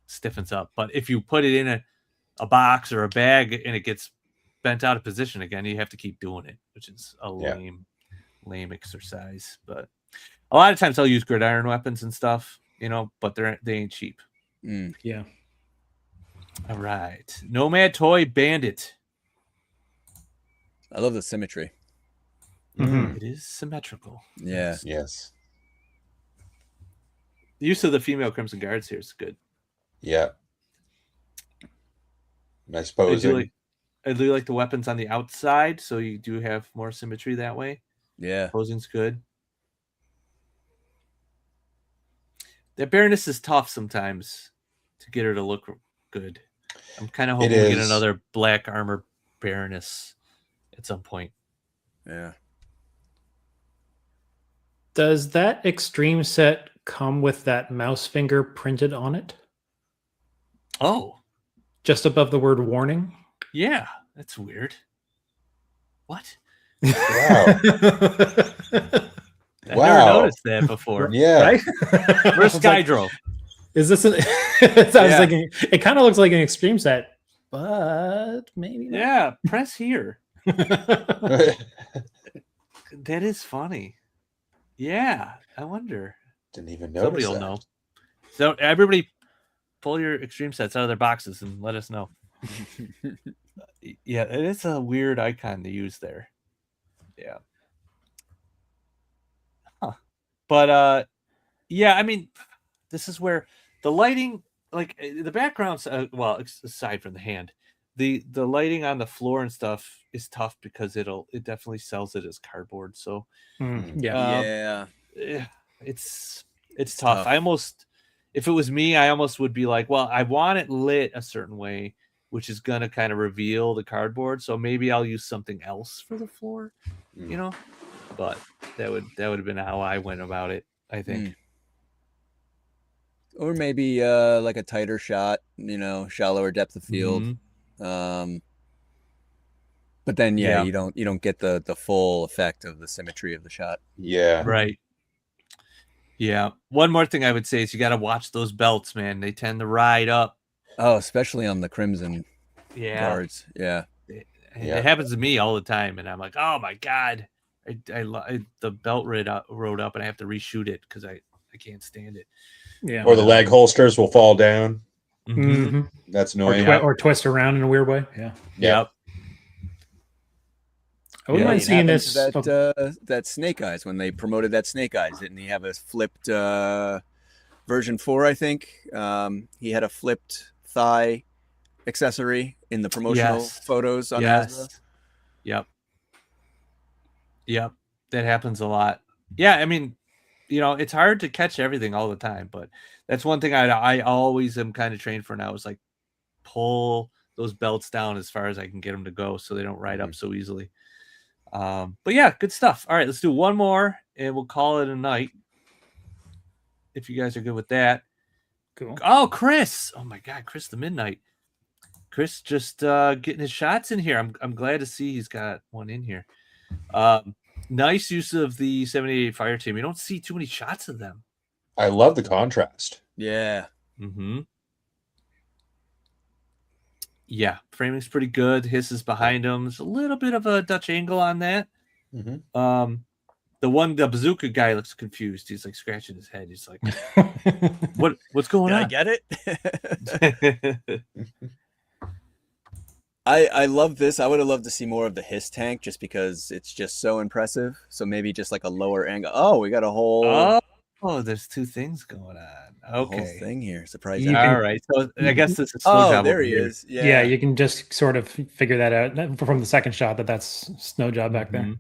stiffens up. But if you put it in a box or a bag and it gets bent out of position again, you have to keep doing it, which is a lame exercise. But a lot of times I'll use gridiron weapons and stuff, but they ain't cheap. Yeah. All right. Nomad Toy Bandit. I love the symmetry. It is symmetrical. Yeah. Yes. The use of the female Crimson Guards here is good. Yeah. Nice posing. I do like the weapons on the outside, so you do have more symmetry that way. Yeah. Posing's good. That Baroness is tough sometimes to get her to look good. I'm kind of hoping we get another black armor Baroness at some point. Yeah. Does that extreme set come with that mouse finger printed on it? Oh. Just above the word warning? Yeah, that's weird. What? Wow. I never noticed that before. Yeah. Right? Where's Skydro? Is this an I was thinking it kind of looks like an extreme set, but maybe not. Yeah, press here. That is funny. Yeah, I wonder. Didn't even notice. Somebody will know. So everybody pull your extreme sets out of their boxes and let us know. Yeah, it is a weird icon to use there. Yeah. Huh. But yeah, I mean, this is where the lighting, like the backgrounds, well, aside from the hand, the lighting on the floor and stuff is tough because it definitely sells it as cardboard. So it's tough. I almost, if it was me, I almost would be like, well, I want it lit a certain way, which is gonna kind of reveal the cardboard. So maybe I'll use something else for the floor, But that would have been how I went about it, I think. Or maybe like a tighter shot, shallower depth of field. Mm-hmm. But then you don't get the full effect of the symmetry of the shot. Yeah. Right. Yeah. One more thing I would say is you got to watch those belts, man. They tend to ride up. Oh, especially on the Crimson guards. Yeah. It happens to me all the time, and I'm like, oh my god, the belt rode up, and I have to reshoot it because I can't stand it. Yeah. Or the leg holsters will fall down. Mm-hmm. That's annoying. Or twist around in a weird way. Yeah. Yep. I wouldn't mind seeing this. That Snake Eyes, when they promoted that Snake Eyes, didn't he have a flipped version 4? I think he had a flipped thigh accessory in the promotional photos on Hasbro. Yep, that happens a lot. Yeah, I mean, it's hard to catch everything all the time, but that's one thing I always am kind of trained for now is like pull those belts down as far as I can get them to go so they don't ride up so easily. But yeah, good stuff. All right, let's do one more and we'll call it a night. If you guys are good with that. Cool. Oh, Chris. Oh my God, Chris the Midnight. Chris just getting his shots in here. I'm glad to see he's got one in here. Nice use of the 78 fire team. You don't see too many shots of them. I love the contrast. Yeah. Mm-hmm. Yeah, framing's pretty good. Hiss is behind him. There's a little bit of a Dutch angle on that. Mm-hmm. The bazooka guy looks confused. He's like scratching his head. He's like, what's going on? I get it. I love this. I would have loved to see more of the Hiss tank just because it's just so impressive. So maybe just like a lower angle. Oh, we got a whole there's two things going on. Okay. Whole thing here. Surprising. All right. So I guess this is there he is. Yeah, you can just sort of figure that out from the second shot that's Snow Job back there.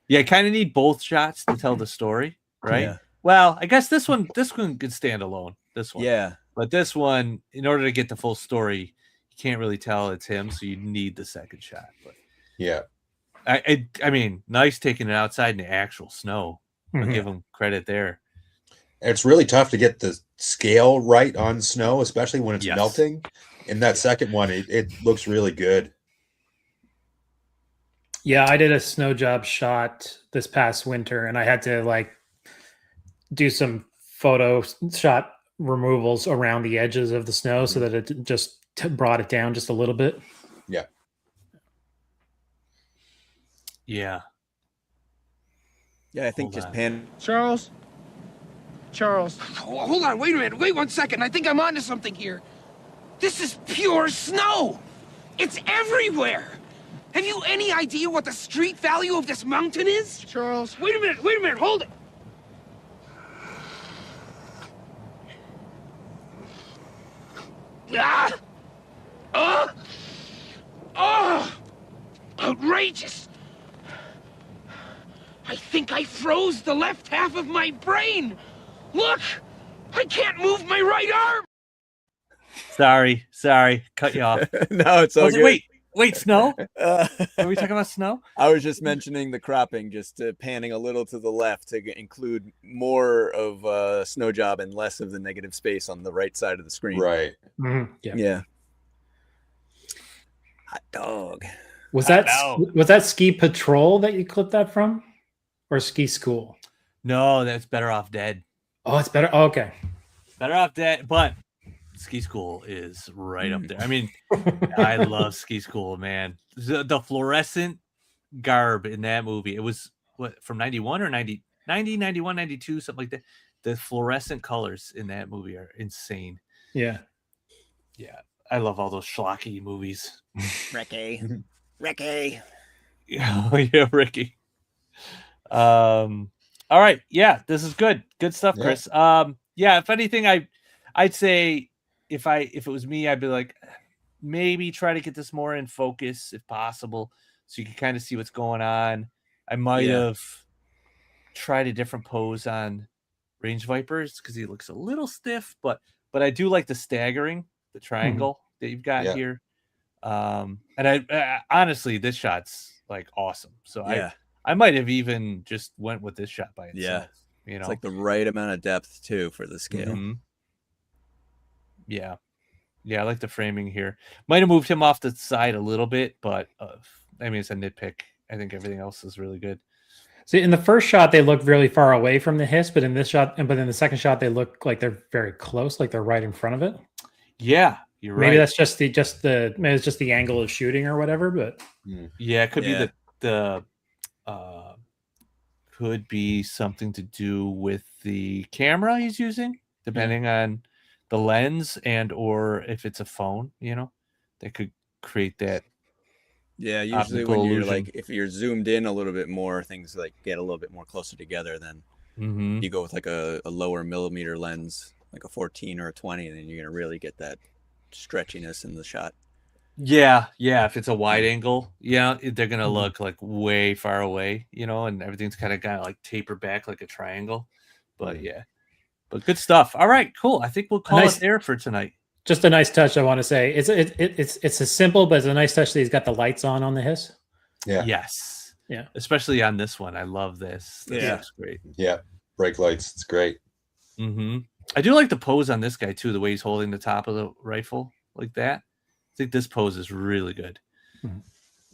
Yeah, I kind of need both shots to tell the story, right? Yeah. Well, I guess this one could stand alone. This one. Yeah. But this one, in order to get the full story, you can't really tell it's him, so you need the second shot. But yeah. I mean, nice taking it outside in the actual snow. I'll give him credit there. It's really tough to get the scale right on snow, especially when it's melting. In that second one, it looks really good. Yeah, I did a Snow Job shot this past winter, and I had to do some photo shot removals around the edges of the snow so that it just brought it down just a little bit. Yeah. Yeah. Yeah, I think just pan. Charles? Charles. Oh, hold on, wait a minute. Wait 1 second. I think I'm onto something here. This is pure snow. It's everywhere. Have you any idea what the street value of this mountain is? Charles. Wait a minute, hold it. Ah! Oh! Outrageous! I think I froze the left half of my brain! Look! I can't move my right arm! Sorry. Cut you off. No, it's all good. Wait, snow? Are we talking about snow? I was just mentioning the cropping, just panning a little to the left to include more of snow job and less of the negative space on the right side of the screen. Right. Mm-hmm. Yeah. Hot dog. Was that Ski Patrol that you clipped that from? Or Ski School? No, that's Better Off Dead. Oh, it's better. Oh, okay. Better Off Dead, but Ski School is right up there. I mean, I love Ski School, man. The fluorescent garb in that movie. It was from 91 or 90, 91, 92, something like that. The fluorescent colors in that movie are insane. Yeah. Yeah. I love all those schlocky movies. Ricky. Yeah, Ricky. All right. Yeah, this is good. Good stuff, Chris. Yeah, if anything, I'd say if it was me, I'd be like, maybe try to get this more in focus if possible, so you can kind of see what's going on. I might have tried a different pose on Range Vipers because he looks a little stiff, but I do like the staggering, the triangle that you've got here. And I honestly, this shot's like awesome. So I might have even just went with this shot by itself. Yeah, it's like the right amount of depth too for the scale. Mm-hmm. Yeah, I like the framing here. Might have moved him off the side a little bit, but I mean, it's a nitpick. I think everything else is really good. See, in the first shot, they look really far away from the hiss, but in this shot, but in the second shot, they look like they're very close, like they're right in front of it. Yeah, you're right. Maybe that's maybe it's just the angle of shooting or whatever. But yeah, it could be the could be something to do with the camera he's using, depending on the lens and or if it's a phone, that could create that. Yeah, usually when you're like, if you're zoomed in a little bit more, things like get a little bit more closer together. Then you go with like a lower millimeter lens, like a 14 or a 20, and then you're gonna really get that stretchiness in the shot. Yeah. If it's a wide angle, they're gonna look like way far away, and everything's kind of like taper back like a triangle. But but good stuff. All right, cool. I think we'll call it there for tonight. Just a nice touch, I want to say. It's a simple, but it's a nice touch that he's got the lights on the hiss. Yeah. Yes. Yeah. Especially on this one, I love this. This looks great. Yeah. Brake lights. It's great. I do like the pose on this guy too. The way he's holding the top of the rifle like that. I think this pose is really good.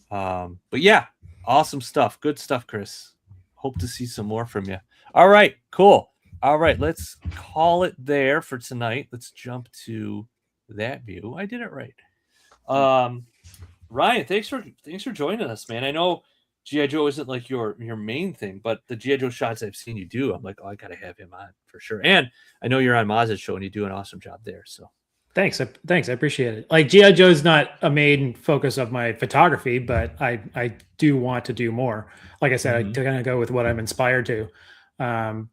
But yeah, awesome stuff. Good stuff, Chris. Hope to see some more from you. All right, cool. All right, let's call it there for tonight. Let's jump to that view. I did it right. Ryan, thanks for joining us, man. I know G.I. Joe isn't like your main thing, but the G.I. Joe shots I've seen you do, I'm like, I gotta have him on for sure. And I know you're on Maz's show and you do an awesome job there. So Thanks. I appreciate it. Like G.I. Joe is not a main focus of my photography, but I do want to do more. Like I said, I kind of go with what I'm inspired to. I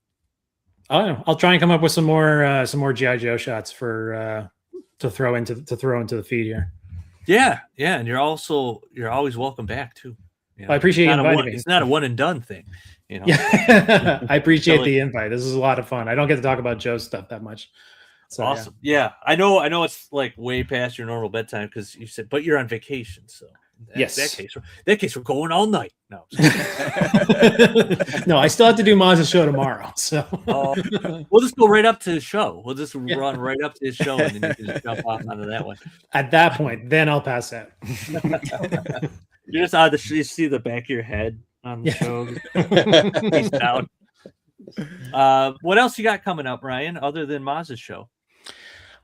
don't know. I'll try and come up with some more G.I. Joe shots for to throw into the feed here. Yeah, and you're always welcome back too. I appreciate you inviting me. It's not a one and done thing, Yeah. I appreciate the invite. This is a lot of fun. I don't get to talk about Joe stuff that much. So, awesome. Yeah, I know it's like way past your normal bedtime because you said, but you're on vacation, so that case we're going all night. No, no, I still have to do Maz's show tomorrow. So we'll just go right up to the show. We'll just run right up to his show, and then you can just jump off onto that one. At that point, then I'll pass out. You're just you see the back of your head on the show. Peace out. What else you got coming up, Ryan, other than Maz's show?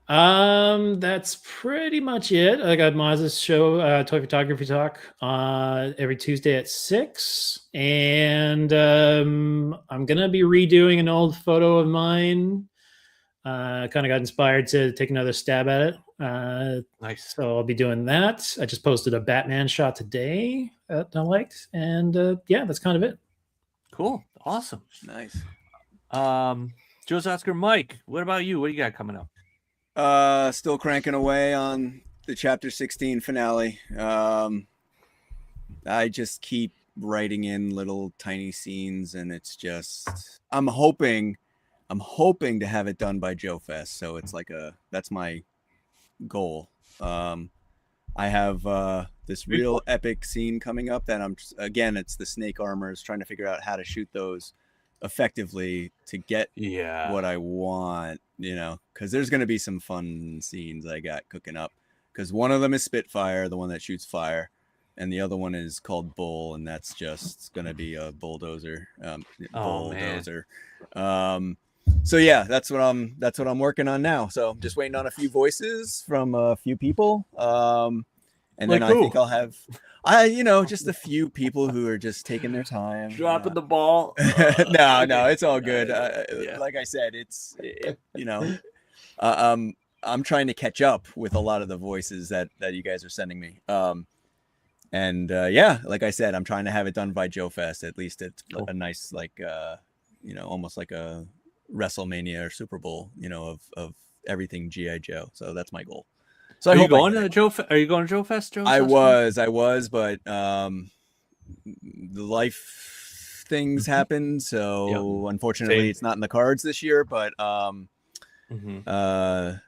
That's pretty much it. I got Maz's show, Toy Photography Talk, every Tuesday at 6. And I'm gonna be redoing an old photo of mine. Kind of got inspired to take another stab at it. Nice. So I'll be doing that. I just posted a Batman shot today that I liked, and yeah, that's kind of it. Cool, awesome, nice. Joe's Oscar Mike, what about you? What do you got coming up? Still cranking away on the chapter 16 finale. I just keep writing in little tiny scenes, and it's just I'm hoping to have it done by Joe Fest. So it's like that's my goal. I have this real epic scene coming up that it's the snake armors, trying to figure out how to shoot those effectively to get what I want, because there's going to be some fun scenes I got cooking up, because one of them is Spitfire, the one that shoots fire, and the other one is called Bull, and that's just going to be a bulldozer. Bulldozer. So yeah, that's what I'm working on now. So I'm just waiting on a few voices from a few people. And then I think I'll have, just a few people who are just taking their time, dropping the ball. No, it's all good. Like I said, I'm trying to catch up with a lot of the voices that you guys are sending me. Like I said, I'm trying to have it done by Joe Fest. At least it's a nice, almost like a WrestleMania or Super Bowl, of everything G.I. Joe. So that's my goal. So are you going to Joe Fest, Joe? I was, but the life things happened, so unfortunately it's not in the cards this year. But I the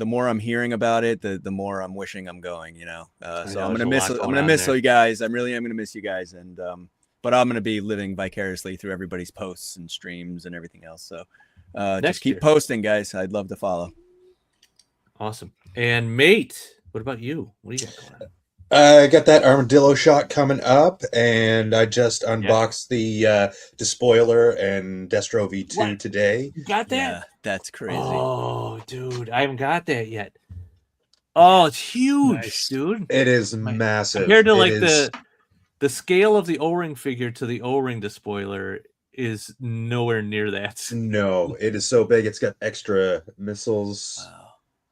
more I'm hearing about it, the more I'm wishing I'm going. So I'm gonna miss you guys. I'm gonna miss you guys, and but I'm gonna be living vicariously through everybody's posts and streams and everything else. So just keep posting, guys. I'd love to follow. Awesome. And mate, what about you? What do you got going on? I got that armadillo shot coming up, and I just unboxed the Despoiler and Destro V2 today. You got that? Yeah, that's crazy. Oh, dude, I haven't got that yet. Oh, it's huge, dude. It is massive. Compared to the scale of the O-ring figure to the O-ring Despoiler is nowhere near that. No, it is so big. It's got extra missiles. Wow.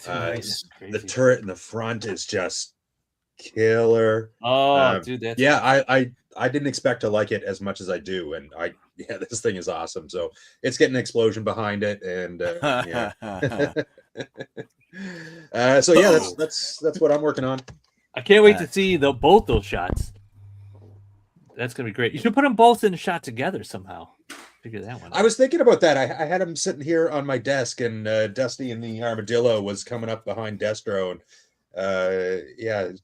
Nice. The turret in the front is just killer. Oh, dude, that's I didn't expect to like it as much as I do, and this thing is awesome. So it's getting an explosion behind it, and that's what I'm working on. I can't wait to see both those shots. That's gonna be great. You should put them both in a shot together somehow. Figure that one out. I was thinking about that. I had him sitting here on my desk, and Dusty and the Armadillo was coming up behind Destro, and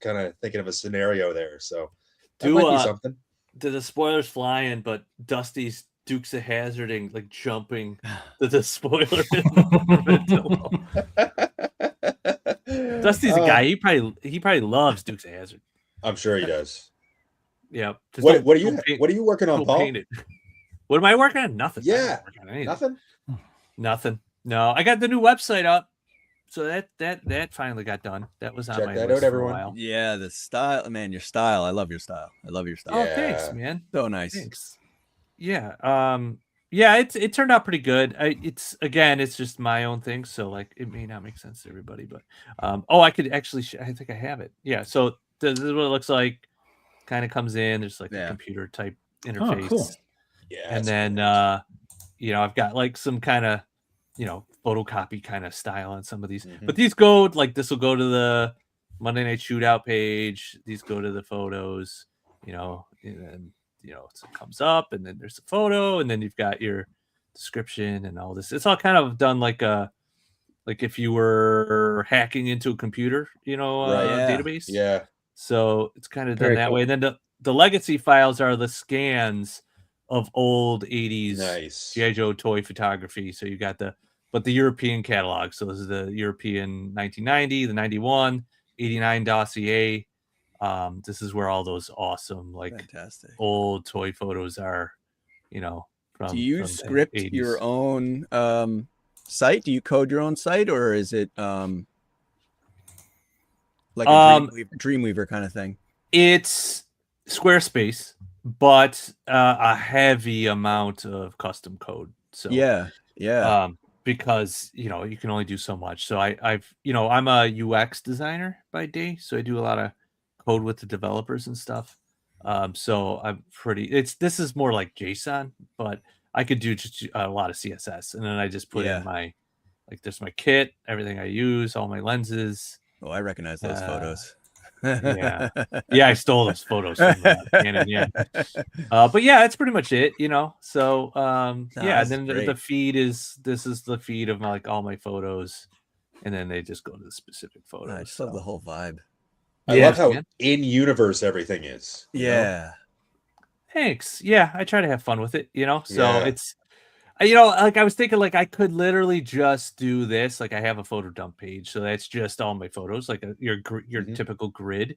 kind of thinking of a scenario there. So that might be something. The spoilers flying, but Dusty's Dukes of Hazzarding, like jumping the spoiler. Dusty's a guy. He probably loves Dukes of Hazzard. I'm sure he does. Yeah. What are you working on, Paul? What am I working on? Nothing. Yeah. Nothing. No, I got the new website up. So that finally got done. That was on my list for a while. Yeah, the style, man, your style. I love your style. Oh, thanks, man. So nice. Thanks. Yeah. It turned out pretty good. It's just my own thing, so like it may not make sense to everybody, but I could actually I think I have it. Yeah, so this is what it looks like. Kind of comes in, there's like a computer type interface. Oh, cool. Yeah. And then I've got like some kind of photocopy kind of style on some of these. But these go this will go to the Monday Night Shootout page. These go to the photos, and then it comes up, and then there's a photo, and then you've got your description and all this. It's all kind of done like if you were hacking into a computer, database. Yeah. So it's kind of done that way. And then the legacy files are the scans of old 80s G.I. Joe toy photography. So you got the European catalog. So this is the European 1990, the 91, 89 dossier. This is where all those awesome, fantastic old toy photos are, Do you script your own site? Do you code your own site, or is it like a Dreamweaver kind of thing? It's Squarespace, but a heavy amount of custom code. So yeah. Because you can only do so much. So I'm a UX designer by day, so I do a lot of code with the developers and stuff. So I'm this is more like JSON, but I could do just a lot of CSS, and then I just put in my there's my kit, everything I use, all my lenses. Oh, I recognize those photos. Yeah, I stole those photos from Canon. Yeah, but yeah, that's pretty much it. So and then the feed is the feed of all my photos, and then they just go to the specific photos. I just love the whole vibe. I love how in universe everything is. Yeah. Thanks. Yeah, I try to have fun with it. So it's. I was thinking I could literally just do this. I have a photo dump page, so that's just all my photos, your typical grid.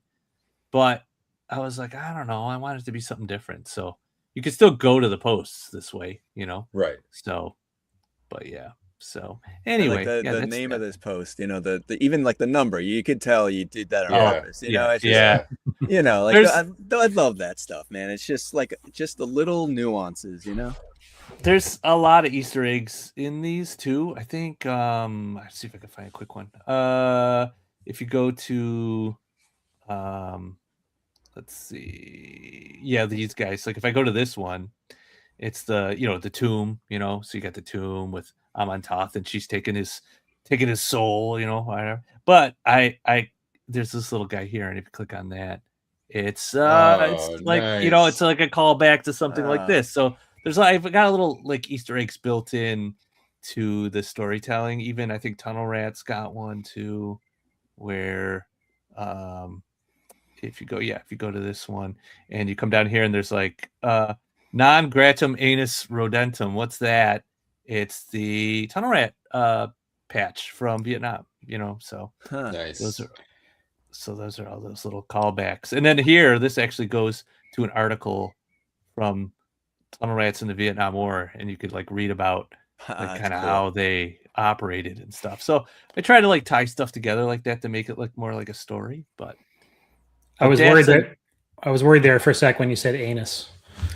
But I was I don't know. I want it to be something different. So you can still go to the posts this way, Right. So, but yeah. So anyway, the name of this post, the even the number, you could tell you did that on purpose. It's just, I love that stuff, man. It's just just the little nuances, There's a lot of Easter eggs in these too. I think let's see if I can find a quick one. If you go to let's see. Yeah, these guys. If I go to this one, it's the the tomb, so you got the tomb with Amontoth, and she's taking his soul, whatever. But I there's this little guy here, and if you click on that, it's nice. It's like a callback to something like this. So I've got a little Easter eggs built in to the storytelling. Even I think Tunnel Rat's got one too, where if you go to this one and you come down here and there's non gratum anus rodentum. What's that? It's the Tunnel Rat patch from Vietnam. So nice. Those are all those little callbacks. And then here, this actually goes to an article from Tunnel Rats in the Vietnam War, and you could read about kind of how they operated and stuff. So I try to tie stuff together like that to make it look more like a story. But I was worried there for a sec when you said anus.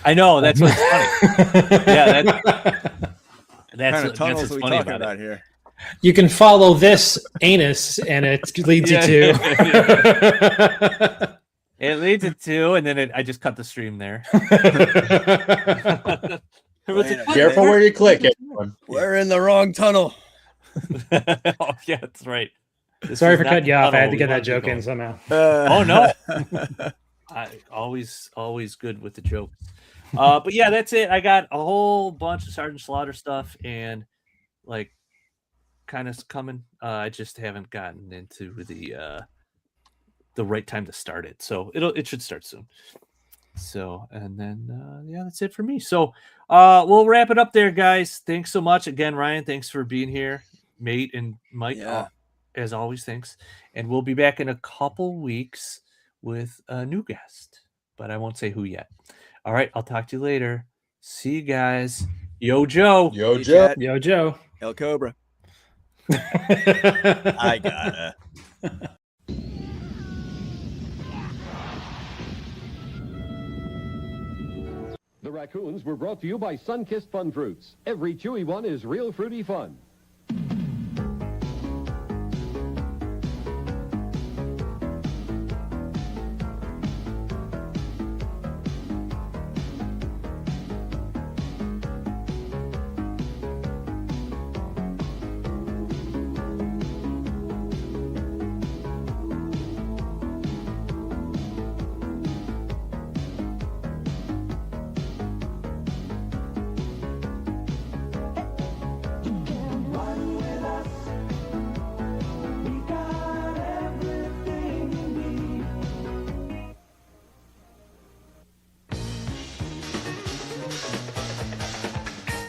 I know, that's what's funny. Yeah, that's what's funny about it. Here. You can follow this anus, and it leads you to. It leads it to, and then I just cut the stream there. Careful where you click, everyone. We're in the wrong tunnel. Oh yeah, that's right. Sorry for cutting you off. I had to get that joke in somehow. Oh no. Always good with the jokes. But yeah, that's it. I got a whole bunch of Sergeant Slaughter stuff and kind of coming. I just haven't gotten into the right time to start it. So it should start soon. So, and then that's it for me. So we'll wrap it up there, guys. Thanks so much again, Ryan. Thanks for being here, Mate and Mike. As always, thanks. And we'll be back in a couple weeks with a new guest, but I won't say who yet. All right, I'll talk to you later. See you guys. Yo, Joe. Yo, Joe. Yo, Joe. El Cobra. I gotta. The raccoons were brought to you by Sunkissed Fun Fruits. Every chewy one is real fruity fun.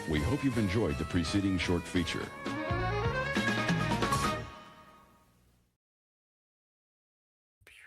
We hope you've enjoyed the preceding short feature.